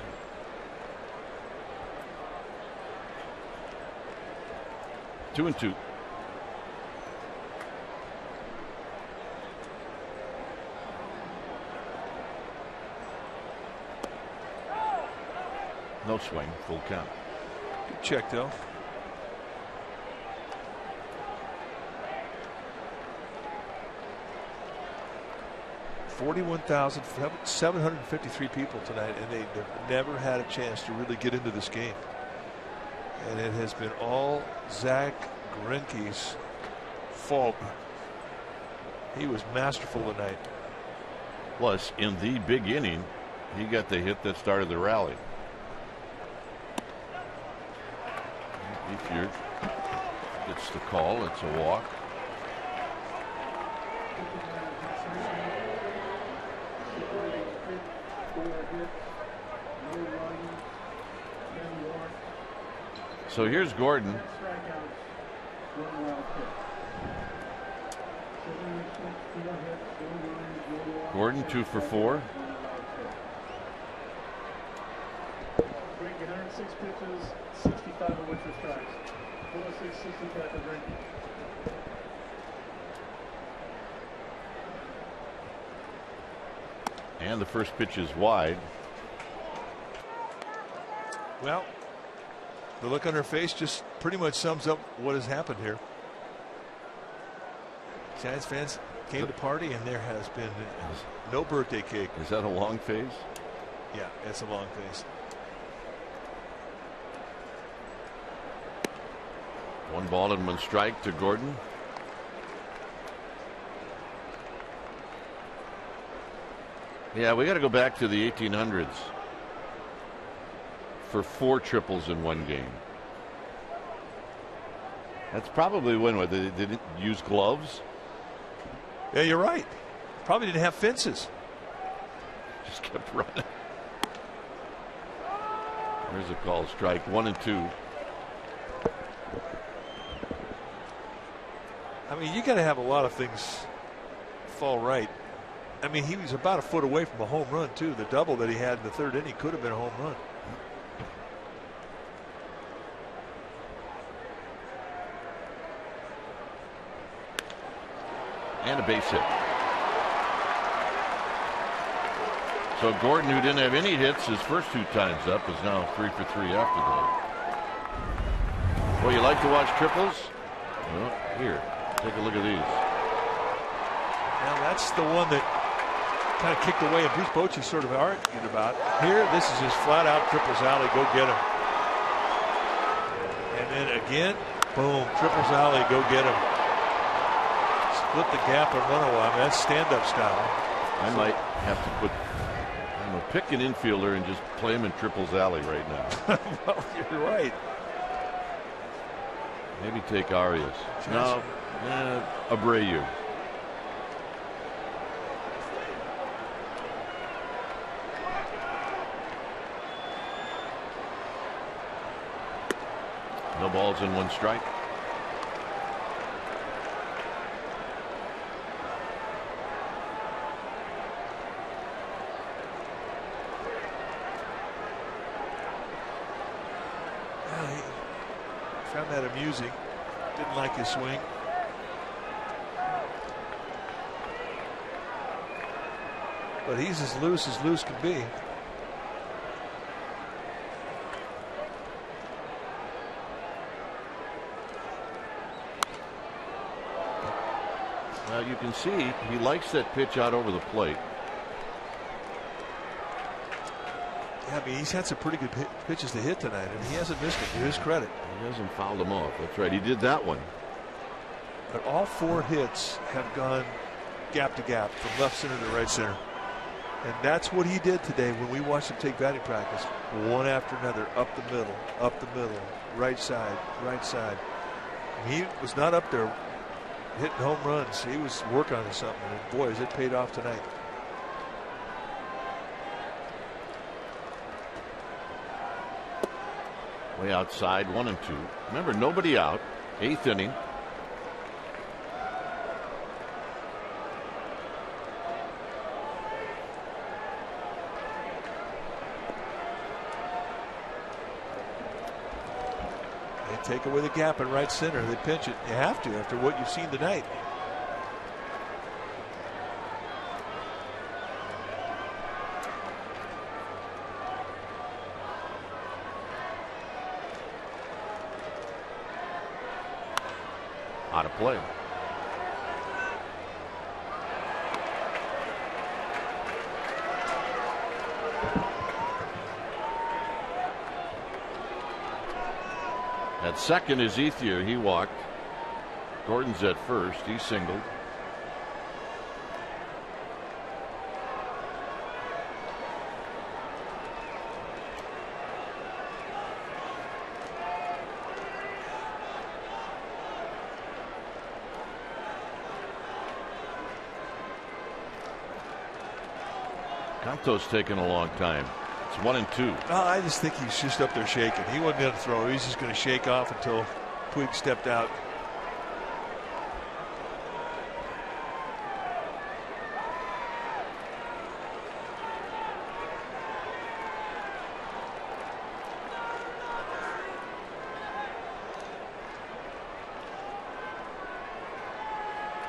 S2: Two and two. No swing, full count.
S3: Good check, though. $41,753 people tonight, and they've never had a chance to really get into this game. And it has been all Zach Greinke's fault. He was masterful tonight.
S2: Plus, in the big inning, he got the hit that started the rally. Ethier gets the call. It's a walk. So here's Gordon. Gordon 2 for 4.
S9: 106 pitches, 65 of which were strikes. 406, 65 for Greinke.
S2: And the first pitch is wide.
S3: Well, the look on her face just pretty much sums up what has happened here. Giants fans came to party, and there has been no birthday cake.
S2: Is that a long phase?
S3: Yeah, it's a long phase.
S2: One ball and 1 strike to Gordon. Yeah, we got to go back to the 1800s for 4 triples in one game. That's probably when they didn't use gloves.
S3: Yeah, you're right. Probably didn't have fences.
S2: Just kept running. There's a call, strike 1 and 2.
S3: I mean, you got to have a lot of things fall right. I mean, he was about a foot away from a home run, too. The double that he had in the 3rd inning could have been a home run.
S2: And a base hit. So Gordon, who didn't have any hits his first 2 times up, is now 3 for 3 after that. Well, you like to watch triples? Well, here, take a look at these.
S3: Now that's the one that kind of kicked away, and Bruce Bochy sort of argued about. Here, this is just flat out triples alley. Go get him. And then again, boom, triples alley. Go get him. Split the gap and run away. I mean, that's stand-up style.
S2: I might have to put, pick an infielder and just play him in triples alley right now.
S3: Well, you're right.
S2: Maybe take Arias. No, Abreu. No balls and 1 strike.
S3: Found that amusing. Didn't like his swing. But he's as loose can be.
S2: Well, you can see he likes that pitch out over the plate.
S3: Yeah, I mean, he's had some pretty good pitches to hit tonight, and he hasn't missed it, to his credit.
S2: He hasn't fouled them off. That's right. He did that one.
S3: But all 4 hits have gone gap to gap, from left center to right center. And that's what he did today when we watched him take batting practice. One after another, up the middle, right side, right side. And he was not up there hitting home runs. He was working on something, and boy, has it paid off tonight.
S2: Way outside, 1 and 2. Remember, nobody out. 8th inning.
S3: They take away the gap in right center. They pinch it. You have to after what you've seen tonight.
S2: Out of play. At second is Ethier. He walked. Gordon's at first. He singled. Canto's taking a long time. It's 1 and 2.
S3: No, I just think he's just up there shaking. He wasn't going to throw. He's just going to shake off until Puig stepped out.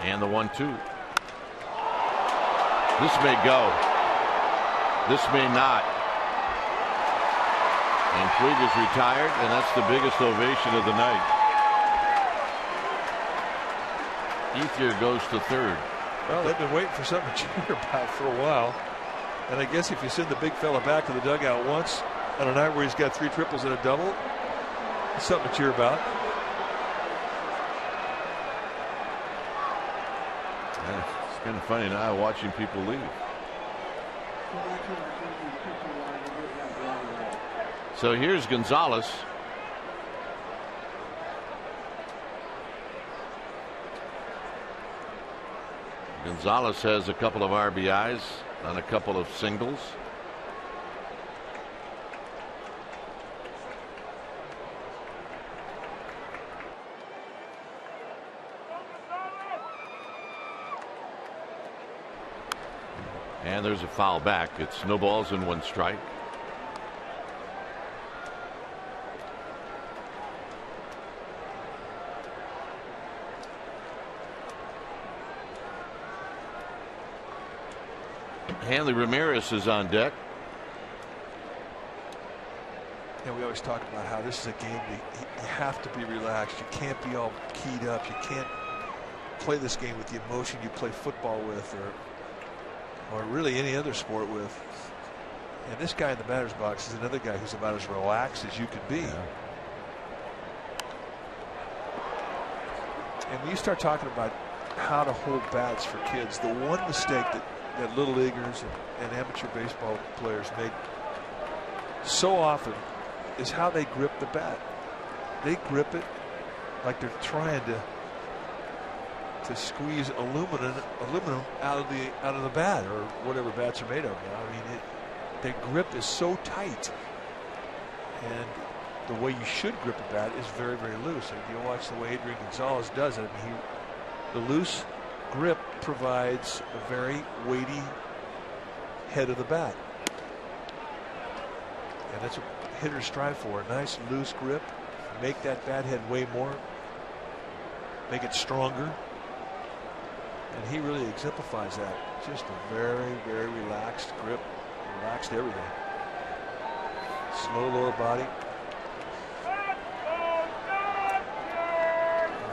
S2: And the 1-2. This may go. This may not. And Puig is retired, and that's the biggest ovation of the night. Ethier goes to third.
S3: Well, they've been waiting for something to cheer about for a while. And I guess if you send the big fella back to the dugout once on a night where he's got 3 triples and a double, it's something to cheer about.
S2: It's kind of funny now watching people leave.
S1: So here's Gonzalez. Gonzalez has a couple of RBIs on a couple of singles. And there's a foul back. It's no balls and 1 strike. Hanley Ramirez is on deck.
S3: And we always talk about how this is a game that you have to be relaxed. You can't be all keyed up. You can't play this game with the emotion you play football with, or really any other sport with. And this guy in the batter's box is another guy who's about as relaxed as you could be.
S1: Yeah.
S3: And when you start talking about how to hold bats for kids, the one mistake that little leaguers and amateur baseball players make so often is how they grip the bat. They grip it like they're trying to squeeze aluminum out of the bat, or whatever bats are made of. I mean, their grip is so tight, and the way you should grip a bat is very, very loose. And you watch the way Adrian Gonzalez does it. I mean, the loose grip provides a very weighty head of the bat, and that's what hitters strive for. A nice loose grip, make that bat head weigh more, make it stronger, and he really exemplifies that. Just a very, very relaxed grip, relaxed everything. Slow lower body.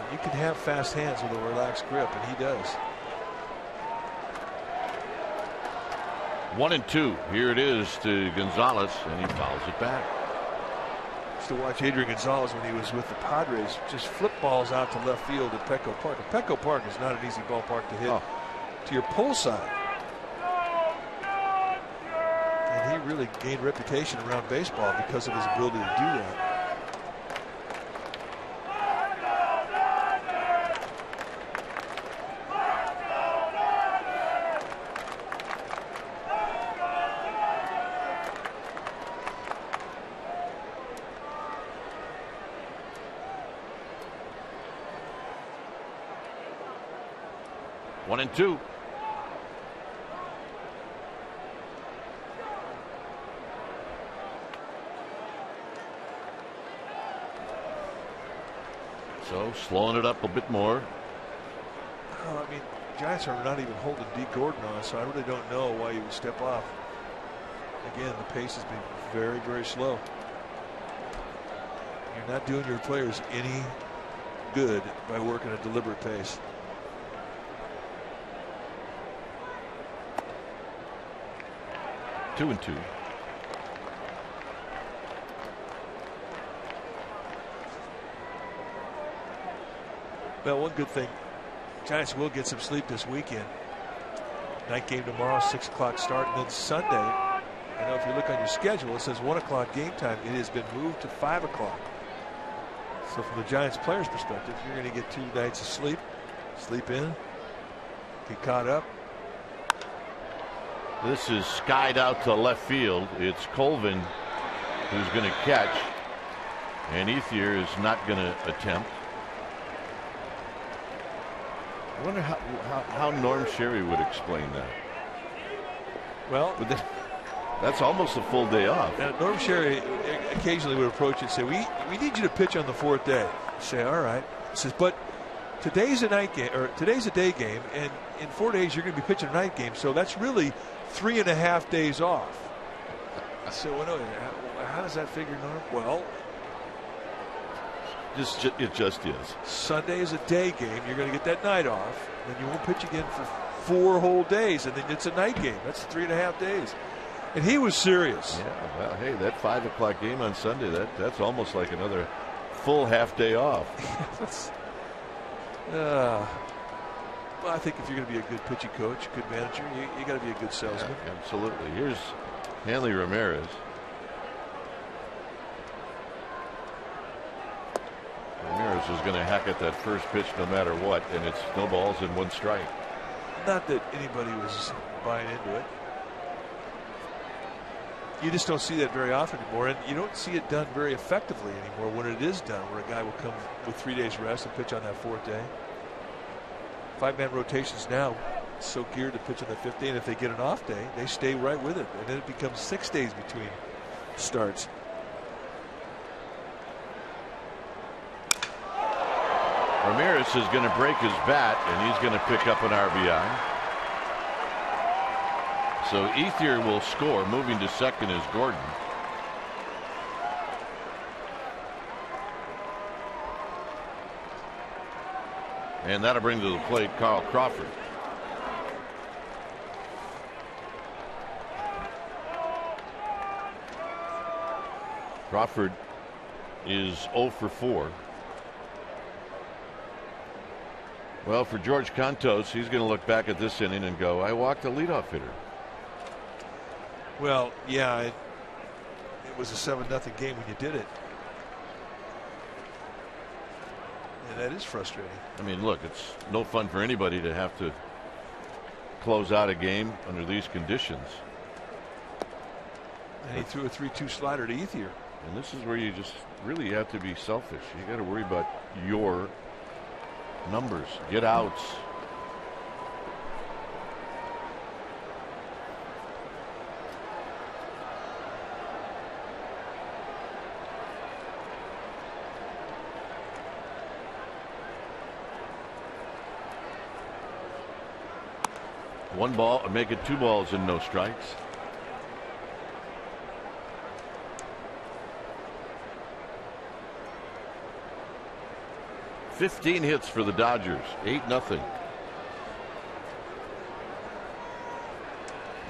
S3: You can have fast hands with a relaxed grip, and he does.
S1: 1-2. Here it is to Gonzalez, and he fouls it back.
S3: Used to watch Adrian Gonzalez when he was with the Padres just flip balls out to left field at Petco Park. And Petco Park is not an easy ballpark to hit to your pull side. And he really gained reputation around baseball because of his ability to do that.
S1: One and two. So slowing it up a bit more.
S3: I mean, Giants are not even holding D. Gordon on, so I really don't know why you would step off. Again, the pace has been very, very slow. You're not doing your players any good by working a deliberate pace.
S1: 2-2.
S3: Well, one good thing, Giants will get some sleep this weekend. Night game tomorrow, 6 o'clock start, and then Sunday. I know if you look on your schedule, it says 1 o'clock game time. It has been moved to 5 o'clock. So from the Giants players' perspective, you're going to get 2 nights of sleep. Sleep in, get caught up.
S1: This is skied out to left field. It's Colvin who's going to catch, and Ethier is not going to attempt. I wonder how Norm Sherry would explain that.
S3: Well,
S1: that's almost a full day off.
S3: Now, Norm Sherry occasionally would approach and say, we need you to pitch on the 4th day. I say, all right. He says, but today's a night game, or today's a day game, and in 4 days you're going to be pitching a night game, so that's really 3.5 days off. So how does that figure, Norm? Well,
S1: it just is.
S3: Sunday is a day game. You're going to get that night off. Then you won't pitch again for 4 whole days, and then it's a night game. That's 3.5 days. And he was serious.
S1: Yeah, well, hey, that 5 o'clock game on Sunday, that's almost like another full half day off.
S3: Well,
S6: Well, I think if you're going to be a good pitching coach, good manager, you got to be a good salesman.
S2: Yeah, absolutely. Here's Hanley Ramirez. Ramirez is going to hack at that first pitch no matter what, and it's no balls and 1 strike.
S6: Not that anybody was buying into it. You just don't see that very often anymore, and you don't see it done very effectively anymore when it is done, where a guy will come with 3 days rest and pitch on that 4th day. 5-man rotations now so geared to pitch on the 5th day, and if they get an off day, they stay right with it, and then it becomes 6 days between starts.
S2: Ramirez is going to break his bat, and he's going to pick up an RBI. So Ethier will score. Moving to second is Gordon. And that'll bring to the plate Carl Crawford. Crawford is 0 for 4. Well, for George Cantos, he's going to look back at this inning and go, I walked a leadoff hitter.
S6: Well, yeah, it was a 7-0 game when you did it. And that is frustrating.
S2: I mean, look, it's no fun for anybody to have to close out a game under these conditions.
S6: And he threw a 3-2 slider to Ethier.
S2: And this is where you just really have to be selfish. You got to worry about your numbers, get outs. One ball, make it 2 balls and no strikes. $15 hits for the Dodgers, 8-0.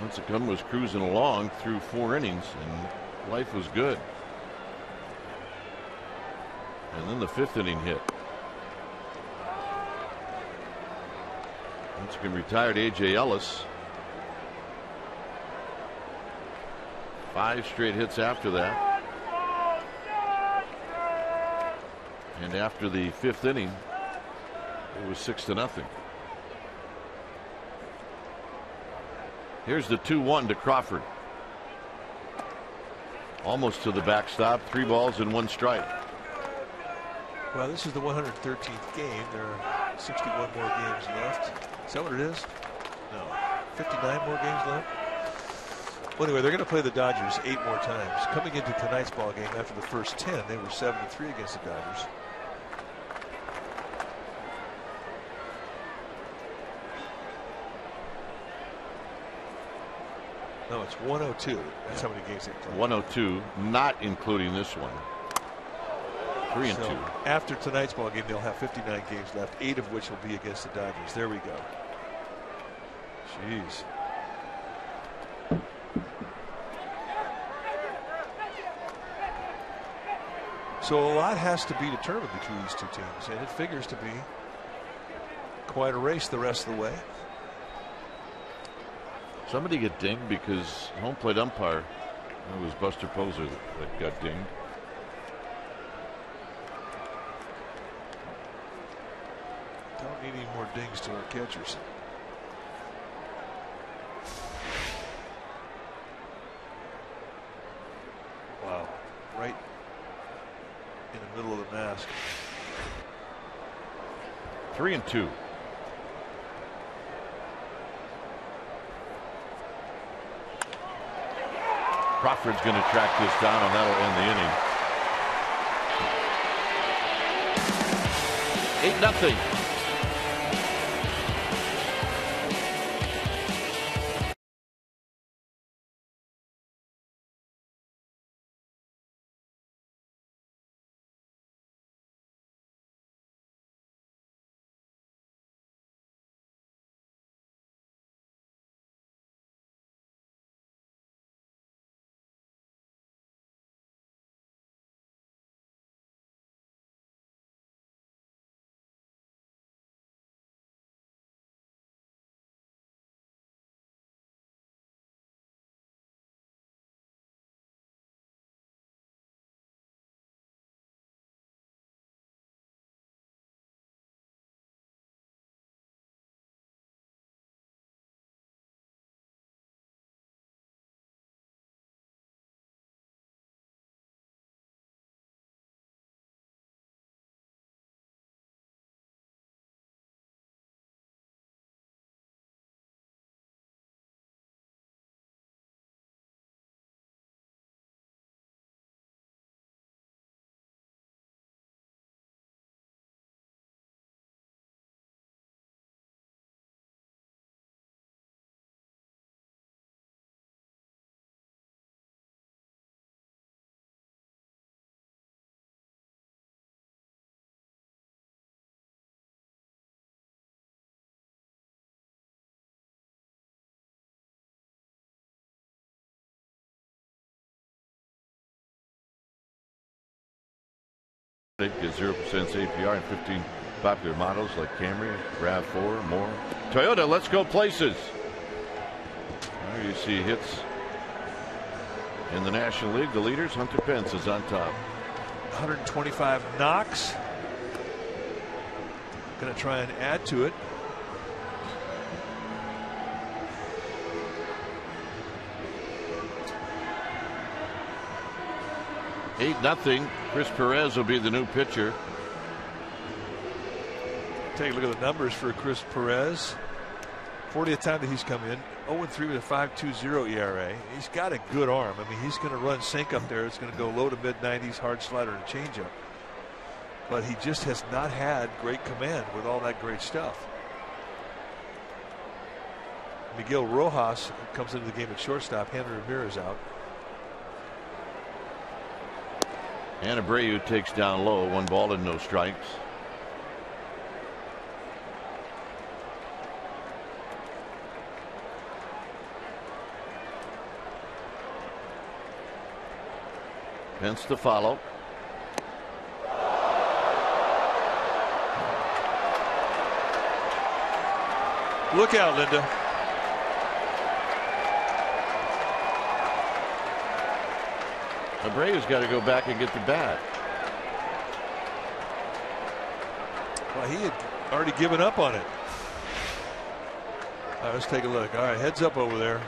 S2: Lincecum was cruising along through 4 innings, and life was good. And then the 5th inning hit. Lincecum retired A.J. Ellis. 5 straight hits after that. And after the 5th inning, it was 6-0. Here's the 2-1 to Crawford. Almost to the backstop. 3 balls and 1 strike.
S6: Well, this is the 113th game. There are 61 more games left. Is that what it is? No. 59 more games left? Well, anyway, they're going to play the Dodgers 8 more times. Coming into tonight's ball game after the first 10, they were 7-3 against the Dodgers. No, it's 102. That's how many games they play.
S2: 102, not including this one. 3-2.
S6: So after tonight's ball game, they'll have 59 games left, 8 of which will be against the Dodgers. There we go. Jeez. So a lot has to be determined between these 2 teams, and it figures to be quite a race the rest of the way.
S2: Somebody get dinged because home plate umpire, it was Buster Poser that got dinged.
S6: Don't need any more dings to our catchers. Wow. Right in the middle of the mask.
S2: 3-2. Crawford's going to track this down, and that'll end the inning. 8-0.
S1: Get 0% APR and 15 popular models like Camry, RAV4, more. Toyota, let's go places. There you see hits in the National League. The leaders, Hunter Pence is on top.
S3: 125 knocks. Going to try and add to it.
S1: Eight nothing. Chris Perez will be the new pitcher.
S3: Take a look at the numbers for Chris Perez. 40th time that he's come in. 0-3 with a 5.20 ERA. He's got a good arm. I mean, he's going to run sink up there. It's going to go low to mid 90s, hard slider and changeup. But he just has not had great command with all that great stuff. Miguel Rojas comes into the game at shortstop. Henry Ramirez out.
S1: And Abreu takes down low. 1 ball and no strikes. Pence to follow.
S3: Look out, Linda.
S1: Abreu's got to go back and get the bat.
S3: Well, he had already given up on it. All right, let's take a look. All right, heads up over there.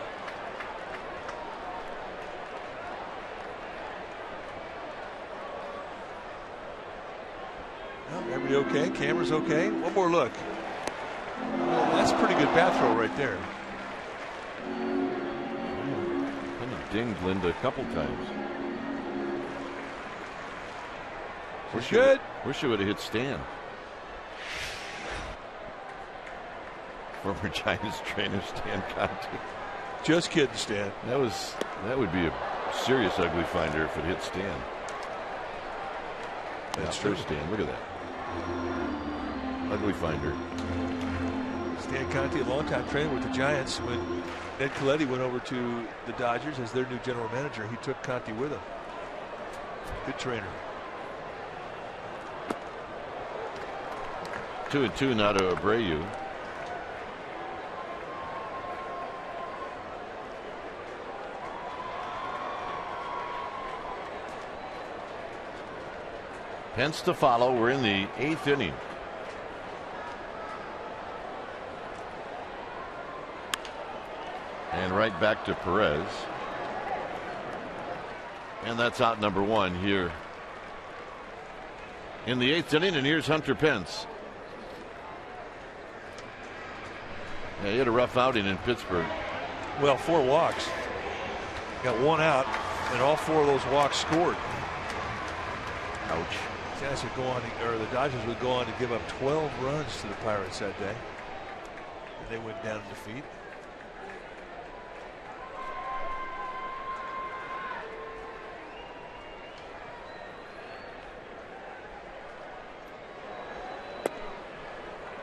S3: Well, everybody okay? Camera's okay. One more look. Well, that's a pretty good bat throw right there.
S1: Kind of dinged Linda a couple times.
S3: Good.
S1: Wish it would have hit Stan. Former Giants trainer Stan Conti.
S3: Just kidding, Stan.
S1: That would be a serious ugly finder if it hit Stan.
S3: That's true.
S1: Stan. Look at that. Ugly finder.
S3: Stan Conti, a longtime trainer with the Giants. When Ned Colletti went over to the Dodgers as their new general manager, he took Conti with him. Good trainer.
S1: 2-2 now to Abreu. Pence to follow. We're in the 8th inning. And right back to Perez. And that's out number 1 here in the 8th inning. And here's Hunter Pence. Yeah, he had a rough outing in Pittsburgh.
S3: Well, 4 walks. Got 1 out, and all 4 of those walks scored.
S1: Ouch.
S3: The Giants would go on, or the Dodgers would go on to give up 12 runs to the Pirates that day. And they went down in defeat.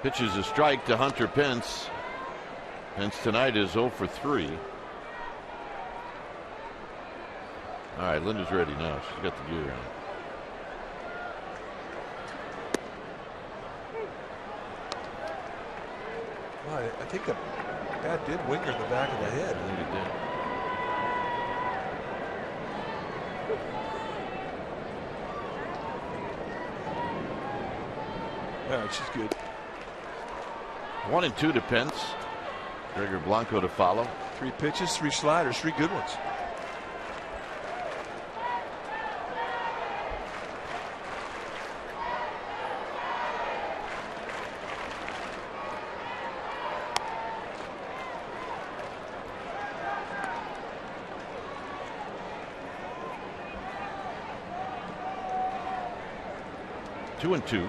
S1: Pitches a strike to Hunter Pence. Pence tonight is 0 for 3. All right, Linda's ready now. She's got the gear on.
S3: Well, I think the bat did wing her in the back of the head.
S1: I think it did.
S3: All right, she's good.
S1: 1-2 to Pence. Gregor Blanco to follow.
S3: 3 pitches, 3 sliders, 3 good ones.
S1: Two and two.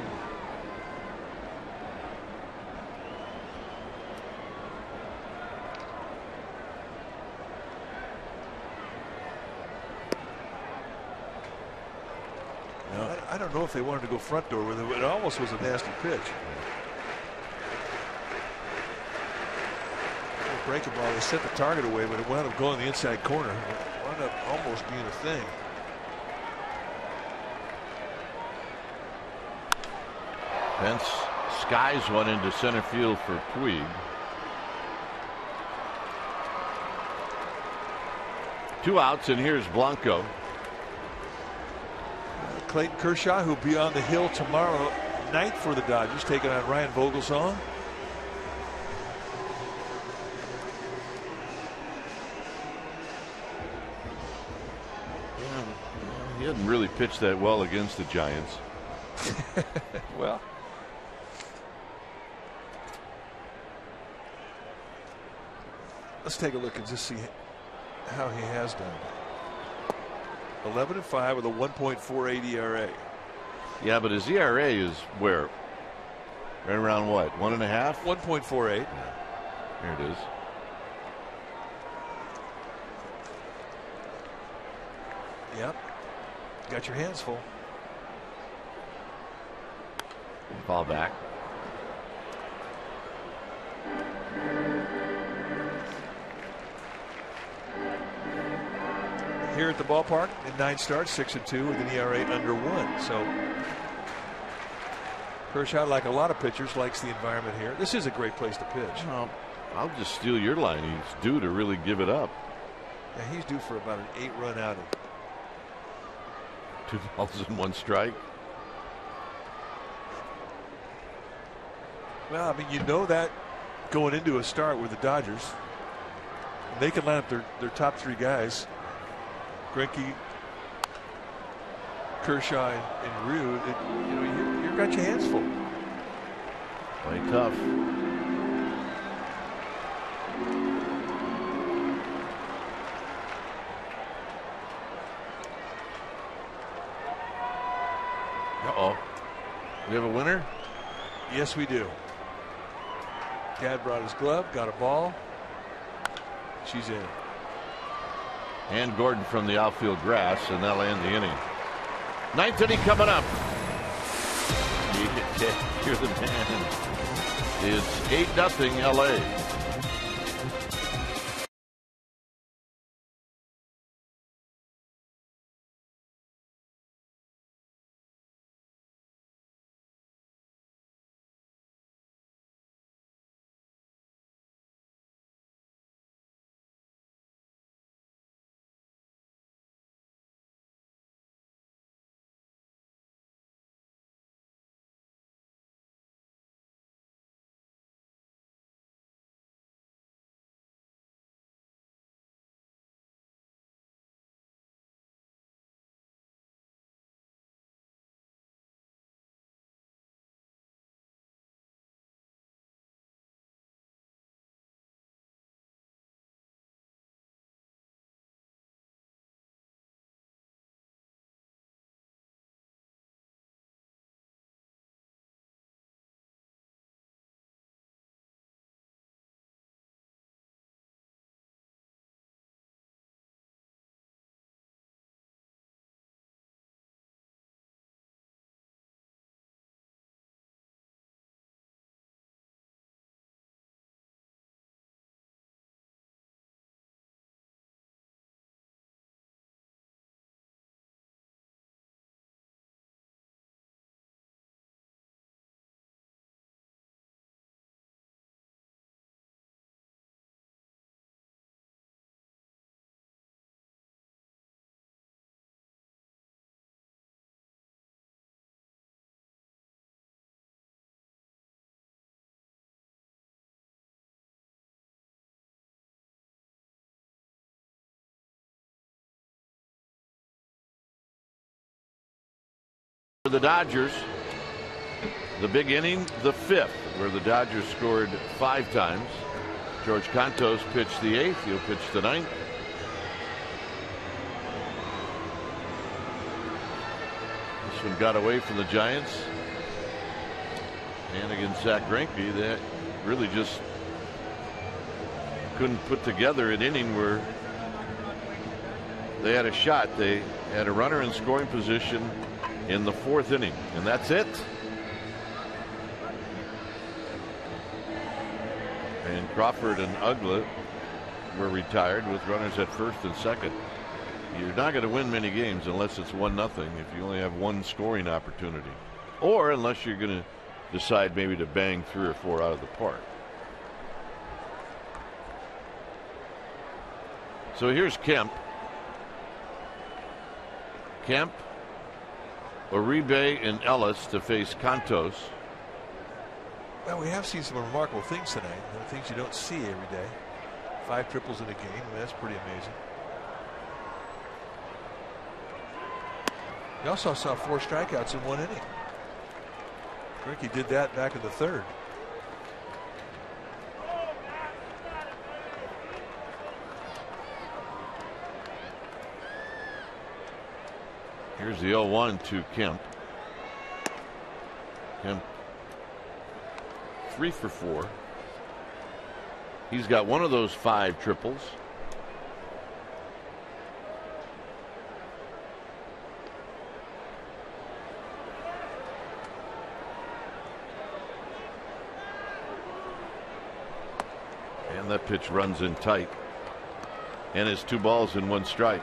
S3: I don't know if they wanted to go front door with it. It almost was a nasty pitch. Breaking ball, they sent the target away, but it wound up going the inside corner. It wound up almost being a thing.
S1: Pence skies one into center field for Puig. Two outs, and here's Blanco.
S3: Clayton Kershaw, who'll be on the hill tomorrow night for the Dodgers, taking on Ryan Vogelsong.
S1: He hadn't really pitched that well against the Giants.
S3: Well, let's take a look and just see how he has done. 11-5 with a 1.48 ERA.
S1: Yeah, but his ERA is where? Right around what? 1.5?
S3: 1.48.
S1: Here it is.
S3: Yep. Got your hands full.
S1: Ball back.
S3: Here at the ballpark in 9 starts, 6-2 with an ERA under 1. So Kershaw, like a lot of pitchers, likes the environment here. This is a great place to pitch.
S1: Well, I'll just steal your line. He's due to really give it up.
S3: Yeah, he's due for about an 8-run outing.
S1: 2 balls and 1 strike.
S3: Well, I mean, you know that going into a start with the Dodgers, they can line up their top 3 guys. Greinke, Kershaw, and Ryu. You know, you've got your hands full.
S1: Play tough. Uh-oh. We have a winner?
S3: Yes, we do. Dad brought his glove, got a ball. She's in.
S1: And Gordon from the outfield grass, and that'll end the inning. 9th inning coming up. You're the man. It's 8-0 LA. For the Dodgers, the big inning, the 5th, where the Dodgers scored 5 times. George Cantos pitched the 8th. He'll pitch the 9th. This one got away from the Giants. And against Zach Greinke, that really just couldn't put together an inning where they had a shot. They had a runner in scoring position in the 4th inning, and that's it. And Crawford and Uggla were retired with runners at 1st and 2nd. You're not going to win many games unless it's 1-0 if you only have 1 scoring opportunity, or unless you're going to
S2: decide maybe to bang 3 or 4 out of the park. So here's Kemp. Kemp, Uribe, and Ellis to face Cantos.
S3: Well, we have seen some remarkable things tonight. Things you don't see every day. 5 triples in a game. I mean, that's pretty amazing. You also saw 4 strikeouts in 1 inning. Greinke did that back in the 3rd.
S2: Here's the 0-1 to Kemp. Kemp 3 for 4. He's got one of those 5 triples. And that pitch runs in tight. And it's 2 balls and 1 strike.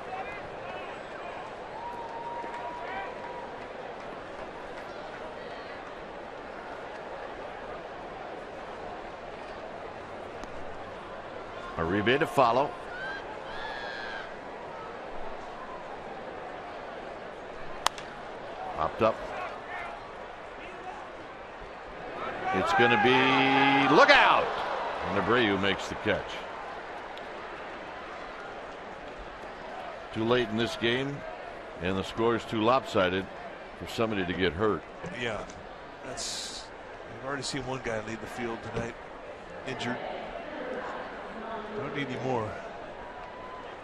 S2: Uribe to follow. Popped up. It's going to be look out. And Abreu makes the catch. Too late in this game, and the score is too lopsided for somebody to get hurt.
S3: Yeah, that's. We've already seen one guy leave the field tonight, injured. Don't need any more.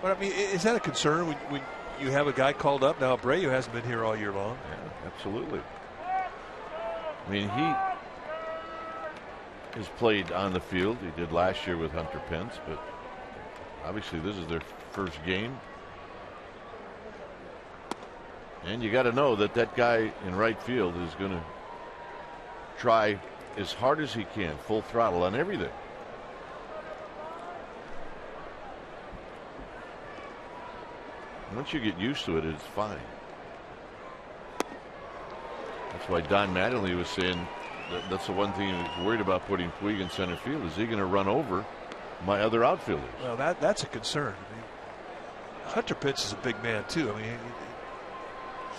S3: But I mean, is that a concern when you have a guy called up? Now Abreu hasn't been here all year long.
S2: Yeah, absolutely. I mean, he has played on the field. He did last year with Hunter Pence, but obviously this is their first game. And you got to know that that guy in right field is going to try as hard as he can, full throttle on everything. Once you get used to it, it's fine. That's why Don Mattingly was saying that's the one thing he was worried about putting Puig in center field. Is he going to run over my other outfielders?
S3: Well, that's a concern. I mean, Hunter Pence is a big man too. I mean,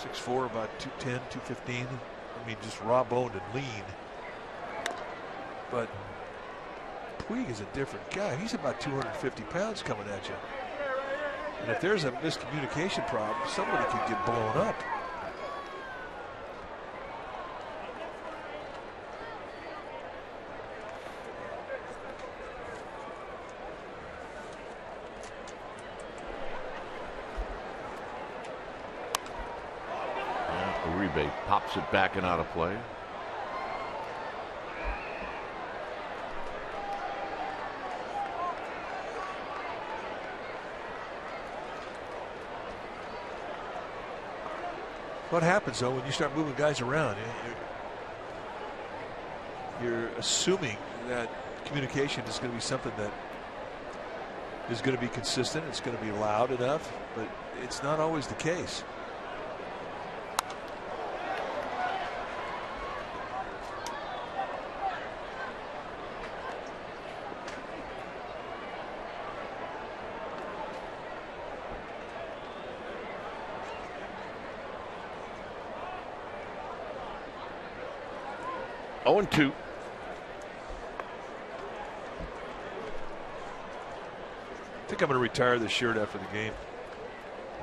S3: 6'4", about 210, 215. I mean, just raw boned and lean. But Puig is a different guy. He's about 250 pounds coming at you. And if there's a miscommunication problem, somebody could get blown up.
S2: Uribe pops it back and out of play.
S3: What happens though when you start moving guys around? You're assuming that communication is going to be something that is going to be consistent. It's going to be loud enough, but it's not always the case.
S2: Oh, and 2.
S3: I think I'm going to retire this shirt after the game.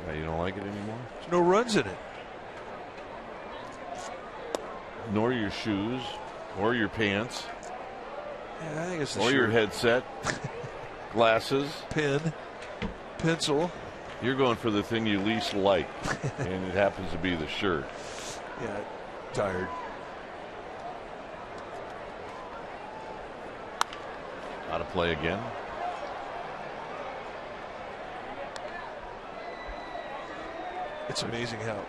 S2: Yeah, you don't like it anymore?
S3: There's no runs in it.
S2: Nor your shoes, or your pants,
S3: Yeah, I think it's the
S2: or
S3: shirt.
S2: your headset, glasses,
S3: pen, pencil.
S2: You're going for the thing you least like, and it happens to be the shirt.
S3: Yeah, tired.
S2: Out of play again.
S3: It's amazing how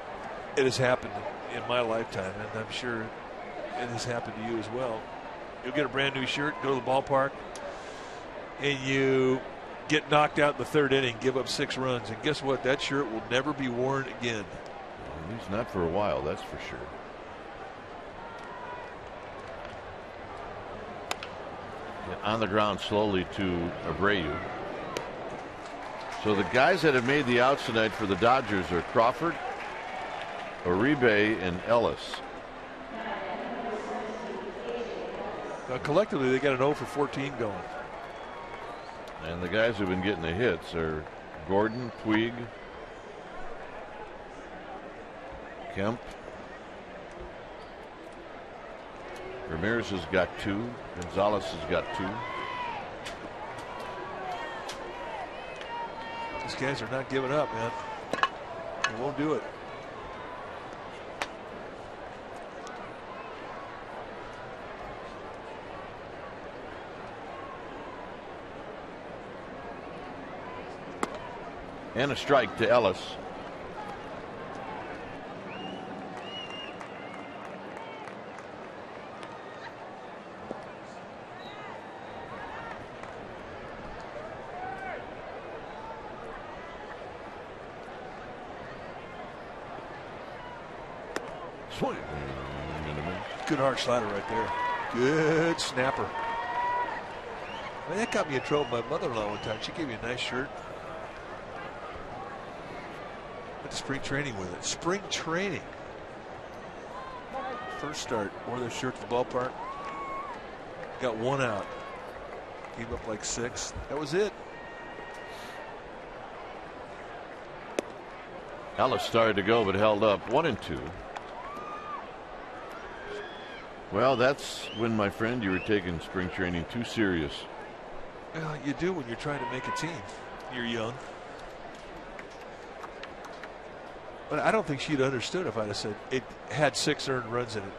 S3: it has happened in my lifetime, and I'm sure it has happened to you as well. You'll get a brand new shirt, go to the ballpark, and you get knocked out in the 3rd inning, give up 6 runs, and guess what? That shirt will never be worn again.
S2: At least not for a while, that's for sure. on the ground slowly to Abreu. So the guys that have made the outs tonight for the Dodgers are Crawford, Uribe, and Ellis.
S6: Collectively, they got an 0 for 14 going.
S2: And the guys who've been getting the hits are Gordon, Puig, Kemp. Ramirez has got 2. Gonzalez has got 2.
S6: These guys are not giving up, man. They won't do it.
S2: And a strike to Ellis. Swing.
S6: Good hard slider right there. Good snapper. Man, that got me in trouble with my mother-in-law one time. She gave me a nice shirt. Went to spring training with it. Spring training. First start. Wore their shirt to the ballpark. Got 1 out. Gave up like 6. That was it.
S2: Ellis started to go but held up. 1-2. Well, that's when, my friend, you were taking spring training too serious.
S6: Well, you do when you're trying to make a team. You're young. But I don't think she'd understood if I'd have said it had 6 earned runs in it.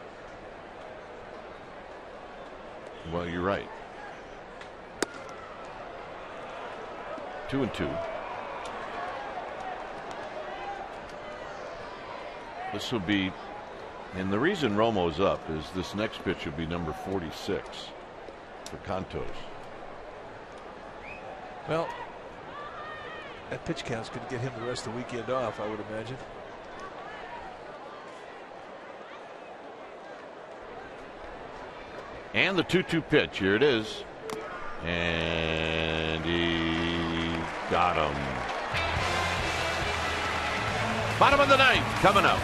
S2: Well, you're right. 2-2. This will be, and the reason Romo's up is this next pitch will be number 46 for Cantos.
S6: Well, that pitch count's going to get him the rest of the weekend off, I would imagine.
S2: And the 2-2 pitch. Here it is. And he got him. Bottom of the ninth coming up.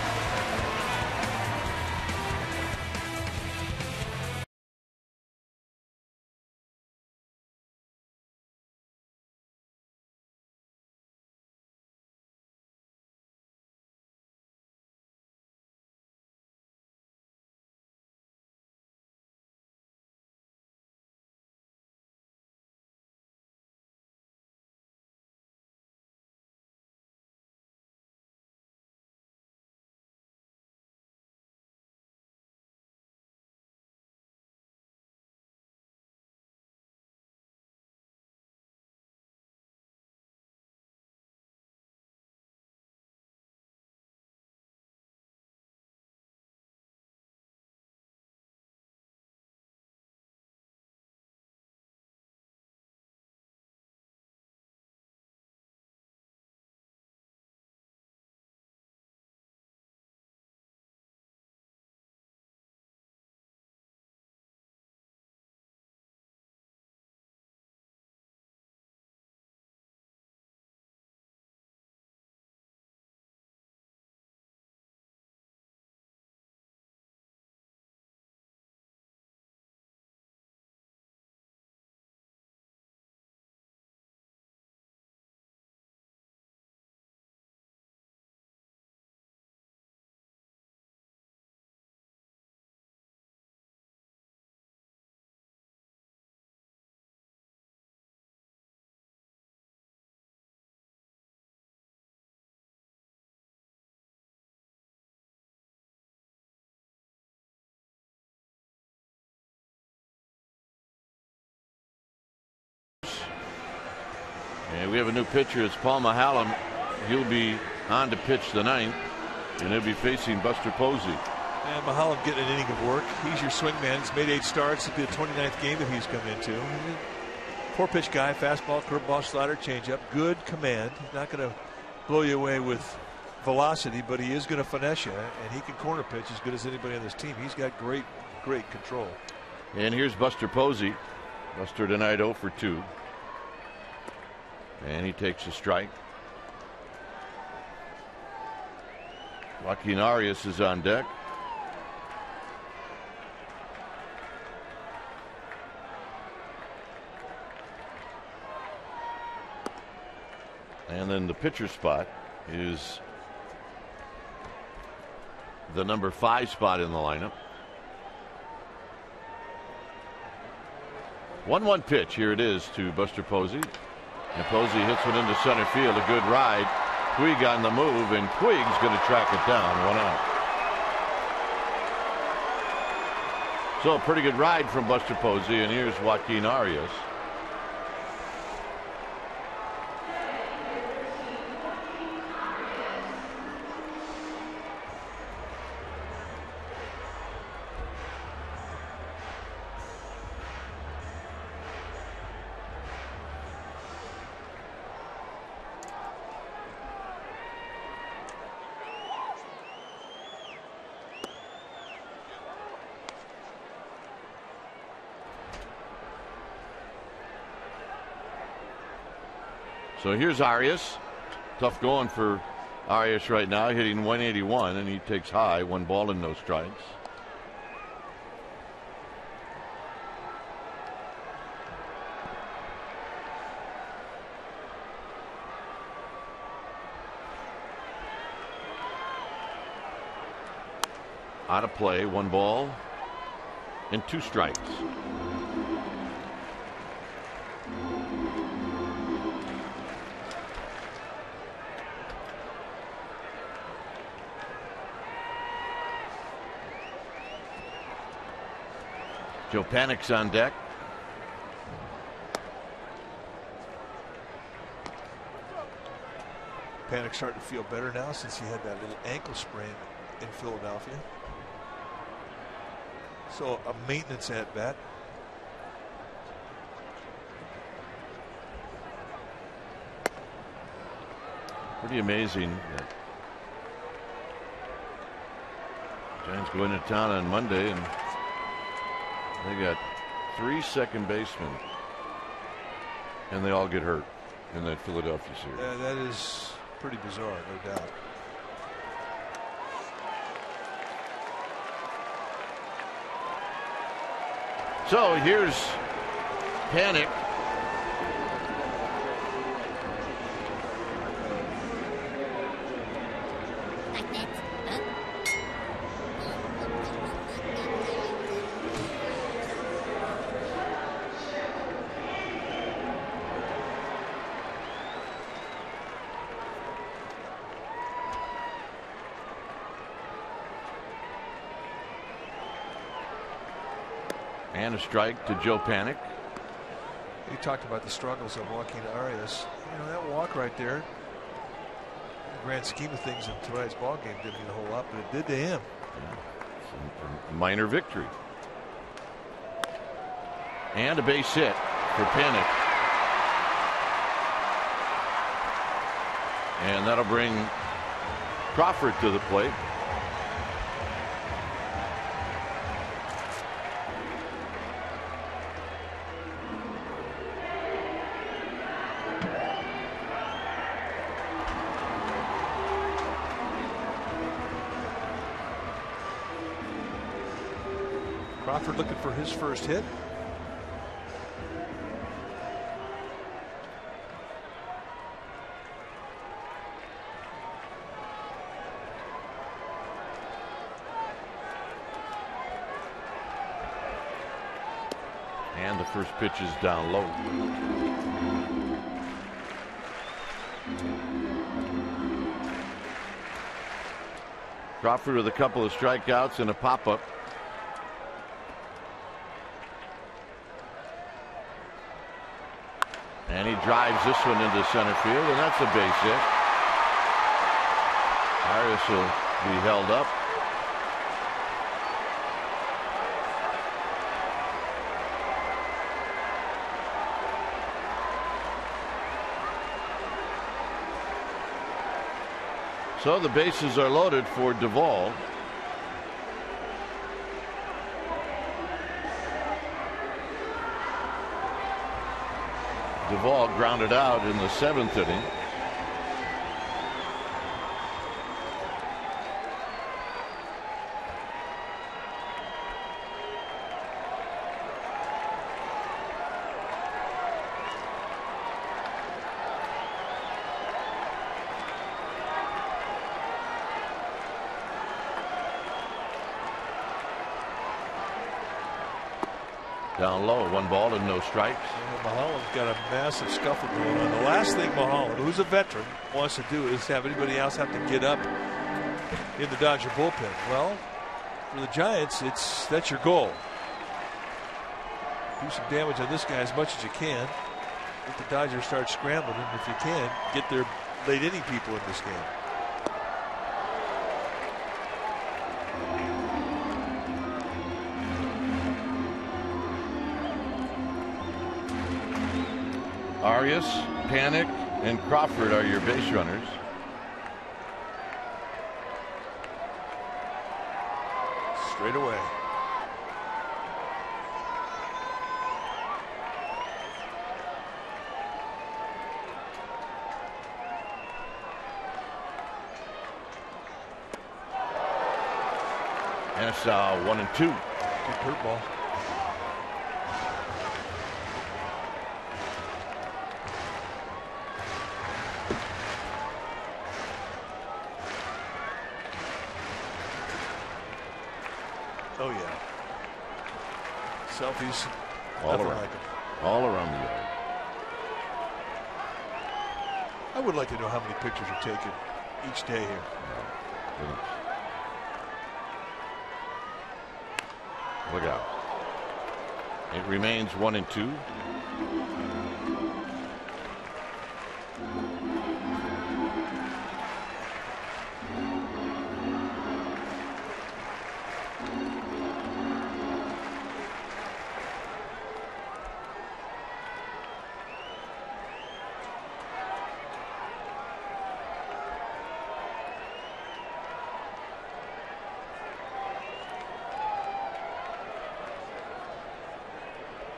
S2: And we have a new pitcher. It's Paul Mahallam. He'll be on to pitch the ninth, and he'll be facing Buster Posey.
S6: And Mahallam getting an inning of work. He's your swing man. He's made 8 starts. It'll be the 29th game that he's come into. 4-pitch guy, fastball, curveball, slider, changeup. Good command. He's not going to blow you away with velocity, but he is going to finesse you, and he can corner pitch as good as anybody on this team. He's got great control.
S2: And here's Buster Posey. Buster tonight 0 for 2. And he takes a strike. Joaquin Arias is on deck. And then the pitcher spot is the number 5 spot in the lineup. 1-1 pitch. Here it is to Buster Posey. And Posey hits one into center field. A good ride. Puig on the move, and Puig's going to track it down. 1 out. So a pretty good ride from Buster Posey, and here's Joaquin Arias. So here's Arias. Tough going for Arias right now, hitting 181, and he takes high. 1 ball and no strikes. Out of play. 1 ball and 2 strikes. Joe Panik's on deck.
S3: Panik's starting to feel better now since he had that little ankle sprain in Philadelphia. So a maintenance at bat.
S2: Pretty amazing that Giants go into town on Monday and they got 3 second basemen, and they all get hurt in that Philadelphia series.
S3: Yeah, that is pretty bizarre, no doubt.
S2: So here's Panik. And a strike to Joe Panik.
S3: You talked about the struggles of Joaquin Arias. You know, that walk right there, in the grand scheme of things in tonight's ball game, didn't mean a whole lot, but it did to him.
S2: Yeah, a minor victory. And a base hit for Panik. And that'll bring Crawford to the plate.
S3: Crawford looking for his first hit.
S2: And the first pitch is down low. Crawford with a couple of strikeouts and a pop-up. And he drives this one into center field, and that's a base hit. Arias will be held up. So the bases are loaded for Duvall.
S1: Duvall grounded out in the 7th inning. Down low, 1 ball and no strikes.
S6: Mulholland's got a massive scuffle going on. The last thing Mulholland, who's a veteran, wants to do is have anybody else have to get up in the Dodger bullpen. Well, for the Giants, that's your goal. Do some damage on this guy as much as you can. If the Dodgers start scrambling, and if you can, get their late inning people in this game.
S1: Arias, Panic, and Crawford are your base runners.
S6: Straight away.
S1: And it's 1 and 2.
S6: Good curveball. Oh yeah. Selfies.
S1: All
S6: Nothing
S1: around.
S6: like 'em.
S1: All around the yard.
S6: I would like to know how many pictures are taken each day here.
S1: Look out. It remains 1 and 2.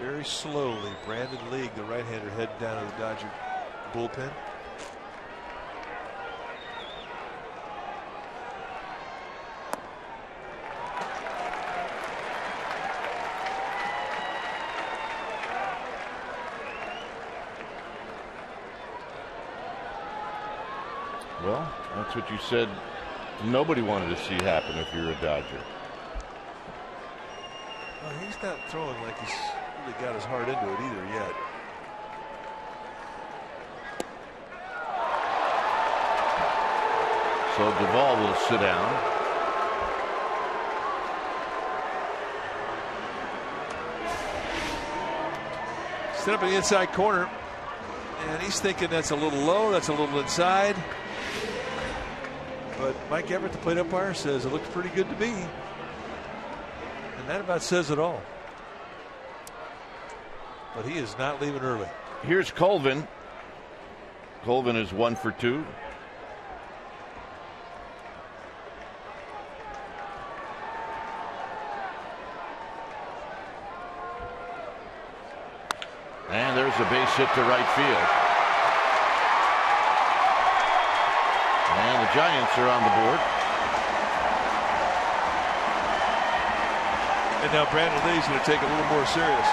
S6: Very slowly, Brandon League, the right-hander, heading down to the Dodger bullpen.
S1: Well, that's what you said nobody wanted to see happen if you're a Dodger.
S6: Well, he's not throwing like he's really got his heart into it either yet.
S1: So Duvall will sit down.
S6: Set up in the inside corner, and he's thinking that's a little low, that's a little inside. But Mike Everett, the plate umpire, says it looks pretty good to me. And that about says it all. But he is not leaving early.
S1: Here's Colvin. Colvin is 1 for 2. And there's a base hit to right field. And the Giants are on the board.
S6: And now Brandon Lee's going to take it a little more serious.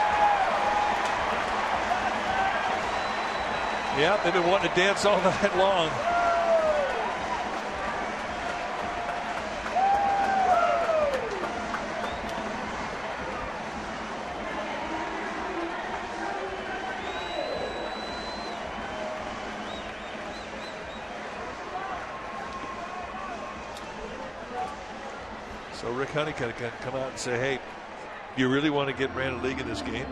S6: Yeah, they've been wanting to dance all night long. So Rick Honeycutt can come out and say, hey, do you really want to get Brandon League in this game?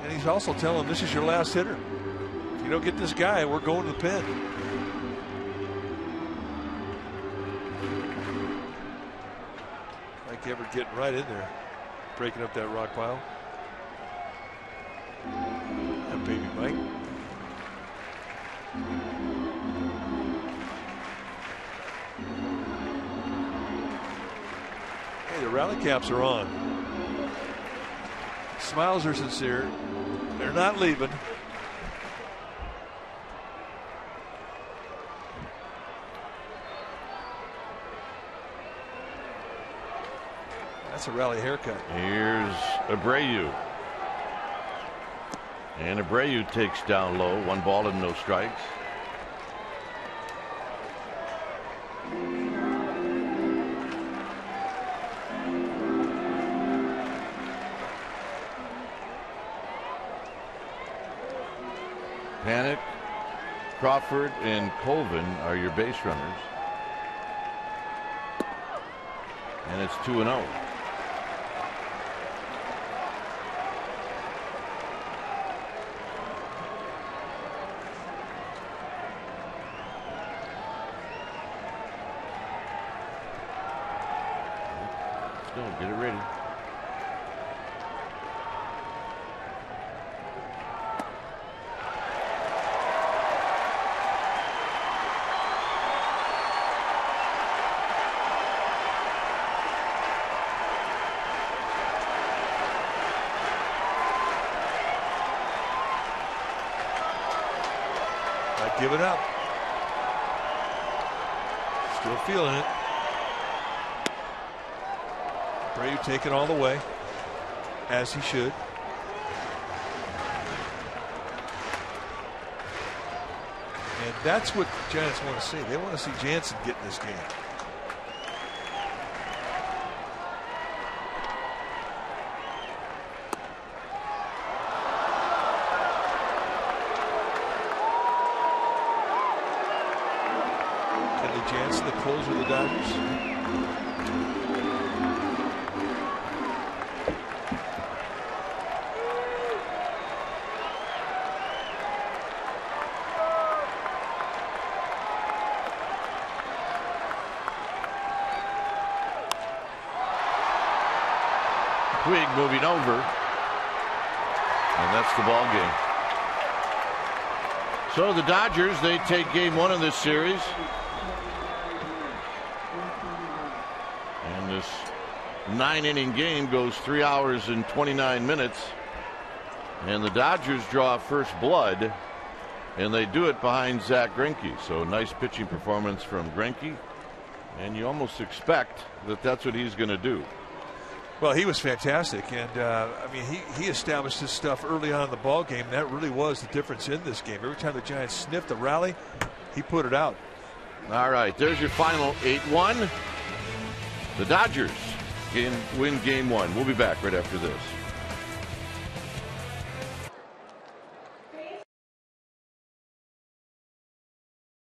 S6: And he's also telling him this is your last hitter. If you don't get this guy, we're going to the pen. Mike Everett getting right in there, breaking up that rock pile. That baby Mike.
S3: rally caps are on. Smiles are sincere. They're not leaving. That's a rally haircut.
S2: Here's Abreu. And Abreu takes down low. 1 ball and no strikes. Panic, Crawford, and Colvin are your base runners. And it's 2-0. Let's go, get it ready.
S3: Give it up. Still feeling it. Abreu taking all the way, as he should. And that's what the Giants want to see. They want to see Jansen get in this game. Jansen, the closer of the Dodgers.
S2: Puig moving over, and that's the ball game. So the Dodgers, they take game 1 of this series. And this 9-inning game goes 3 hours and 29 minutes. And the Dodgers draw first blood, and they do it behind Zach Greinke. So nice pitching performance from Greinke, and you almost expect that that's what he's going to do.
S3: Well, he was fantastic, and I mean, he established his stuff early on in the ball game. That really was the difference in this game. Every time the Giants sniffed a rally, he put it out.
S2: All right, there's your final 8-1. The Dodgers win game 1. We'll be back right after this.